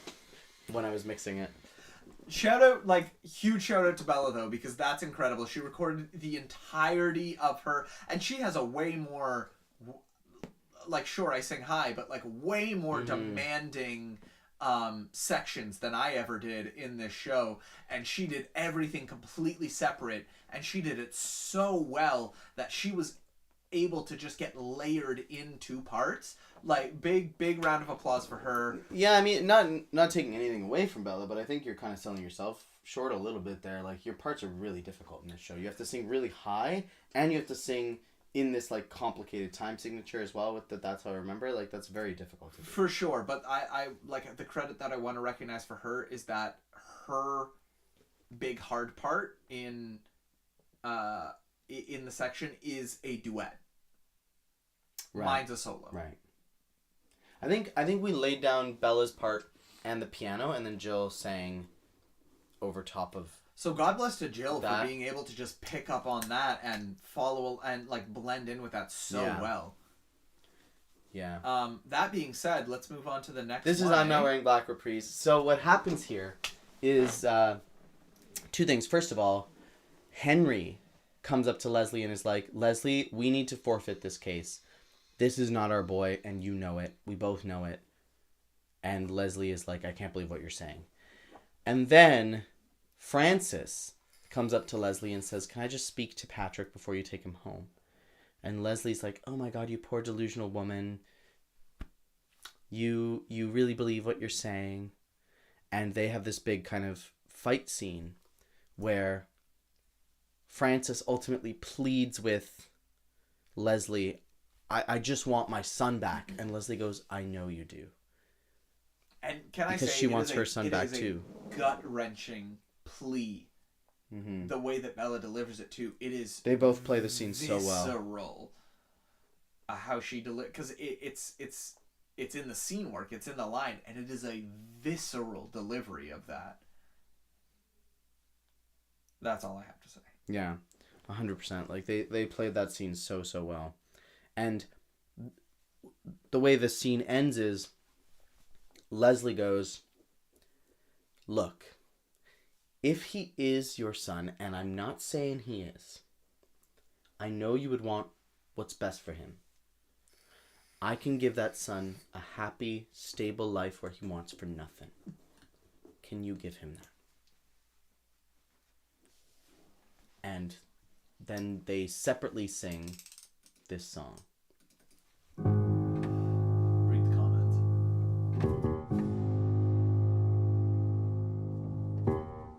when I was mixing it.
Huge shout out to Bella, though, because that's incredible. She recorded the entirety of her, and she has a way more, sure, I sing high, but, way more demanding sections than I ever did in this show. And she did everything completely separate, and she did it so well that she was able to just get layered into parts. Big round of applause for her.
Yeah, I mean, not taking anything away from Bella, but I think you're kind of selling yourself short a little bit there. Your parts are really difficult in this show. You have to sing really high, and you have to sing in this complicated time signature as well with That's How I Remember. That's very difficult to do.
For sure, but I the credit that I want to recognize for her is that her big hard part in the section is a duet.
Right.
Mine's a solo.
Right. I think we laid down Bella's part and the piano, and then Jill sang over top of.
So God bless to Jill
that.
for being able to just pick up on that and follow and blend in with that so well.
Yeah.
That being said, let's move on to the next.
This is I'm Not Wearing Black reprise. So what happens here is 2 things. First of all, Henry comes up to Leslie and is like, Leslie, we need to forfeit this case. This is not our boy, and you know it. We both know it. And Leslie is like, I can't believe what you're saying. And then Francis comes up to Leslie and says, can I just speak to Patrick before you take him home? And Leslie's like, oh my God, you poor delusional woman. You really believe what you're saying. And they have this big kind of fight scene where Francis ultimately pleads with Leslie, I just want my son back. And Leslie goes, I know you do.
And can I
Because
say,
she wants her son back too.
Gut-wrenching plea. The way that Bella delivers it too, it is.
They both play the scene so well.
Visceral. How she because it's in the scene work, it's in the line, and it is a visceral delivery of that. That's all I have to say.
Yeah, 100%. Like they played that scene so well, and the way the scene ends is Leslie goes, look, if he is your son, and I'm not saying he is, I know you would want what's best for him. I can give that son a happy, stable life where he wants for nothing. Can you give him that? And then they separately sing this song.
Read the comments.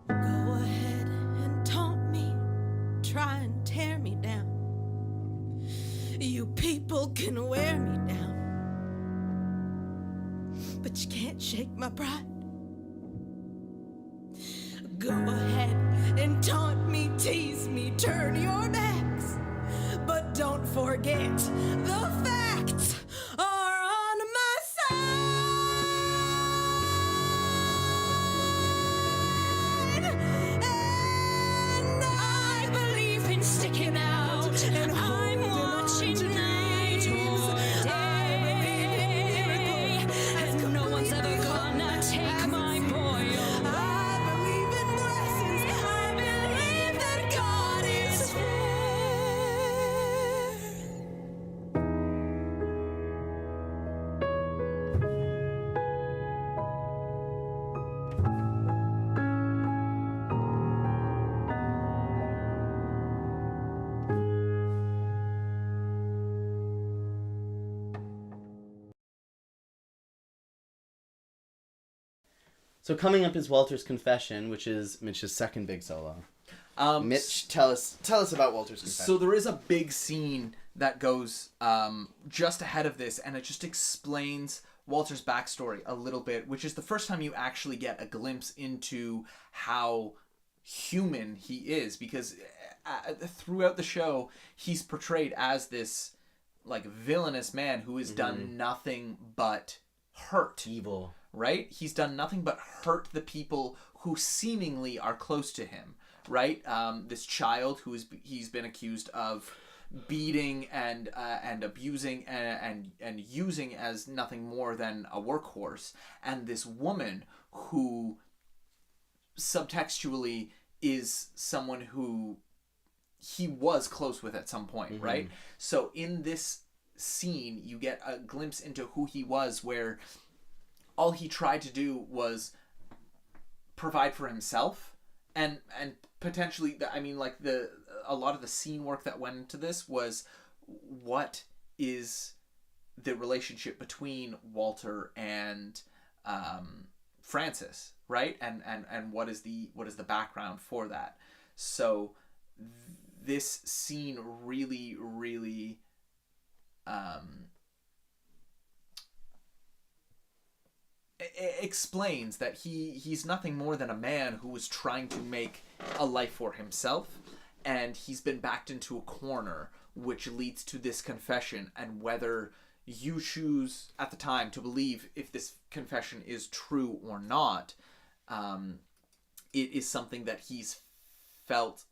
Go ahead and taunt me, try and tear me down. You people can wear me down, but you can't shake my pride. Go ahead and taunt me, tease me, turn your backs, but don't forget the facts are on my side. And I believe in sticking out and I'm watching night or day, and no one's ever gonna take my boy away. I believe in blessings, I believe that God is fair.
So coming up is Walter's confession, which is Mitch's second big solo. Mitch, tell us about Walter's confession.
So there is a big scene that goes just ahead of this, and it just explains Walter's backstory a little bit, which is the first time you actually get a glimpse into how human he is, because throughout the show he's portrayed as this like villainous man who has done nothing but hurt.
Evil.
Right? He's done nothing but hurt the people who seemingly are close to him, right? This child he's been accused of beating and abusing and using as nothing more than a workhorse, and this woman who subtextually is someone who he was close with at some point, right? So in this scene, you get a glimpse into who he was, where all he tried to do was provide for himself, and potentially, I mean, like a lot of the scene work that went into this was what is the relationship between Walter and Francis, right? And what is the background for that? So this scene really explains that he's nothing more than a man who was trying to make a life for himself, and he's been backed into a corner, which leads to this confession. And whether you choose at the time to believe if this confession is true or not, it is something that he's felt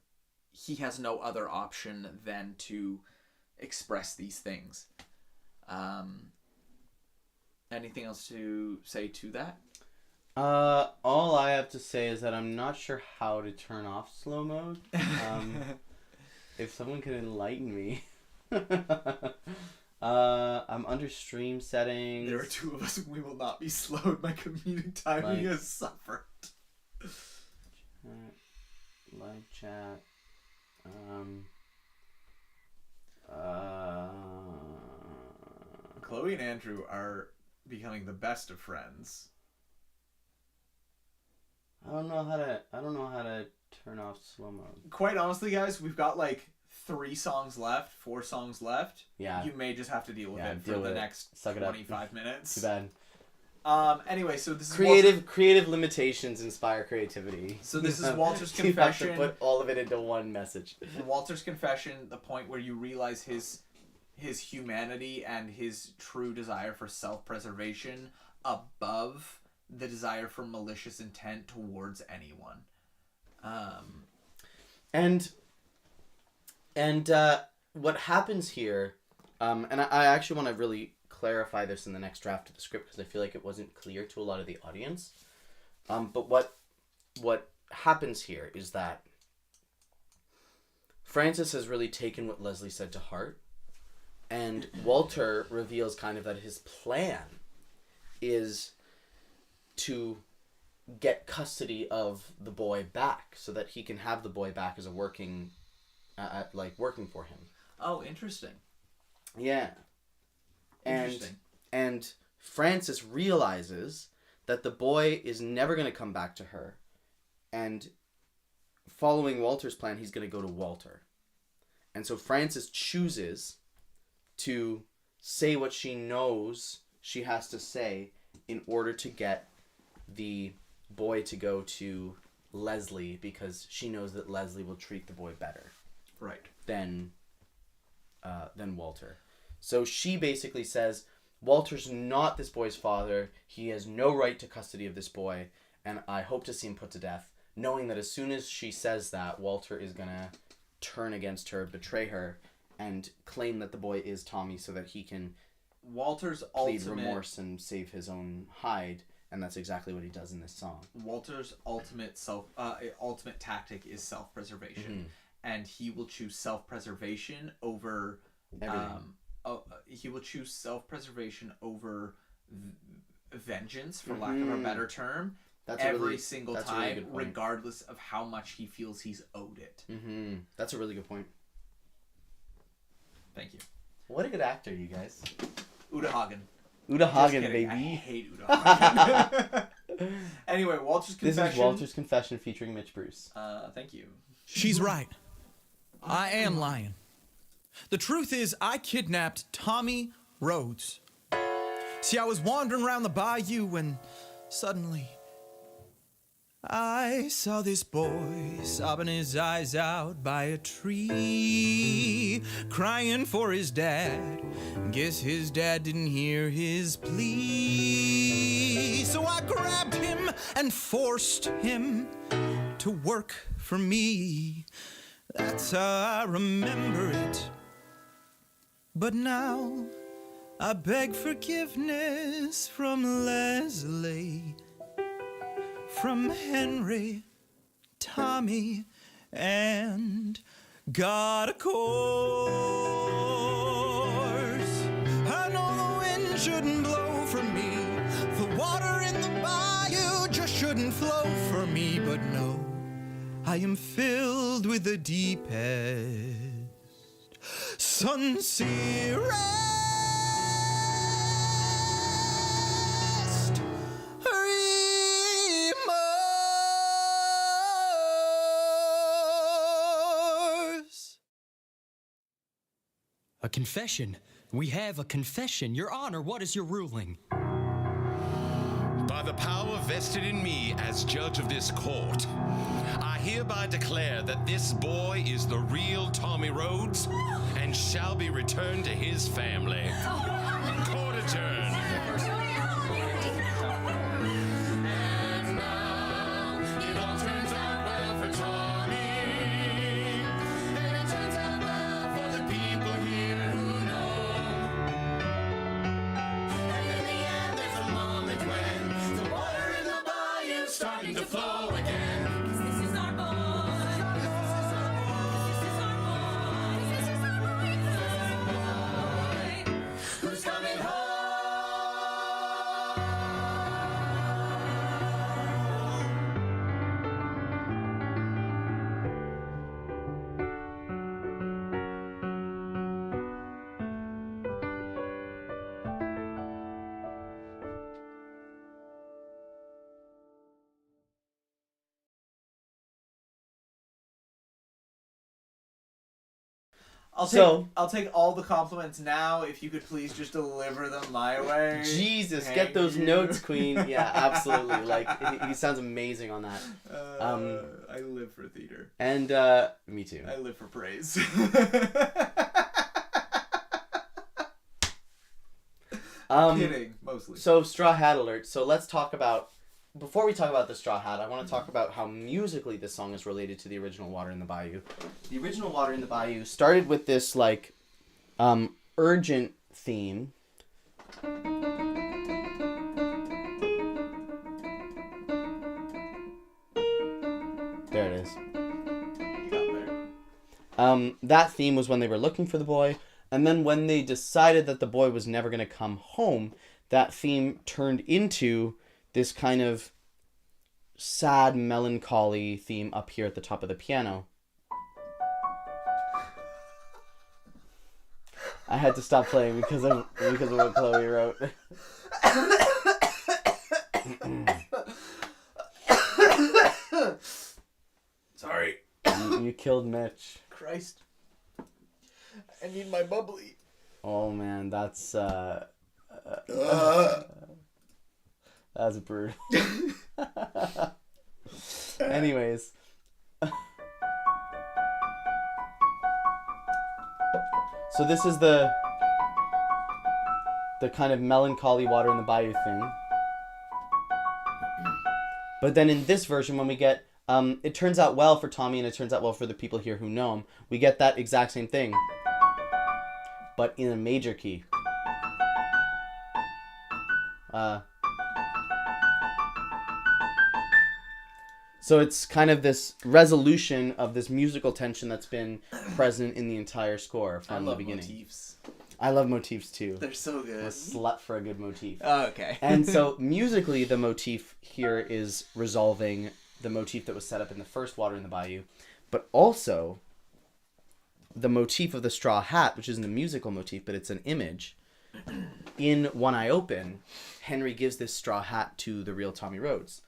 he has no other option than to express these things. Anything else to say to that?
All I have to say is that I'm not sure how to turn off slow mode. If someone could enlighten me. I'm under stream settings.
There are two of us and we will not be slowed. My commuting timing has suffered.
Live chat.
Chloe and Andrew are becoming the best of friends.
I don't know how to turn off slow mo.
Quite honestly, guys, we've got like 4 songs left.
Yeah.
You may just have to deal with it
deal
for
with
the
it.
next
Suck it up.
25 minutes.
Too bad.
Anyway, so this is
Creative limitations inspire creativity.
So this is Walter's
You have to
confession.
put all of it into one message.
Walter's confession, the point where you realize his humanity and his true desire for self-preservation above the desire for malicious intent towards anyone.
And what happens here, and I actually want to really clarify this in the next draft of the script because I feel like it wasn't clear to a lot of the audience. But what happens here is that Francis has really taken what Leslie said to heart, and Walter reveals kind of that his plan is to get custody of the boy back so that he can have the boy back as a working for him.
Oh, interesting.
Yeah.
Interesting.
And Francis realizes that the boy is never going to come back to her, and following Walter's plan, he's going to go to Walter. And so Francis chooses to say what she knows she has to say in order to get the boy to go to Leslie, because she knows that Leslie will treat the boy better.
Right.
Than Walter. So she basically says, Walter's not this boy's father. He has no right to custody of this boy, and I hope to see him put to death, knowing that as soon as she says that, Walter is going to turn against her, betray her, and claim that the boy is Tommy so that he can plead remorse and save his own hide, and that's exactly what he does in this song.
Walter's ultimate tactic is self-preservation, and he will choose self-preservation over
everything.
He will choose self-preservation over vengeance, for lack of a better term, every single time, regardless of how much he feels he's owed it.
That's a really good point.
Thank you.
What a good actor, you guys.
Uda Hagen.
Uda Hagen,
baby.
baby.
I hate Uda Hagen. Anyway, Walter's confession.
This is Walter's confession featuring Mitch Bruce.
Thank you.
She's right. I am lying. The truth is, I kidnapped Tommy Rhodes. See, I was wandering around the bayou when suddenly I saw this boy sobbing his eyes out by a tree, crying for his dad. Guess his dad didn't hear his plea. So I grabbed him and forced him to work for me. That's how I remember it. But now I beg forgiveness from Leslie, from Henry, Tommy, and God, of course. I know the wind shouldn't blow for me, the water in the bayou just shouldn't flow for me, but no, I am filled with the deepest, sincerest remorse.
A confession. We have a confession. Your Honor, what is your ruling?
By the power vested in me as judge of this court, I hereby declare that this boy is the real Tommy Rhodes and shall be returned to his family. Court adjourned. And now it all turns out well for Tommy, and it turns out well for the people here who know. And in the end, there's a moment when the water in the bayou's starting to flow again.
This is our boy. This is our boy. This is our boy.
Who's coming home?
I'll take all the compliments now. If you could please just deliver them my way.
Jesus,
Thank
get those
you.
notes, Queen. Yeah, absolutely. Like he sounds amazing on that.
I live for theater.
And me too.
I live for praise. Kidding, mostly.
So Straw Hat alert. So let's talk about. Before we talk about the Straw Hat, I want to talk about how musically this song is related to the original Water in the Bayou. The original Water in the Bayou started with this like urgent theme. There it is.
You got there.
That theme was when they were looking for the boy, and then when they decided that the boy was never going to come home, that theme turned into this kind of sad, melancholy theme up here at the top of the piano. I had to stop playing because of what Chloe wrote.
Sorry.
You killed Mitch.
Christ. I need my bubbly.
Oh man, that's brutal. Anyways. So this is the kind of melancholy Water in the Bayou thing. But then in this version, when we get, it turns out well for Tommy and it turns out well for the people here who know him, we get that exact same thing, but in a major key. So it's kind of this resolution of this musical tension that's been present in the entire score from the beginning.
Motifs.
I love motifs too.
They're so good.
I'm a slut for a good motif.
Oh, okay.
And so musically, the motif here is resolving the motif that was set up in the first Water in the Bayou, but also the motif of the straw hat, which isn't a musical motif, but it's an image. In One Eye Open, Henry gives this straw hat to the real Tommy Rhodes.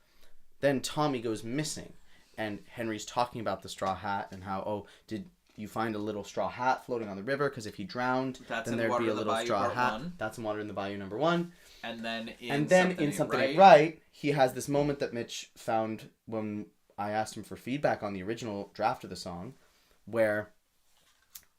Then Tommy goes missing, and Henry's talking about the straw hat and how, oh, did you find a little straw hat floating on the river? Because if he drowned, then there'd be a little straw hat. That's in Water in the Bayou #1.
And then
in Something Ain't Right, he has this moment that Mitch found when I asked him for feedback on the original draft of the song, where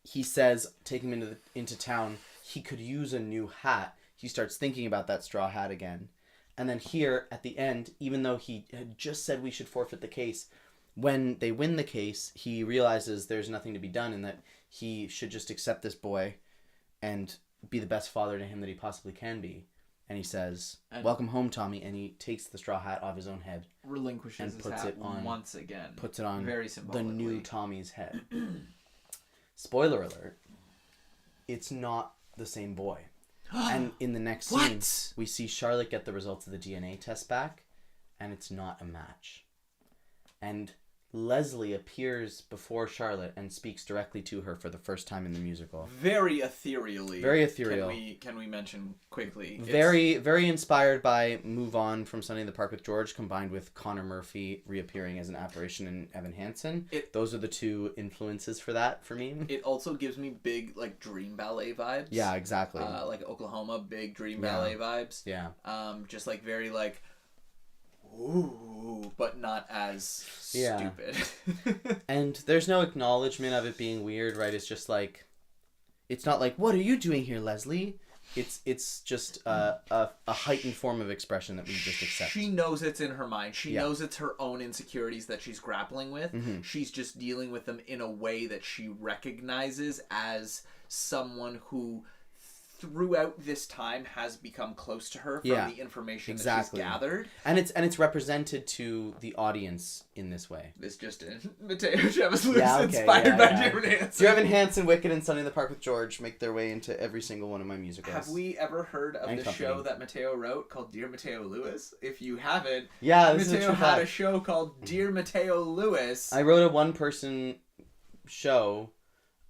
he says, taking him into town, he could use a new hat. He starts thinking about that straw hat again. And then here, at the end, even though he had just said we should forfeit the case, when they win the case, he realizes there's nothing to be done and that he should just accept this boy and be the best father to him that he possibly can be. And he says, welcome home, Tommy. And he takes the straw hat off his own head.
Relinquishes
and
puts his hat it on, once again.
Puts it on
very
the new Tommy's head. Spoiler alert. It's not the same boy. And in the next scene, we see Charlotte get the results of the DNA test back, and it's not a match. And Leslie appears before Charlotte and speaks directly to her for the first time in the musical.
Very ethereally.
Very ethereal.
Can we mention quickly?
Very inspired by Move On from Sunday in the Park with George, combined with Connor Murphy reappearing as an apparition in Evan Hansen. Those are the two influences for that for me.
It also gives me big like dream ballet vibes.
Yeah, exactly.
Like Oklahoma, big dream ballet vibes.
Yeah.
Just like very like, ooh, but not as stupid.
And there's no acknowledgement of it being weird, right? It's just like, it's not like, what are you doing here, Leslie? It's just a heightened form of expression that we just accept.
She knows it's in her mind. She knows it's her own insecurities that she's grappling with.
Mm-hmm.
She's just dealing with them in a way that she recognizes as someone who throughout this time has become close to her from the information that she's gathered.
And it's represented to the audience in this way.
It's just in Mateo Chavez Lewis inspired by Dear Evan Hansen.
Dear Evan Hansen, Wicked, and Sunday in the Park with George make their way into every single one of my musicals.
Have we ever heard of the show that Mateo wrote called Dear Mateo Lewis? If you haven't, Mateo had a show called Dear Mateo Lewis.
I wrote a one-person show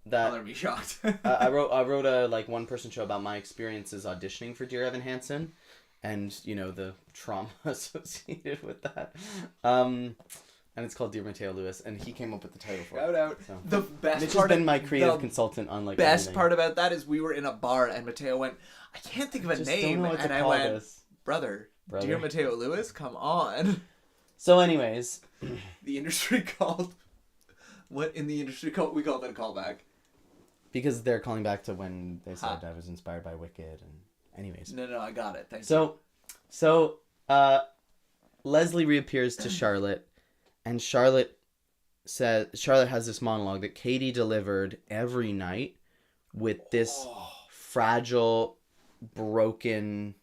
that
I'll be shocked.
I wrote a one-person show about my experiences auditioning for Dear Evan Hansen, and the trauma associated with that. And and it's called Dear Mateo Lewis, and he came up with the title for
Shout
it.
out.
So.
The best
Mitch has
part
been my creative
the
consultant on like
best
everything.
part about that is we were in a bar and Mateo went, I can't think of a
Just
name,
don't know what
and
to
I
call
went,
this.
brother,
Brother.
Dear Mateo Lewis, come on.
So, anyways,
The industry called. What in the industry called? We call that a callback.
because they're calling back to when they said I was inspired by Wicked, and anyways.
No, I got it. Thank
So Leslie reappears to Charlotte, and Charlotte has this monologue that Katie delivered every night with this fragile, broken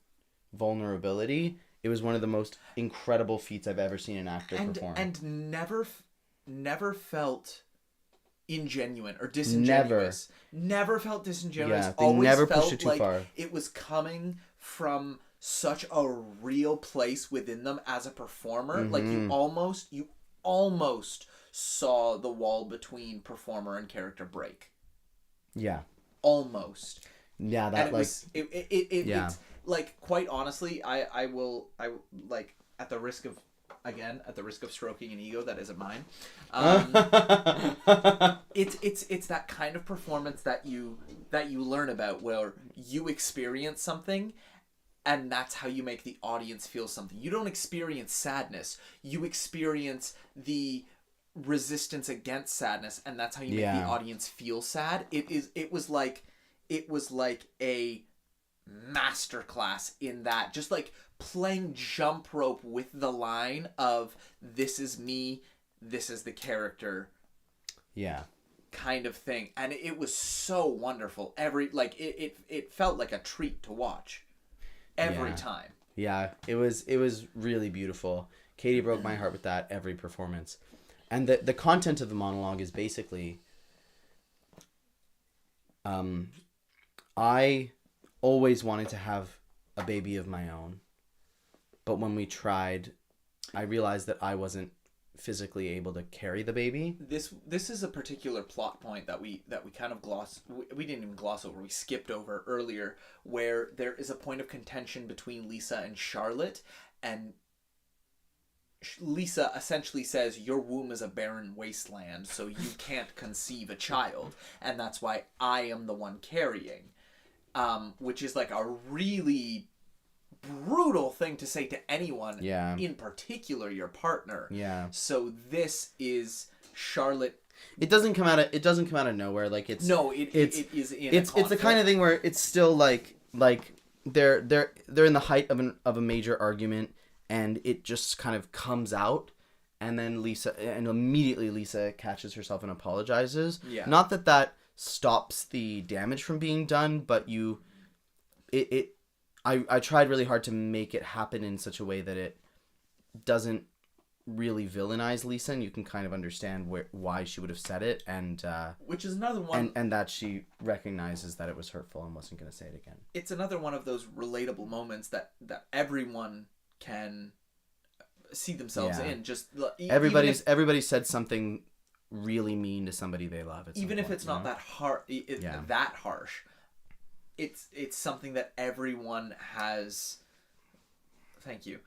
vulnerability. It was one of the most incredible feats I've ever seen an actor perform.
And never felt ingenuine or disingenuous. Never felt disingenuous.
Yeah, they
Always
never
felt
pushed it too
like
far.
it was coming from such a real place within them as a performer.
Mm-hmm.
Like you almost saw the wall between performer and character break.
Yeah.
Almost.
Yeah,
And
that
it
like
was it's like, quite honestly, I will like at the risk of stroking an ego that isn't mine. It's that kind of performance that you learn about, where you experience something and that's how you make the audience feel something. You don't experience sadness. You experience the resistance against sadness, and that's how you make the audience feel sad. It was like a masterclass in that, just like playing jump rope with the line of this is me, this is the character, kind of thing. And it was so wonderful. It felt like a treat to watch every time.
Yeah, it was really beautiful. Katie broke my heart with that every performance. And the content of the monologue is basically I always wanted to have a baby of my own, but when we tried, I realized that I wasn't physically able to carry the baby.
This is a particular plot point that we kind of we didn't even gloss over, we skipped over earlier, where there is a point of contention between Lisa and Charlotte, and Lisa essentially says, your womb is a barren wasteland, so you can't conceive a child, and that's why I am the one carrying. Which is like a really brutal thing to say to anyone, in particular your partner.
Yeah.
So this is Charlotte.
It doesn't come out of nowhere. Like it's
it's
the kind of thing where it's still like they're in the height of a major argument, and it just kind of comes out, and then immediately Lisa catches herself and apologizes.
Yeah.
Not that stops the damage from being done, but I tried really hard to make it happen in such a way that it doesn't really villainize Lisa, and you can kind of understand why she would have said it, and
which is another one,
and that she recognizes that it was hurtful and wasn't going to say it again.
It's another one of those relatable moments that everyone can see themselves in. Just
everybody said something really mean to somebody they love.
Even if it's not that hard, that harsh, it's something that everyone has. Thank you.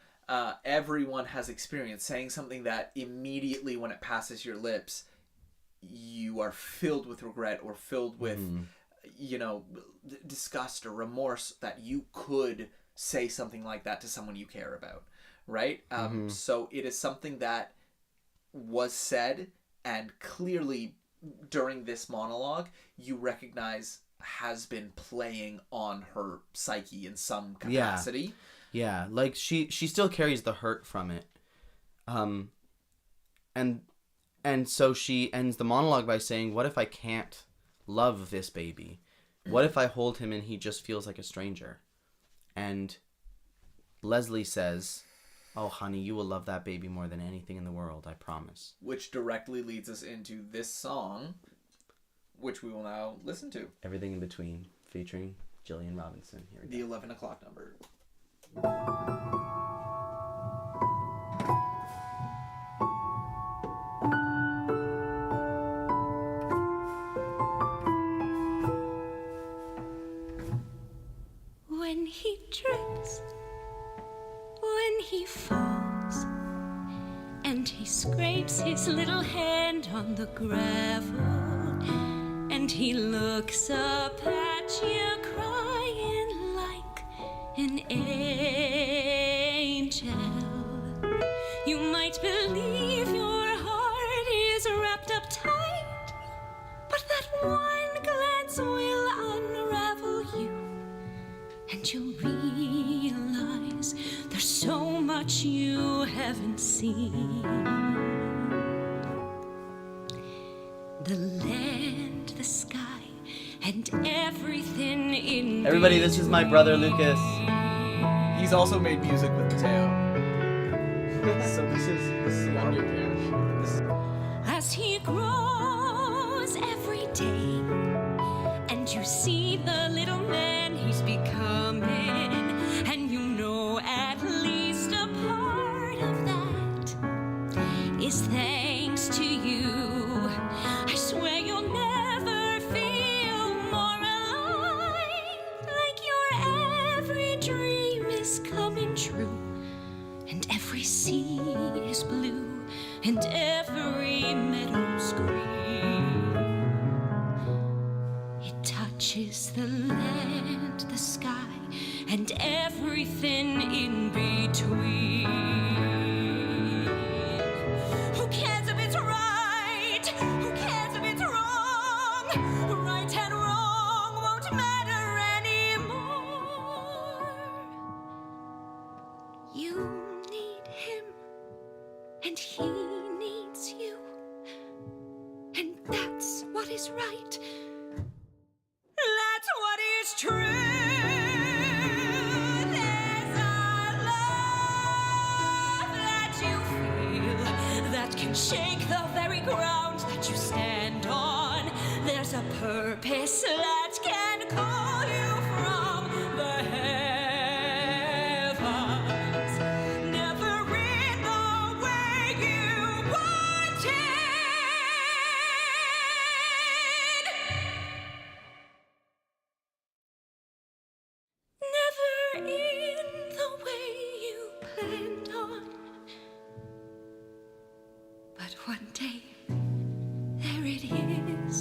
Everyone has experienced saying something that immediately, when it passes your lips, you are filled with regret or filled with, disgust or remorse that you could say something like that to someone you care about, right? So it is something that was said, and clearly during this monologue, you recognize has been playing on her psyche in some capacity.
Yeah, like she still carries the hurt from it. And so she ends the monologue by saying, what if I can't love this baby? What if I hold him and he just feels like a stranger? And Leslie says, oh, honey, you will love that baby more than anything in the world, I promise. Which
directly leads us into this song, which we will now listen to.
Everything in Between, featuring Jillian Robinson. Here we go.
The 11 o'clock number.
When he trips, when he falls, and he scrapes on the gravel, and he looks up at you crying like an angel. You might believe your heart is wrapped up tight, but that one glance will unravel you, and you'll realize there's so much you haven't seen. The land, the sky, and everything in
Everybody, this is my brother Lucas.
He's also made music with Mateo. So this is the audio cache. This is...
As he grows every day, and you see the little man he's becoming, and you know at least a part of that is thanks to you. I swear you'll never feel more alive, like your every dream is coming true, and every sea is blue, and every meadow's green. It touches the land, the sky, and everything in between. Who cares if it's right? Who cares if it's wrong? Right and wrong won't matter anymore. You need him, and he needs you, and that's what is right. That's what is true. There's a love that you feel that can shake the very ground that you stand on. There's a purpose that can call you from the heavens. Never in the way you wanted. Never in the way you planned on. But one day, there it is,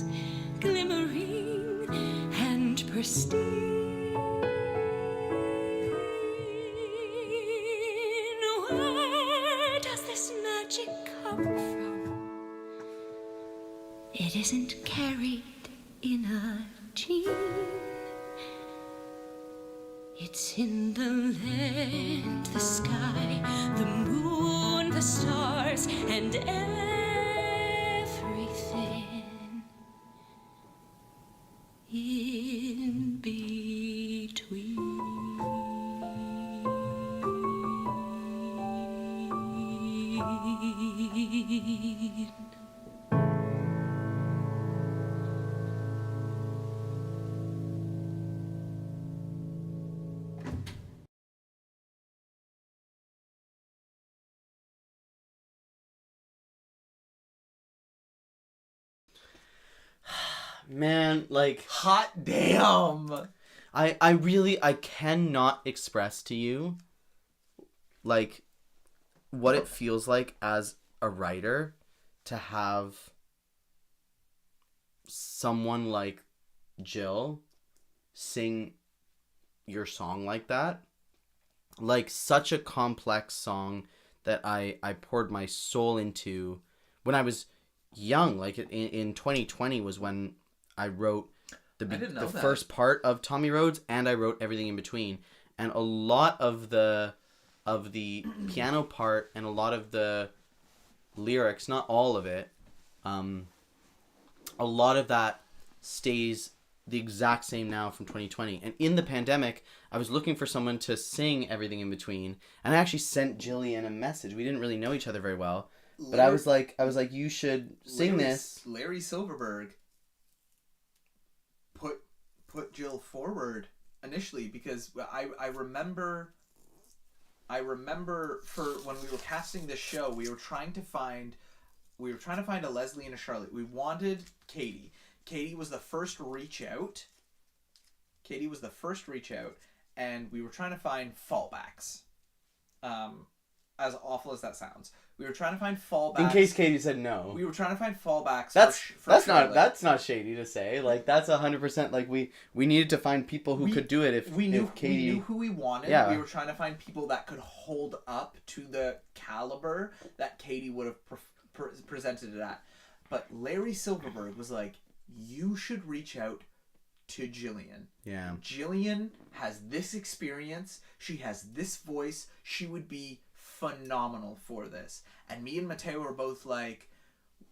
glimmering and pristine. Where does this magic come from? It isn't carried in a gene. It's in the land, the sky, the moon, the stars, and everything in between.
Man, like,
Hot damn!
I cannot express to you, like, what it feels like as a writer to have someone like Jill sing your song like that. Like, such a complex song that I poured my soul into when I was young. Like, in 2020 was when I wrote the first part of Tommy Rhodes, and I wrote everything in between. And a lot of the piano part and a lot of the lyrics, not all of it, a lot of that stays the exact same now from 2020. And in the pandemic, I was looking for someone to sing everything in between, and I actually sent Jillian a message. We didn't really know each other very well, but I was like, you should sing this.
Larry Silverberg put Jill forward initially because I remember for when we were casting this show, we were trying to find a Leslie and a Charlotte. We wanted Katie. Katie was the first reach out, and we were trying to find fallbacks. As awful as that sounds, We were trying to find fallbacks.
In case Katie said no.
We were trying to find fallbacks.
That's not shady to say. Like that's 100%. Like we needed to find people who could do it if
we knew
Katie...
we knew who we wanted.
Yeah.
We were trying to find people that could hold up to the caliber that Katie would have presented it at. But Larry Silverberg was like, you should reach out to Jillian.
Yeah.
Jillian has this experience. She has this voice. She would be phenomenal for this. And me and Mateo were both like,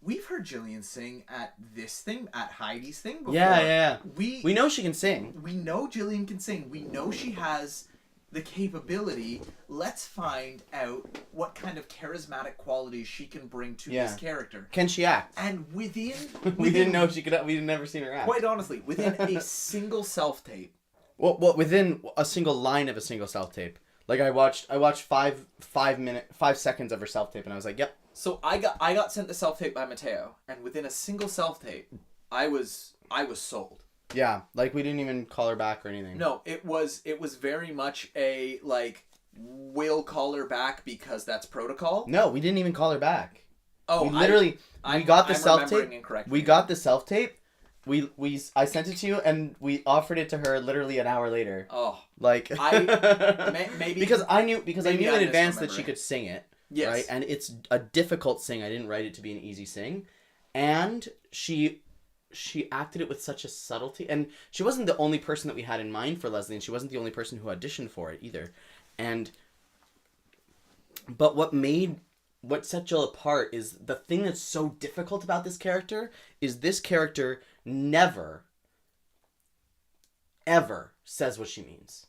we've heard Jillian sing at this thing, at Heidi's thing before.
Yeah. We know she can sing.
We know Jillian can sing. We know she has the capability. Let's find out what kind of charismatic qualities she can bring to this character.
Can she act?
And within
we didn't know she could. We'd never seen her act.
Quite honestly, within a single self-tape.
Well, within a single line of a single self-tape. Like I watched 5 seconds of her self-tape, and I was like, "Yep."
So I got sent the self-tape by Mateo, and within a single self-tape, I was sold.
Yeah, like we didn't even call her back or anything.
No, it was very much a like, we'll call her back because that's protocol.
No, we didn't even call her back.
Oh,
we literally we got the self-tape. We got the self-tape. I sent it to you, and we offered it to her literally an hour later.
Oh,
like
maybe
because I knew in advance that she
misremembering.
could sing it.
Yes.
Right, and it's a difficult sing. I didn't write it to be an easy sing, and she acted it with such a subtlety, and she wasn't the only person that we had in mind for Leslie, and she wasn't the only person who auditioned for it either. But what set Jill apart is the thing that's so difficult about this character is this character never, ever says what she means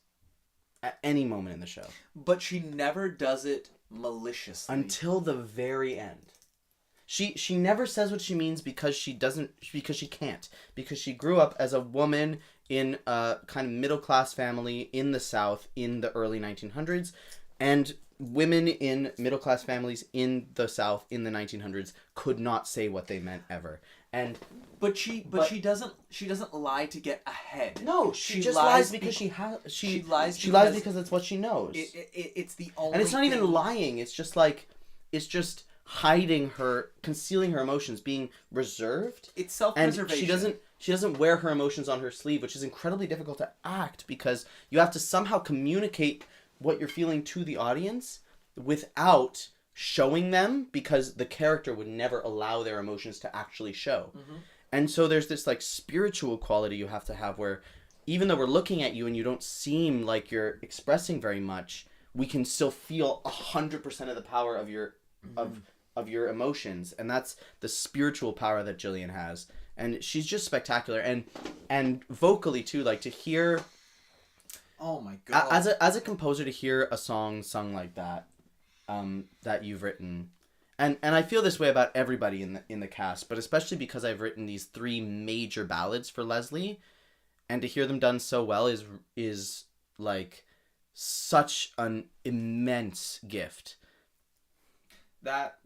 at any moment in the show. But
she never does it maliciously.
Until the very end. She never says what she means because she can't. Because she grew up as a woman in a kind of middle-class family in the South in the early 1900s. And women in middle-class families in the South in the 1900s could not say what they meant ever. But she doesn't lie to get ahead. No, she just lies because she lies because it's what she knows.
It's the only.
And it's not even lying. It's just hiding concealing her emotions, being reserved.
It's self-preservation.
And she doesn't wear her emotions on her sleeve, which is incredibly difficult to act because you have to somehow communicate what you're feeling to the audience without showing them, because the character would never allow their emotions to actually show. Mm-hmm. And so there's this like spiritual quality you have to have where even though we're looking at you and you don't seem like you're expressing very much, we can still feel 100% of the power of your of your emotions, and that's the spiritual power that Jillian has. And she's just spectacular, and vocally too, like to hear.
Oh my god!
As a composer, to hear a song sung like that, that you've written, and I feel this way about everybody in the cast, but especially because I've written these 3 major ballads for Leslie, and to hear them done so well is like such an immense gift.
That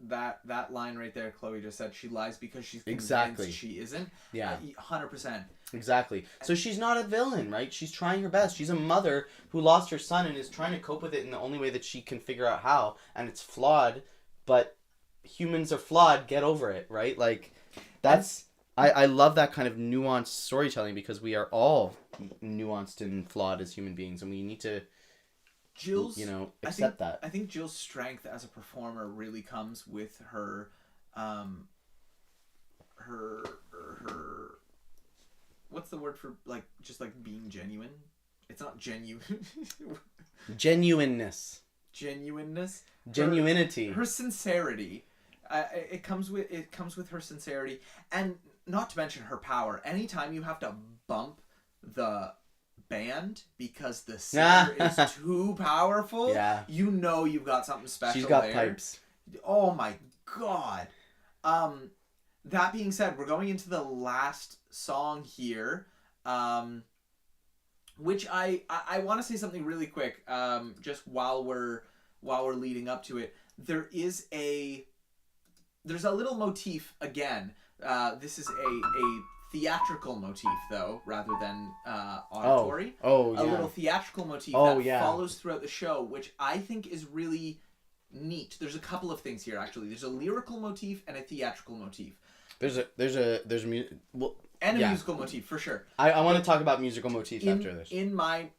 line right there, Chloe just said, she lies because she's convinced she isn't.
Yeah.
100%.
Exactly. So she's not a villain, right? She's trying her best. She's a mother who lost her son and is trying to cope with it in the only way that she can figure out how. And it's flawed, but humans are flawed. Get over it, right? Like, that's... I love that kind of nuanced storytelling because we are all nuanced and flawed as human beings, and we need to...
Jill's,
accept that.
I think Jill's strength as a performer really comes with her what's the word for like just like being genuine? It's not genuine.
Genuineness. Genuinity.
Her sincerity. It comes with her sincerity, and not to mention her power. Anytime you have to bump the band because the singer is too powerful, you know you've got something special.
She's got
there.
pipes.
Oh my god. That being said, we're going into the last song here, which I want to say something really quick, just while we're leading up to it. There's a little motif again. This is a theatrical motif, though, rather than auditory.
A
little theatrical motif that follows throughout the show, which I think is really neat. There's a couple of things here actually. There's a lyrical motif and a theatrical motif.
There's a well,
And a
yeah.
musical motif for sure.
I want to talk about musical motifs after this.
In my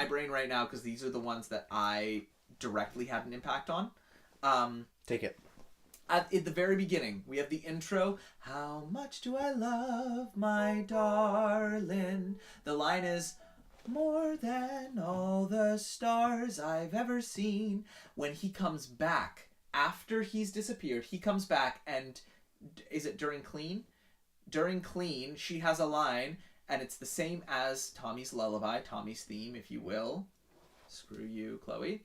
brain right now, because these are the ones that I directly had an impact on.
Take it.
At the very beginning, we have the intro. How much do I love my darling? The line is, more than all the stars I've ever seen. When he comes back, after he's disappeared, he comes back and, is it during Clean? During Clean, she has a line, and it's the same as Tommy's lullaby, Tommy's theme, if you will. Screw you, Chloe.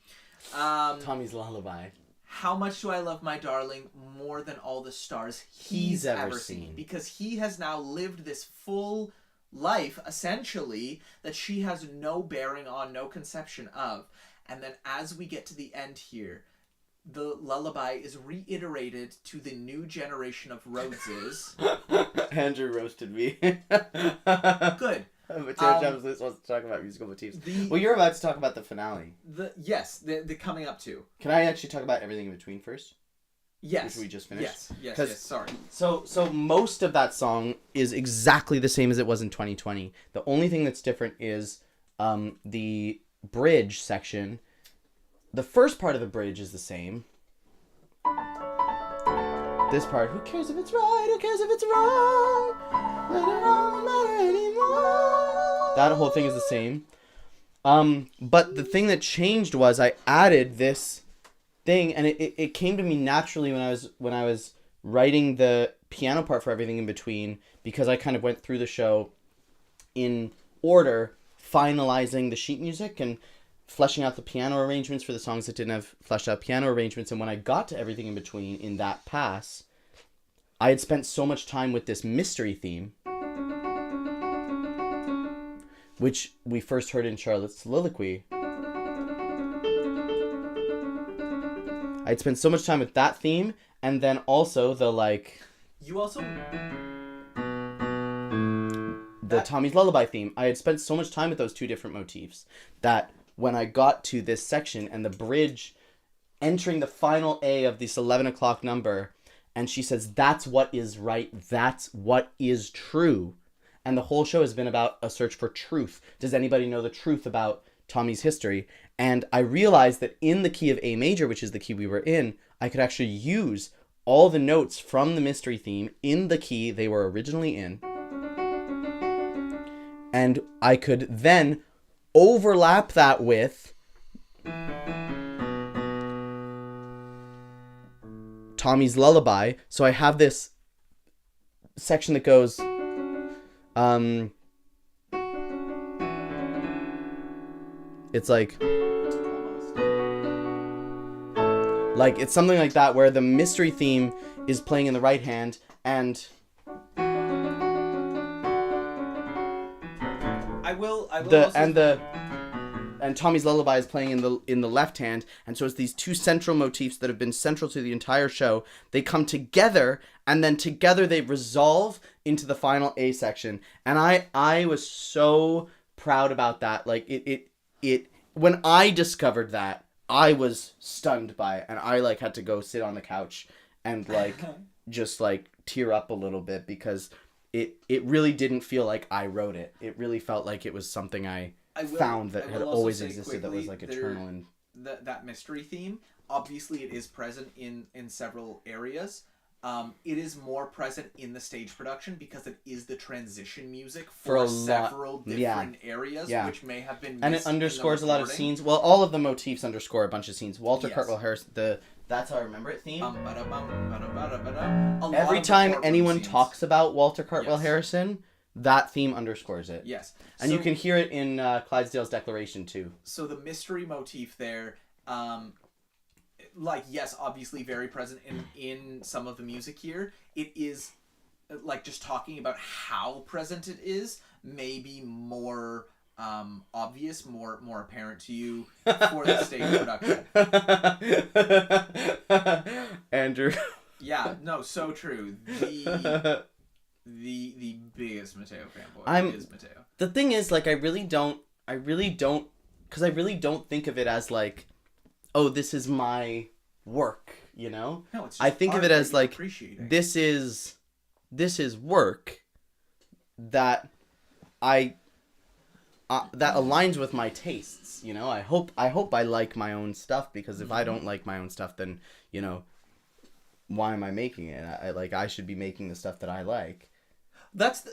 Tommy's lullaby.
How much do I love my darling more than all the stars he's ever seen? Because he has now lived this full life, essentially, that she has no bearing on, no conception of. And then as we get to the end here, the lullaby is reiterated to the new generation of RHODESes.
Andrew roasted me.
Good.
Mateo James wants to talk about musical motifs. Well, you're about to talk about the finale.
The coming up to.
Can I actually talk about everything in between first?
Yes.
Which we just finished?
Yes, sorry.
So most of that song is exactly the same as it was in 2020. The only thing that's different is the bridge section. The first part of the bridge is the same. This part, who cares if it's right, who cares if it's wrong, it don't matter anymore. That whole thing is the same. But the thing that changed was I added this thing, and it came to me naturally when I was writing the piano part for everything in between, because I kind of went through the show in order, finalizing the sheet music and fleshing out the piano arrangements for the songs that didn't have fleshed out piano arrangements. And when I got to everything in between in that pass, I had spent so much time with this mystery theme, which we first heard in Charlotte's soliloquy. I'd spent so much time with that theme, and then also the
You also...
the Tommy's lullaby theme. I had spent so much time with those two different motifs that when I got to this section and the bridge entering the final A of this 11 o'clock number, and she says, that's what is right, that's what is true. And the whole show has been about a search for truth. Does anybody know the truth about Tommy's history? And I realized that in the key of A major, which is the key we were in, I could actually use all the notes from the mystery theme in the key they were originally in. And I could then overlap that with Tommy's lullaby. So I have this section that goes it's like it's something like that, where the mystery theme is playing in the right hand and and Tommy's lullaby is playing in the left hand, and so it's these two central motifs that have been central to the entire show. They come together, and then together they resolve into the final A section. And I was so proud about that. Like it when I discovered that, I was stunned by it, and I had to go sit on the couch and just tear up a little bit, because it really didn't feel like I wrote it. It really felt like it was something I found that had always existed, that was eternal. And
that mystery theme, obviously it is present in several areas. It is more present in the stage production because it is the transition music for several different areas, which may have been missed.
And it underscores a lot of scenes. Well, all of the motifs underscore a bunch of scenes. Walter Cartwell Harris, That's How I Remember It theme. Every time anyone talks about Walter Cartwell Harrison, that theme underscores it.
Yes.
And you can hear it in Clydesdale's Declaration too.
So the mystery motif there, yes, obviously very present in some of the music here. It is, just talking about how present it is, maybe more obvious, more apparent to you for the stage production.
Andrew.
Yeah, no, so true. The biggest Mateo fanboy is Mateo.
The thing is, I really don't think of it as oh, this is my work, you know?
No, it's just
I think of
art
it
that
as
you're
like
appreciating.
this is work that that aligns with my tastes, you know? I hope I like my own stuff, because if I don't like my own stuff, then, you know, why am I making it? I should be making the stuff that I like.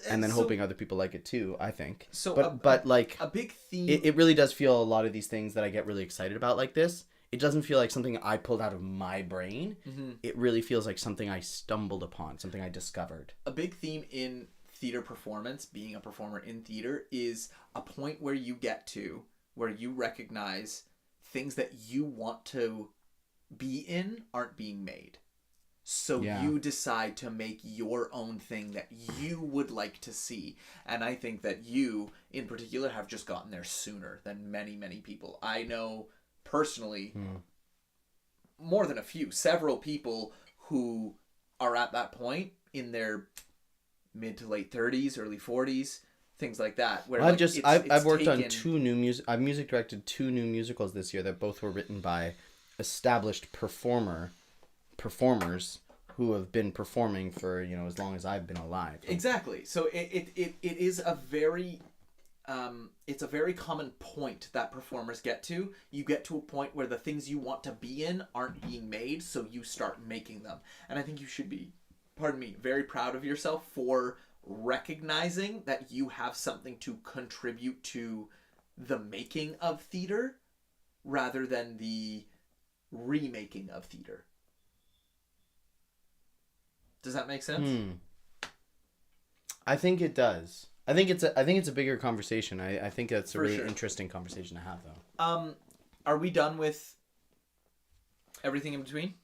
And then hoping other people like it too, I think.
So
but like
a big theme.
it really does feel a lot of these things that I get really excited about like this. It doesn't feel like something I pulled out of my brain.
Mm-hmm.
It really feels like something I stumbled upon, something I discovered.
A big theme in theater performance, being a performer in theater, is a point where you get to where you recognize things that you want to be in aren't being made. So you decide to make your own thing that you would like to see. And I think that you, in particular, have just gotten there sooner than many, many people. I know personally more than several people who are at that point in their mid to late 30s, early 40s, things like that. Where
I've worked on I've music directed 2 new musicals this year that both were written by established performers who have been performing for, you know, as long as I've been alive.
Exactly. So it is a very it's a very common point that performers get to. You get to a point where the things you want to be in aren't being made, so you start making them. And I think you should be, very proud of yourself for recognizing that you have something to contribute to the making of theater rather than the remaking of theater. Does that make sense?
I think it does. I think it's a bigger conversation. I think that's a really interesting conversation to have, though.
Are we done with everything in between?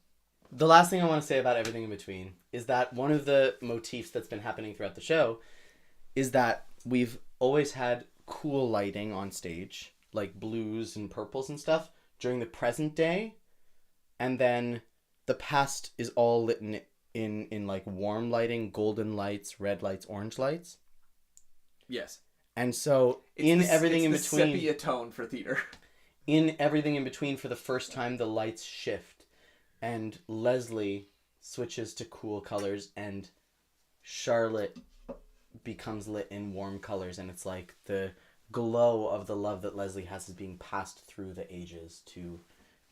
The last thing I want to say about everything in between is that one of the motifs that's been happening throughout the show is that we've always had cool lighting on stage, like blues and purples and stuff, during the present day, and then the past is all lit in like warm lighting, golden lights, red lights, orange lights.
Yes.
And so everything in between,
sepia tone for theater.
In everything in between, for the first time, the lights shift, and Leslie switches to cool colors, and Charlotte becomes lit in warm colors, and it's like the glow of the love that Leslie has is being passed through the ages to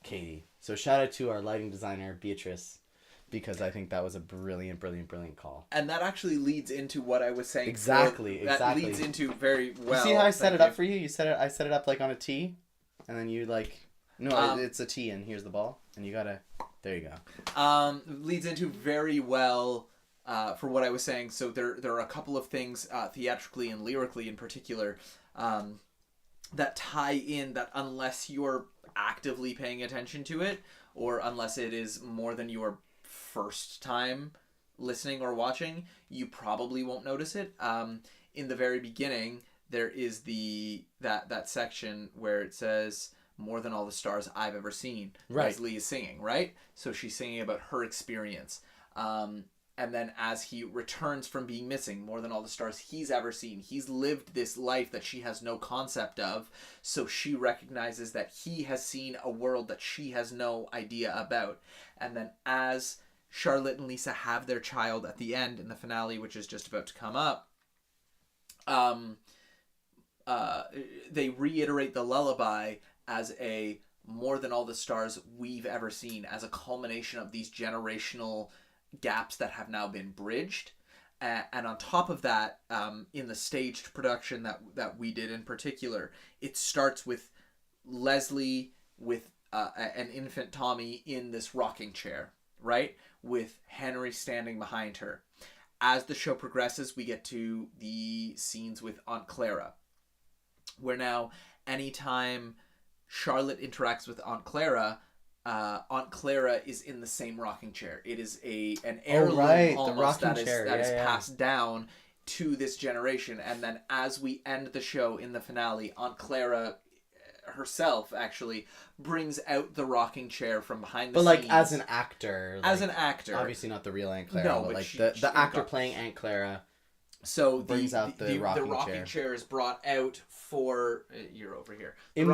Katie. So shout out to our lighting designer, Beatrice, because I think that was a brilliant call.
And that actually leads into what I was saying.
Exactly.
That leads into very well.
You see how I set it up for you? I set it up like on a T, and then you like, no, it's a T, and here's the ball, and you gotta, there you go.
Leads into very well for what I was saying. So there are a couple of things theatrically and lyrically in particular that tie in, that unless you're actively paying attention to it, or unless it is more than your first time listening or watching, you probably won't notice it. In the very beginning, there is that section where it says, "More than all the stars I've ever seen."
Right.
Leslie is singing, right? So she's singing about her experience. And then as he returns from being missing, more than all the stars he's ever seen, he's lived this life that she has no concept of. So she recognizes that he has seen a world that she has no idea about. And then as Charlotte and Lisa have their child at the end in the finale, which is just about to come up, they reiterate the lullaby as a more than all the stars we've ever seen, as a culmination of these generational gaps that have now been bridged. And on top of that, in the staged production that we did in particular, it starts with Leslie with an infant Tommy in this rocking chair, right? With Henry standing behind her. As the show progresses, we get to the scenes with Aunt Clara, where now anytime Charlotte interacts with Aunt Clara is in the same rocking chair. It is an heirloom almost that is passed down to this generation. And then as we end the show in the finale, Aunt Clara herself actually brings out the rocking chair from behind the scenes.
But like as an actor.
As an actor.
Obviously not the real Aunt Clara,
no,
but like
she
the actor playing Aunt Clara
So
brings out the rocking
chair is brought out for you're over here.
In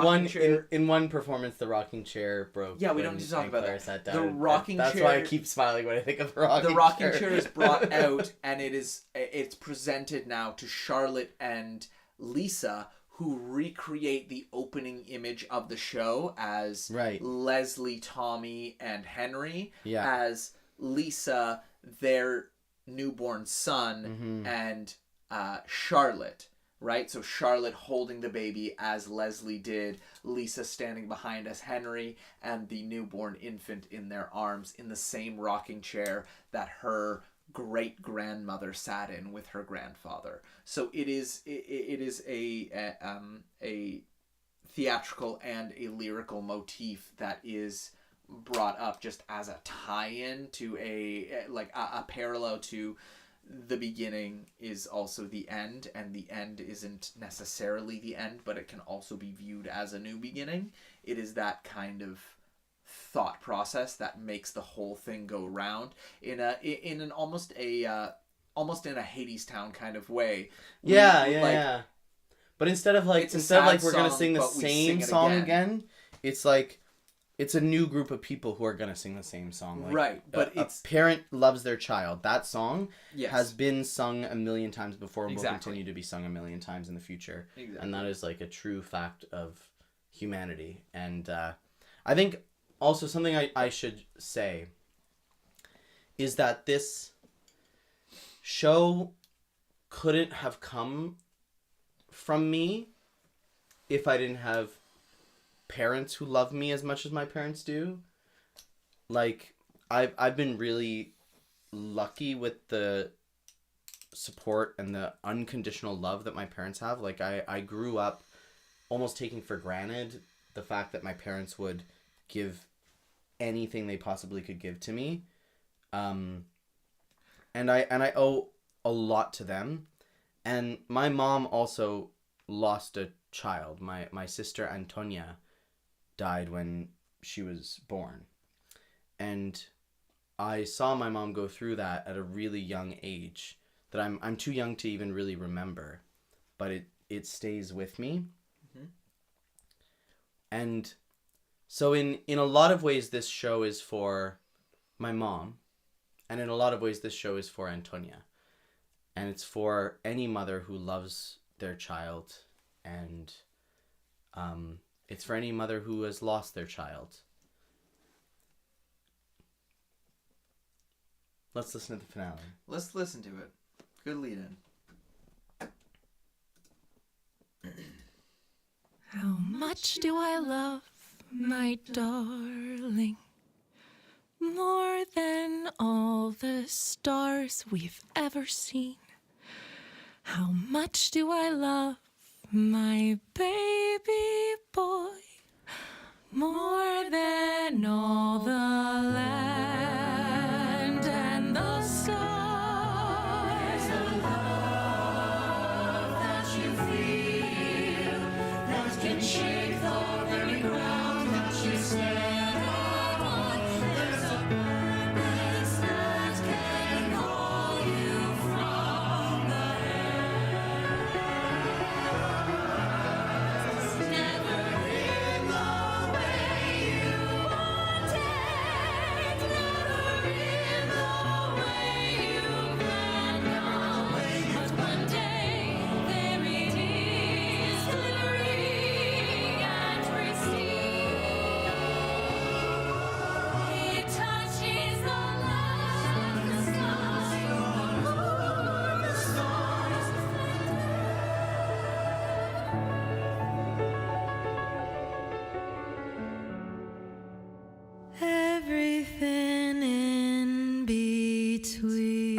one performance, the rocking chair broke.
Yeah, we don't need to talk about that.
Sat down.
The rocking chair.
That's why I keep smiling when I think of the rocking chair.
The rocking chair is brought out, and it's presented now to Charlotte and Lisa, who recreate the opening image of the show as Leslie, Tommy, and Henry. Yeah. As Lisa, their newborn son, and Charlotte. Right? So Charlotte holding the baby as Leslie did, Lisa standing behind as Henry, and the newborn infant in their arms in the same rocking chair that her great-grandmother sat in with her grandfather. So it is a theatrical and a lyrical motif that is brought up just as a tie-in to a parallel to the beginning is also the end, and the end isn't necessarily the end, but it can also be viewed as a new beginning. It is that kind of thought process that makes the whole thing go round in an almost in a Hadestown kind of way.
Yeah. But instead of we're gonna sing the same song again, it's like it's a new group of people who are gonna sing the same song. Like,
right, but
a parent loves their child. That song has been sung a million times before and will continue to be sung a million times in the future. Exactly. And that is like a true fact of humanity. And I think also something I should say is that this show couldn't have come from me if I didn't have parents who love me as much as my parents do. Like, I've been really lucky with the support and the unconditional love that my parents have. Like, I grew up almost taking for granted the fact that my parents would give anything they possibly could give to me. And I owe a lot to them. And my mom also lost a child. My sister Antonia died when she was born. And I saw my mom go through that at a really young age that I'm too young to even really remember, but it stays with me. Mm-hmm. And so in a lot of ways this show is for my mom, and in a lot of ways this show is for Antonia. And it's for any mother who loves their child, and it's for any mother who has lost their child. Let's listen to the finale.
Let's listen to it. Good lead-in.
How much do I love my darling? More than all the stars we've ever seen. How much do I love my baby boy? More than all the land and the stars. There's a love that you feel that can shake the very ground that you stand on. There's a purpose that can call you from the heavens. Never in the way you wanted, never in the way you planned on. But one day there it is, glittering and pristine. It touches the land, the sky, the moon, the stars. Everything in between.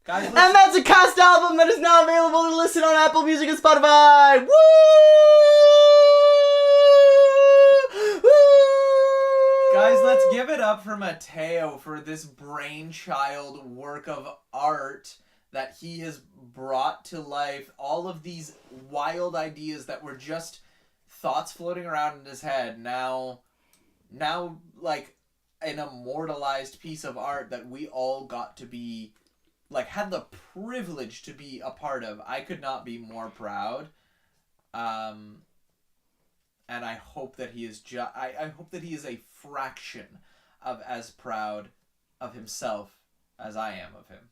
Guys,
And that's a cast album that is now available to listen on Apple Music and Spotify. Woo! Woo!
Guys, let's give it up for Mateo for this brainchild work of art that he has brought to life. All of these wild ideas that were just thoughts floating around in his head. Now like an immortalized piece of art that we all got to be, like, had the privilege to be a part of. I could not be more proud. And I hope that he is I hope that he is a fraction of as proud of himself as I am of him.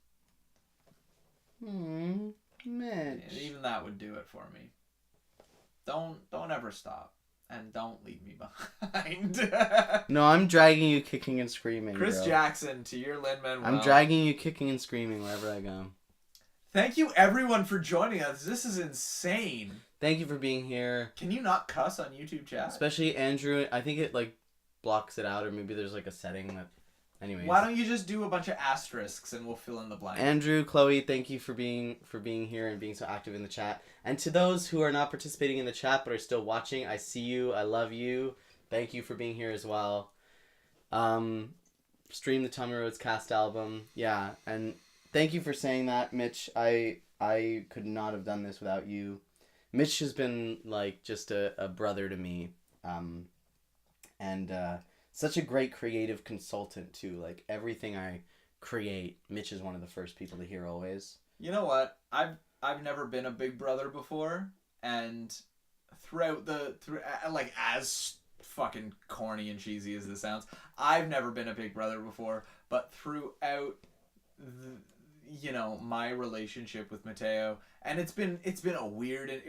Mitch.
And even that would do it for me. Don't ever stop. And don't leave me behind.
No, I'm dragging you kicking and screaming.
Chris
bro.
Jackson to your Lin-Manuel.
I'm dragging you kicking and screaming wherever I go.
Thank you everyone for joining us. This is insane.
Thank you for being here.
Can you not cuss on YouTube chat?
Especially Andrew. I think it like blocks it out, or maybe there's like a setting that. Anyways.
Why don't you just do a bunch of asterisks and we'll fill in the blank?
Andrew, Chloe, thank you for being here and being so active in the chat. And to those who are not participating in the chat but are still watching, I see you. I love you. Thank you for being here as well. Stream the Tommy Rhodes cast album. Yeah, and thank you for saying that, Mitch. I could not have done this without you. Mitch has been like just a brother to me. And such a great creative consultant too. Like everything I create, Mitch is one of the first people to hear always.
You know what? I've never been a big brother before, and throughout like, as fucking corny and cheesy as this sounds, I've never been a big brother before, but throughout my relationship with Mateo, and it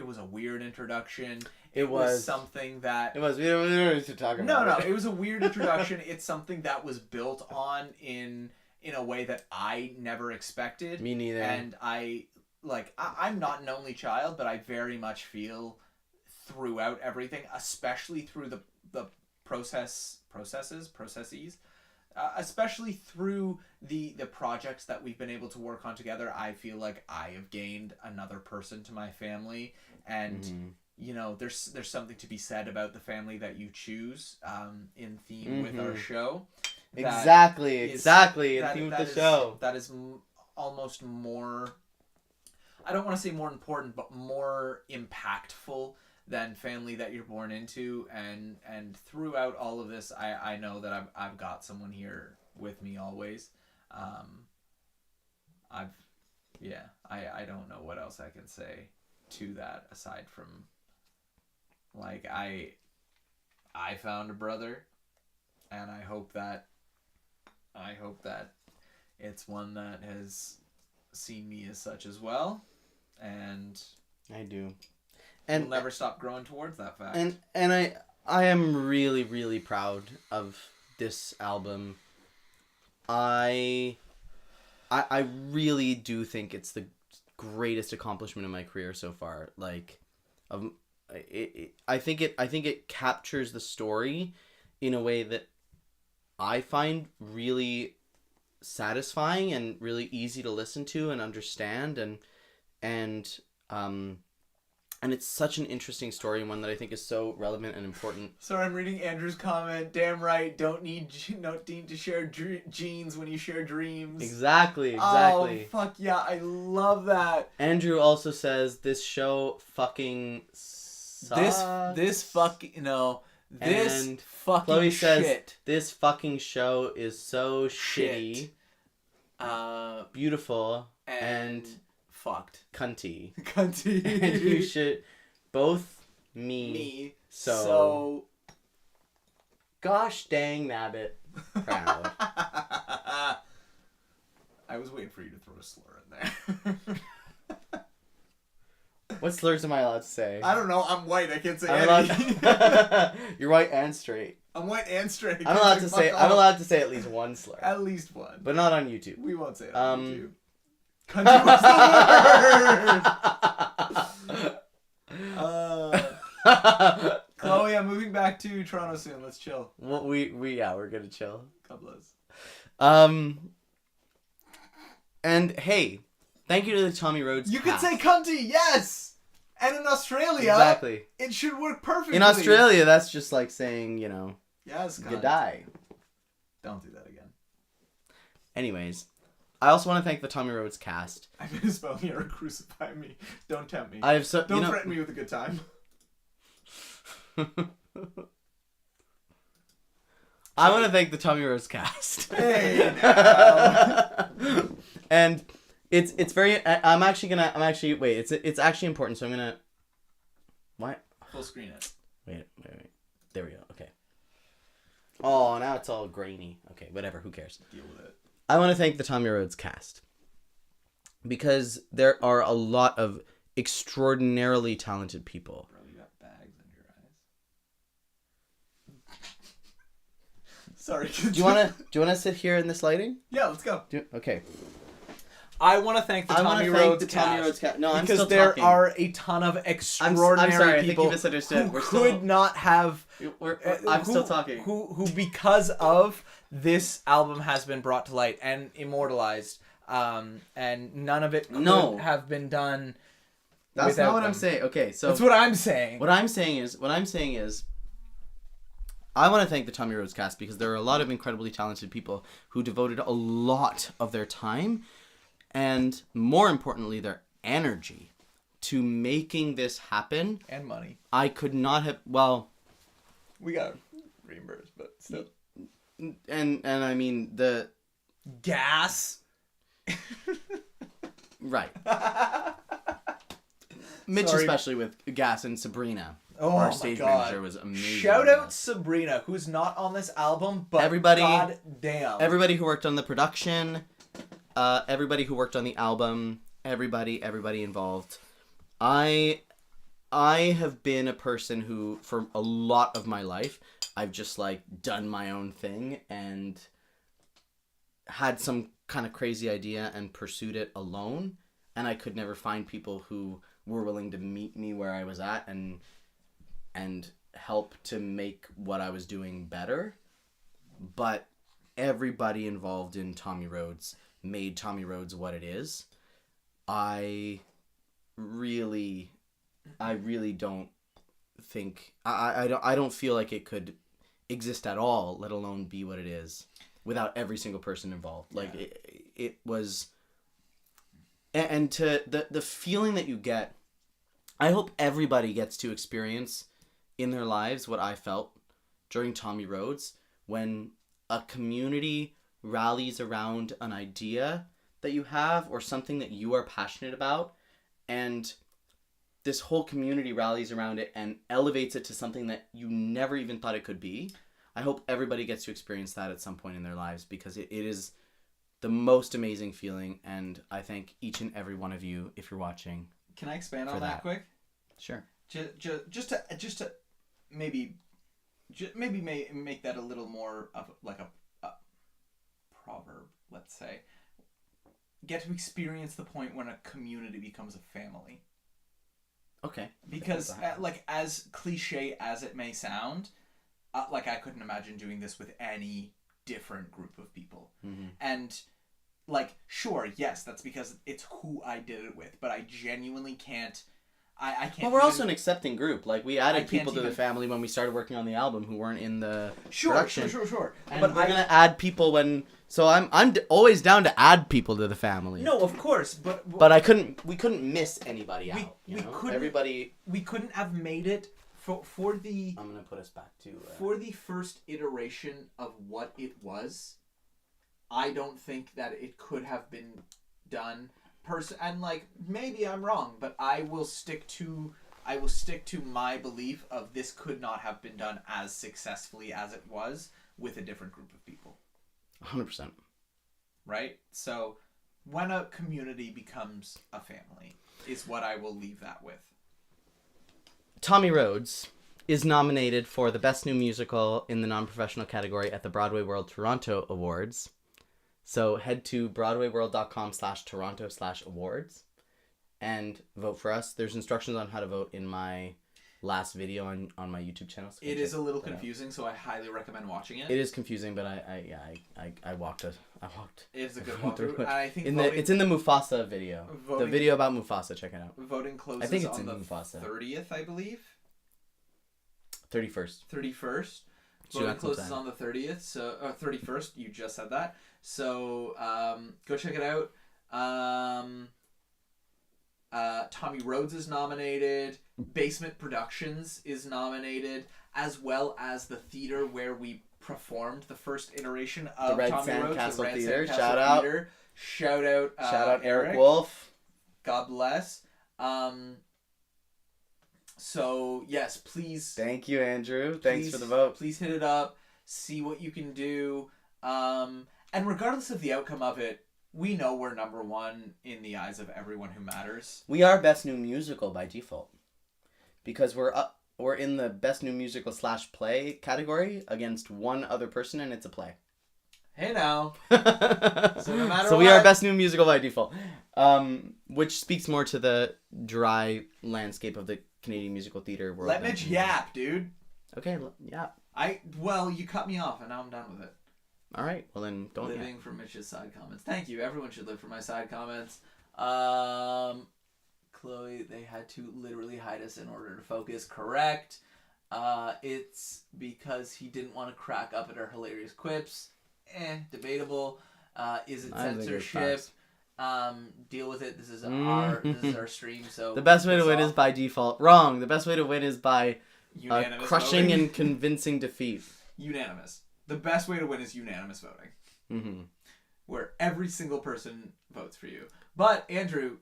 was a weird introduction. It was something that...
It was. We don't need to talk about
it. No, it was a weird introduction. It's something that was built on in a way that I never expected.
Me neither.
And I'm not an only child, but I very much feel throughout everything, especially through the processes, especially through the projects that we've been able to work on together. I feel like I have gained another person to my family, and there's something to be said about the family that you choose in theme with our show.
Exactly. In theme with the show.
That is almost more, I don't want to say more important, but more impactful than family that you're born into. And throughout all of this, I know that I've got someone here with me always. I don't know what else I can say to that aside from, like, I found a brother, and I hope that it's one that has seen me as such as well, and
I do,
and we'll never stop growing towards that fact.
And I am really, really proud of this album. I really do think it's the greatest accomplishment in my career so far. Like, I think it captures the story in a way that I find really satisfying and really easy to listen to and understand, and it's such an interesting story, and one that I think is so relevant and important.
Sorry, I'm reading Andrew's comment. Damn right, don't need to share genes when you share dreams.
Exactly.
Oh, fuck yeah, I love that.
Andrew also says this show fucking sucks.
This fucking
Chloe
shit.
says this fucking show is so shitty, beautiful, and
fucked.
Cunty.
And
you should both me so gosh dang nabbit proud.
I was waiting for you to throw a slur in there.
What slurs am I allowed to say?
I don't know. I'm white. I can't say any.
You're white and straight.
I'm white and straight.
I'm allowed to say at least one slur.
At least one.
But not on YouTube.
We won't say it on YouTube. Country was the word. Chloe, I'm moving back to Toronto soon. Let's chill.
Well, we're gonna chill.
God bless.
And hey, thank you to the Tommy Rhodes.
You could say cunty, yes. And in Australia,
exactly,
it should work perfectly.
In Australia, that's just like saying,
yes,
good die.
Don't do that again.
Anyways, I also want to thank the Tommy Rhodes cast.
I'm in a spelling error. Crucify me. Don't tempt me.
Don't
threaten me with a good time.
I want to thank the Tommy Rhodes cast.
Hey, now.
And it's very. I'm actually wait. It's actually important. So I'm gonna. What?
Full screen it.
Wait. There we go. Okay. Oh, now it's all grainy. Okay, whatever. Who cares?
Deal with it.
I want to thank the Tommy Rhodes cast because there are a lot of extraordinarily talented people.
Bro, you got bags under your eyes. Sorry.
Do you wanna sit here in this lighting?
Yeah, let's go.
Okay.
I want to thank the Tommy Rhodes cast.
No, I'm
because
still
there
talking.
are a ton of extraordinary
I'm sorry, I think
people
you misunderstood.
who
We're
could
still-
not have.
I'm still talking.
Who because of this album has been brought to light and immortalized, and none of it could have been done.
That's not what
them.
I'm saying. Okay, so
That's what I'm saying.
What I'm saying is, I want to thank the Tommy Rhodes cast because there are a lot of incredibly talented people who devoted a lot of their time and, more importantly, their energy to making this happen.
And money.
I could not have. Well,
we got reimbursed, but still.
And I mean the
gas.
Right. Mitch,
Sorry.
especially with gas and Sabrina.
Oh
our
my
stage
God.
manager was amazing.
Shout out Sabrina, who's not on this album, but
everybody,
God damn.
Everybody who worked on the production, everybody who worked on the album, everybody involved. I have been a person who, for a lot of my life, I've just like done my own thing and had some kind of crazy idea and pursued it alone, and I could never find people who were willing to meet me where I was at and help to make what I was doing better. But everybody involved in Tommy Rhodes made Tommy Rhodes what it is. I really don't think I don't feel like it could exist at all, let alone be what it is, without every single person involved. Like it was, and to the feeling that you get, I hope everybody gets to experience in their lives what I felt during Tommy Rhodes, when a community rallies around an idea that you have or something that you are passionate about, and this whole community rallies around it and elevates it to something that you never even thought it could be. I hope everybody gets to experience that at some point in their lives, because it is the most amazing feeling, and I thank each and every one of you, if you're watching.
Can I expand on that quick?
Sure.
Just to maybe make that a little more of like a proverb, let's say. Get to experience the point when a community becomes a family.
Okay.
Because like, as cliche as it may sound, like I couldn't imagine doing this with any different group of people.
Mm-hmm.
And like, sure, yes, that's because it's who I did it with, but I genuinely can't. I can't.
Well, we're also an accepting group. Like, we added people to the
even...
family when we started working on the album who weren't in the
sure,
production.
Sure.
And but we're gonna add people when. So I'm always down to add people to the family.
No, of course, but
we couldn't miss anybody out. Everybody.
We couldn't have made it for the.
I'm gonna put us back to
for the first iteration of what it was. I don't think that it could have been done. And like, maybe I'm wrong, but I will stick to my belief of this could not have been done as successfully as it was with a different group of people.
100%.
Right? So when a community becomes a family is what I will leave that with.
Tommy Rhodes is nominated for the Best New Musical in the non-professional category at the Broadway World Toronto Awards. So head to broadwayworld.com/Toronto/awards and vote for us. There's instructions on how to vote in my last video on my YouTube channel. So
it is a little confusing, so I highly recommend watching it.
It is confusing, but I walked.
It's a good walkthrough. I think
it's in the Mufasa video. The video about Mufasa. Check it out.
Voting closes.
I think it's
on
in
the
Mufasa.
30th, I believe.
31st.
31st. Voting closes on the 30th, so 31st. You just said that. So go check it out. Tommy Rhodes is nominated. Basement Productions is nominated, as well as the theater where we performed the first iteration of
The Red
Tommy Rhodes,
Sandcastle
the Red
Theater.
Sandcastle
Shout out.
Theater. Shout out.
Shout out Eric Wolf.
God bless. So yes, please.
Thank you, Andrew. Thanks for the vote.
Please hit it up. See what you can do. And regardless of the outcome of it, we know we're number one in the eyes of everyone who matters.
We are Best New Musical by default. Because we're in the Best New Musical / Play category against one other person, and it's a play.
Hey now. So no matter
so
what.
we are Best New Musical by default. Which speaks more to the dry landscape of the Canadian musical theater world.
Let Mitch yap, dude.
Okay, yap.
Well, you cut me off, and now I'm done with it.
All right, well then don't
Living for Mitch's side comments. Thank you. Everyone should live for my side comments. Chloe, they had to literally hide us in order to focus. Correct. It's because he didn't want to crack up at our hilarious quips. Debatable. Is it censorship? Deal with it. This is our stream. So
the best way to win is by default. Wrong. The best way to win is by crushing
voting.
and convincing defeat.
Unanimous. The best way to win is unanimous voting.
Mm-hmm.
Where every single person votes for you. But Andrew,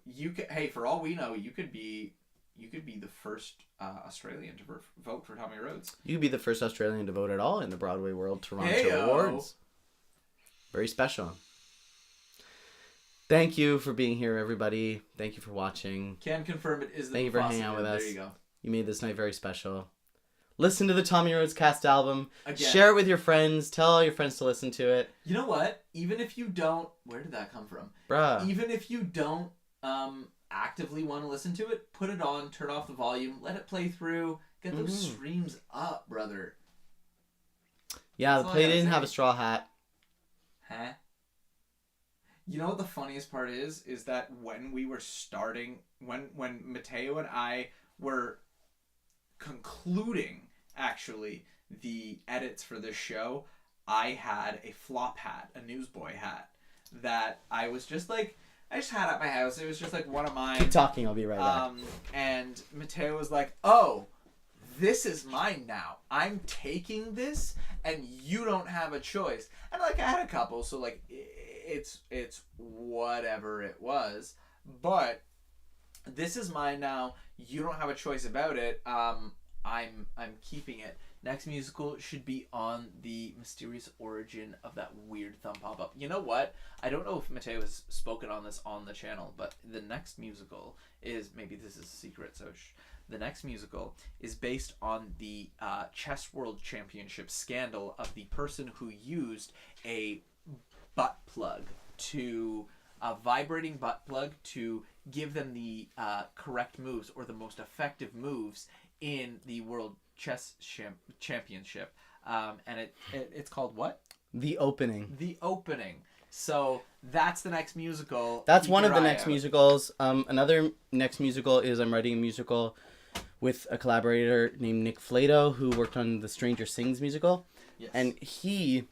hey, for all we know, you could be the first Australian to vote for Tommy Rhodes.
You could be the first Australian to vote at all in the Broadway World Toronto
Hey-o.
Awards. Very special. Thank you for being here, everybody. Thank you for watching.
Can confirm it is the
Thank you for hanging out with us.
There you go.
You made this night very special. Listen to the Tommy Rhodes cast album.
Again.
Share it with your friends. Tell all your friends to listen to it.
You know what? Even if you don't... Where did that come from?
Bruh.
Even if you don't actively want to listen to it, put it on, turn off the volume, let it play through, get those streams up, brother.
Yeah,
That's
the
all I
play
gotta
didn't
say.
have a straw hat.
Huh? You know what the funniest part is that when we were starting, when Mateo and I were concluding, actually, the edits for this show, I had a flop hat, a newsboy hat, that I was just like, I just had at my house. It was just like one of mine.
Keep talking, I'll be right back.
And Mateo was like, oh, this is mine now. I'm taking this, and you don't have a choice. And like, I had a couple, so like, it's whatever it was. But this is mine now. You don't have a choice about it. I'm keeping it. Next musical should be on the mysterious origin of that weird thumb pop-up. You know what? I don't know if Mateo has spoken on this on the channel, but the next musical is, maybe this is a secret, so the next musical is based on the Chess World Championship scandal of the person who used a butt plug a vibrating butt plug to give them the correct moves or the most effective moves in the World Chess Championship. And it's called what?
The Opening.
The Opening. So that's the next musical.
That's
Keep
one of
your
the
eye
next
out.
musicals. Another next musical is I'm writing a musical with a collaborator named Nick Flato, who worked on the Stranger Things musical.
Yes.
And he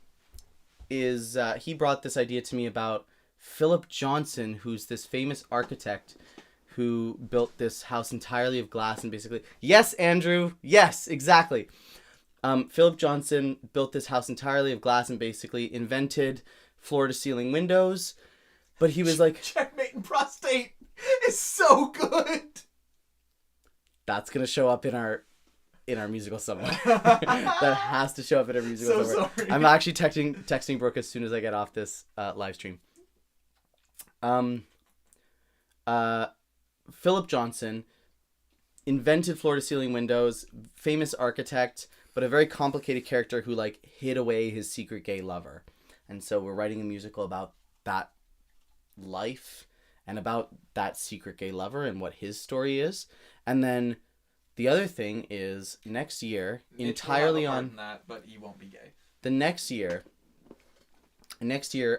brought this idea to me about Philip Johnson, who's this famous architect who built this house entirely of glass and basically... Yes, Andrew! Yes, exactly! Philip Johnson built this house entirely of glass and basically invented floor-to-ceiling windows, but he was like...
Checkmate and Prostate is so good!
That's gonna show up in our musical somewhere. That has to show up in our musical
So
somewhere.
sorry.
I'm actually texting Brooke as soon as I get off this live stream. Philip Johnson invented floor-to-ceiling windows, famous architect, but a very complicated character who like hid away his secret gay lover. And so we're writing a musical about that life and about that secret gay lover and what his story is. And then the other thing is next year, entirely on
that, but he won't be gay.
the next year,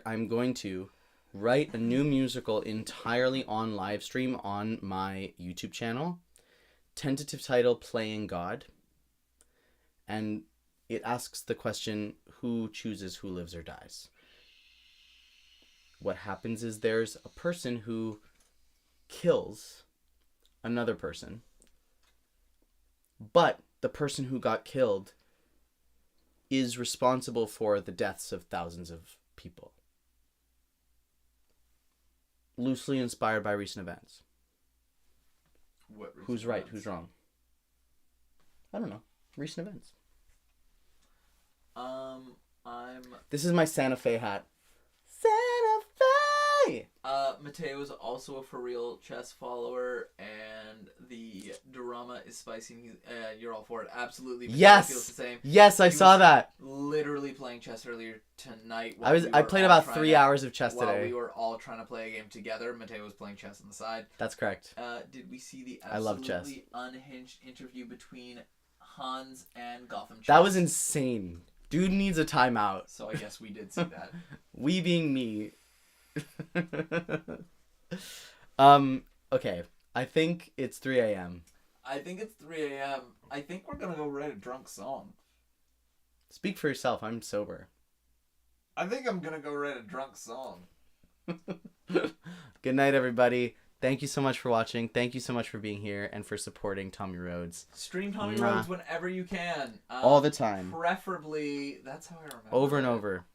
I'm going to write a new musical entirely on live stream on my YouTube channel. Tentative title, Playing God. And it asks the question, who chooses who lives or dies? What happens is there's a person who kills another person, but the person who got killed is responsible for the deaths of thousands of people. Loosely inspired by recent events. Who's right? Who's wrong? I don't know. Recent events. This is my Santa Fe hat. Santa Fe!
Mateo is also a for real chess follower, and the drama is spicy. You're all for it. Absolutely. Mateo
Yes!
feels the same.
Yes, I saw that.
Literally playing chess earlier tonight.
I played about 3 hours of chess
while
today.
we were all trying to play a game together. Mateo was playing chess on the side.
That's correct.
Did we see the
I love chess.
absolutely unhinged interview between Hans and Gotham Chess?
That was insane. Dude needs a timeout.
So I guess we did see that.
We being me. Okay. I think it's 3 a.m.
I think it's 3 a.m. I think we're gonna go write a drunk song.
Speak for yourself. I'm sober.
I think I'm gonna go write a drunk song.
Good night, everybody. Thank you so much for watching. Thank you so much for being here and for supporting Tommy Rhodes.
Stream Tommy Rhodes whenever you can.
All the time.
Preferably, that's how I remember.
Over and over.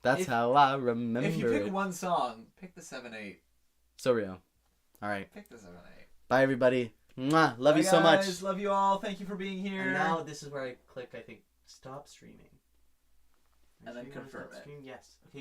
That's how I remember
If you pick
it.
one song, pick the 7/8.
So real. All right.
Pick the 7/8.
Bye, everybody. Mwah. Love
Bye,
you so much.
guys. Love you all. Thank you for being here.
And now this is where I click, I think, stop streaming.
And then confirm it.
Yes. Okay.